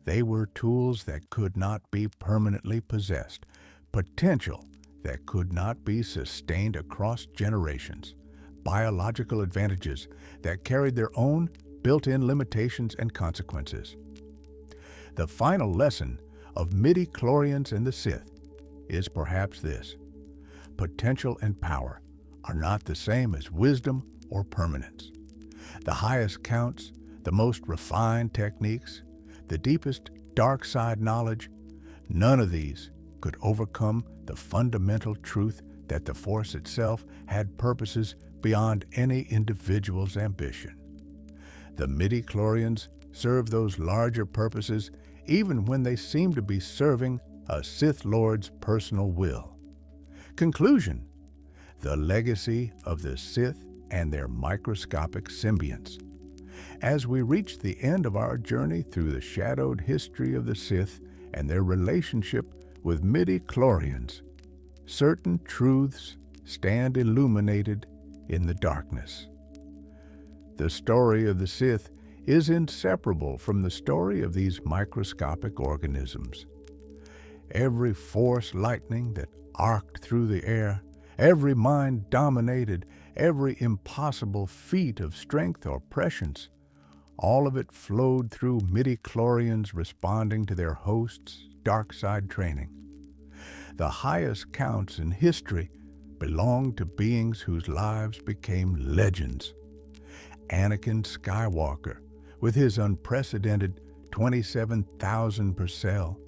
They were tools that could not be permanently possessed, potential that could not be sustained across generations, biological advantages that carried their own built-in limitations and consequences. The final lesson of MIDI-CHLORIANS and the Sith is perhaps this: potential and power are not the same as wisdom or permanence. The highest counts, the most refined techniques, the deepest dark side knowledge, none of these could overcome the fundamental truth that the Force itself had purposes beyond any individual's ambition. The MIDI-CHLORIANS serve those larger purposes even when they seem to be serving a Sith Lord's personal will. Conclusion: the legacy of the Sith and their microscopic symbionts. As we reach the end of our journey through the shadowed history of the Sith and their relationship with MIDI-CHLORIANS, certain truths stand illuminated in the darkness. The story of the Sith is inseparable from the story of these microscopic organisms. Every Force lightning that arced through the air, every mind dominated, every impossible feat of strength or prescience, all of it flowed through MIDI-CHLORIANS responding to their hosts' dark side training. The highest counts in history belong to beings whose lives became legends. Anakin Skywalker, with his unprecedented 27,000 per cell,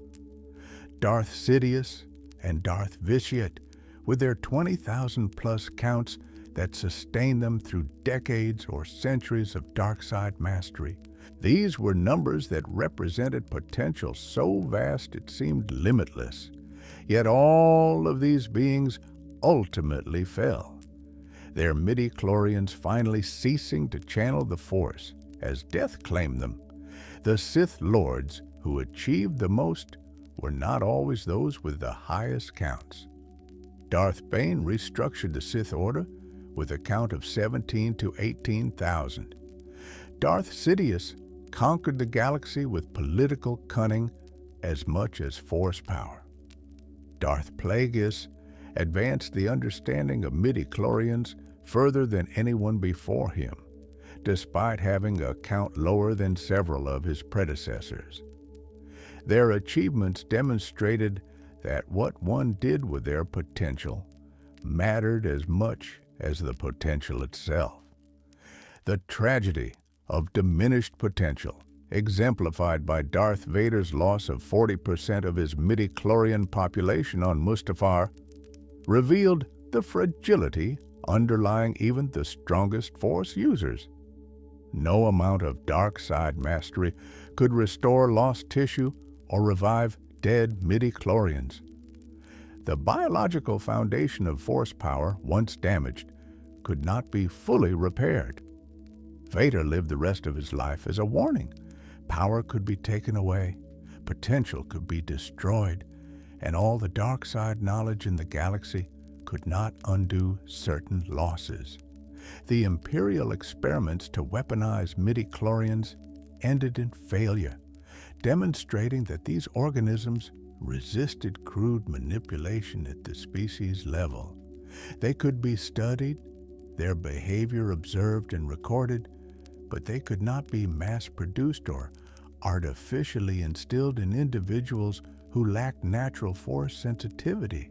Darth Sidious and Darth Vitiate, with their 20,000 plus counts that sustained them through decades or centuries of dark side mastery. These were numbers that represented potential so vast it seemed limitless. Yet all of these beings ultimately fell, their MIDI-CHLORIANS finally ceasing to channel the Force as death claimed them. The Sith Lords who achieved the most were not always those with the highest counts. Darth Bane restructured the Sith Order with a count of 17 to 18,000. Darth Sidious conquered the galaxy with political cunning as much as Force power. Darth Plagueis advanced the understanding of MIDI-CHLORIANS further than anyone before him, despite having a count lower than several of his predecessors. Their achievements demonstrated that what one did with their potential mattered as much as the potential itself. The tragedy of diminished potential exemplified by Darth Vader's loss of 40% of his midi-chlorian population on Mustafar, revealed the fragility underlying even the strongest Force users. No amount of dark side mastery could restore lost tissue or revive dead midi-chlorians. The biological foundation of Force power, once damaged, could not be fully repaired. Vader lived the rest of his life as a warning. Power could be taken away, potential could be destroyed, and all the dark side knowledge in the galaxy could not undo certain losses. The Imperial experiments to weaponize midi-chlorians ended in failure, demonstrating that these organisms resisted crude manipulation at the species level. They could be studied, their behavior observed and recorded, but they could not be mass-produced or artificially instilled in individuals who lacked natural Force sensitivity.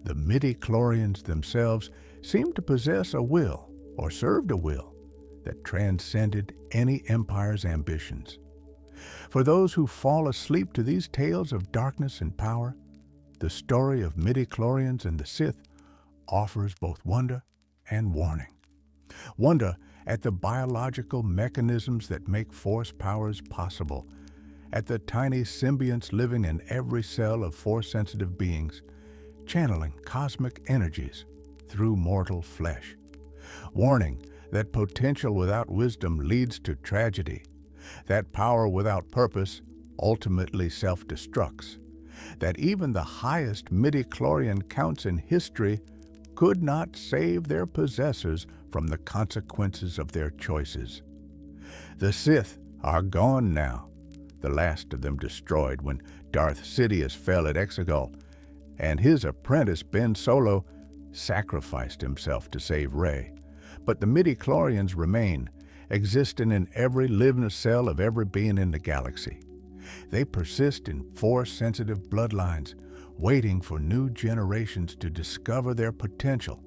The midi-chlorians themselves seemed to possess a will, or served a will, that transcended any empire's ambitions. For those who fall asleep to these tales of darkness and power, the story of midi-chlorians and the Sith offers both wonder and warning. Wonder at the biological mechanisms that make Force powers possible, at the tiny symbionts living in every cell of Force-sensitive beings, channeling cosmic energies through mortal flesh. Warning that potential without wisdom leads to tragedy, that power without purpose ultimately self-destructs, that even the highest midi-chlorian counts in history could not save their possessors from the consequences of their choices. The Sith are gone now, the last of them destroyed when Darth Sidious fell at Exegol, and his apprentice Ben Solo sacrificed himself to save Rey. But the midi-chlorians remain, existing in every living cell of every being in the galaxy. They persist in Force-sensitive bloodlines, waiting for new generations to discover their potential.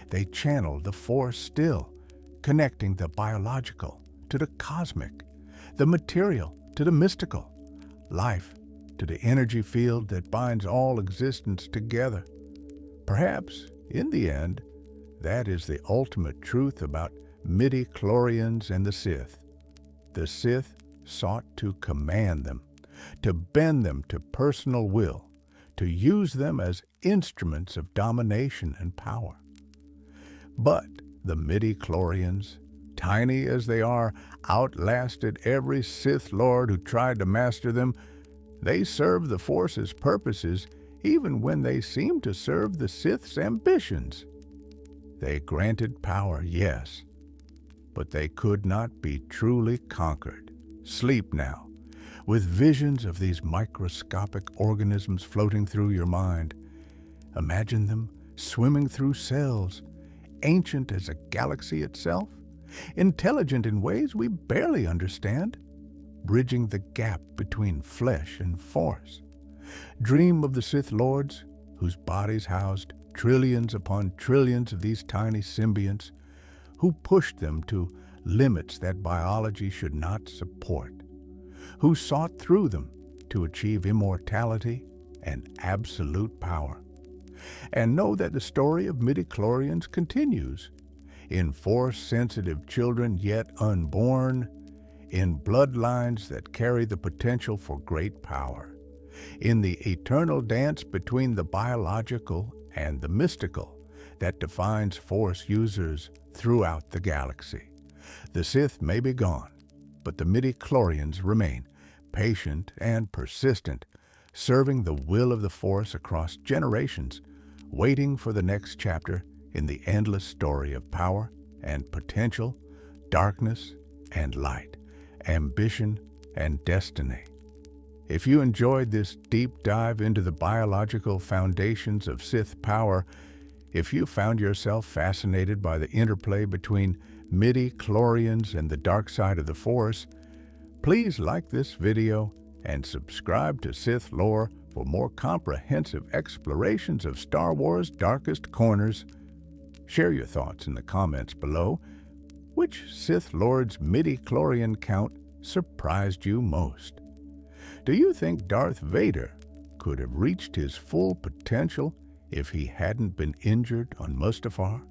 They channel the Force still, connecting the biological to the cosmic, the material to the mystical, life to the energy field that binds all existence together. Perhaps, in the end, that is the ultimate truth about midi-chlorians and the Sith. The Sith sought to command them, to bend them to personal will, to use them as instruments of domination and power. But the midi-chlorians, tiny as they are, outlasted every Sith Lord who tried to master them. They served the Force's purposes even when they seemed to serve the Sith's ambitions. They granted power, yes, but they could not be truly conquered. Sleep now, with visions of these microscopic organisms floating through your mind. Imagine them swimming through cells, ancient as a galaxy itself, intelligent in ways we barely understand, bridging the gap between flesh and Force. Dream of the Sith Lords, whose bodies housed trillions upon trillions of these tiny symbionts, who pushed them to limits that biology should not support, who sought through them to achieve immortality and absolute power. And know that the story of midi-chlorians continues, in Force-sensitive children yet unborn, in bloodlines that carry the potential for great power, in the eternal dance between the biological and the mystical that defines Force users throughout the galaxy. The Sith may be gone, but the midi-chlorians remain, patient and persistent, serving the will of the Force across generations, waiting for the next chapter in the endless story of power and potential, darkness and light, ambition and destiny. If you enjoyed this deep dive into the biological foundations of Sith power, if you found yourself fascinated by the interplay between midi-chlorians and the dark side of the Force, please like this video and subscribe to Sith Lore for more comprehensive explorations of Star Wars' darkest corners. Share your thoughts in the comments below. Which Sith Lord's midi-chlorian count surprised you most? Do you think Darth Vader could have reached his full potential if he hadn't been injured on Mustafar?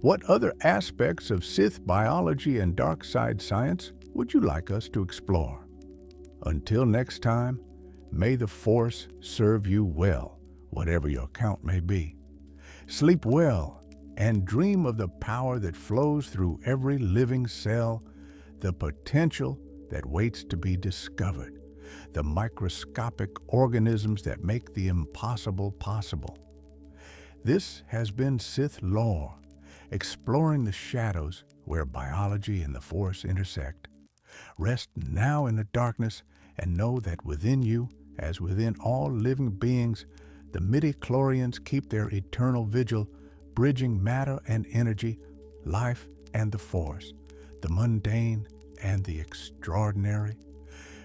What other aspects of Sith biology and dark side science would you like us to explore? Until next time, may the Force serve you well, whatever your count may be. Sleep well and dream of the power that flows through every living cell, the potential that waits to be discovered, the microscopic organisms that make the impossible possible. This has been Sith Lore, exploring the shadows where biology and the Force intersect. Rest now in the darkness and know that within you, as within all living beings, the MIDI-CHLORIANS keep their eternal vigil, bridging matter and energy, life and the Force, the mundane and the extraordinary.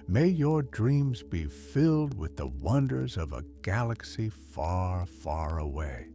May your dreams be filled with the wonders of a galaxy far, far away.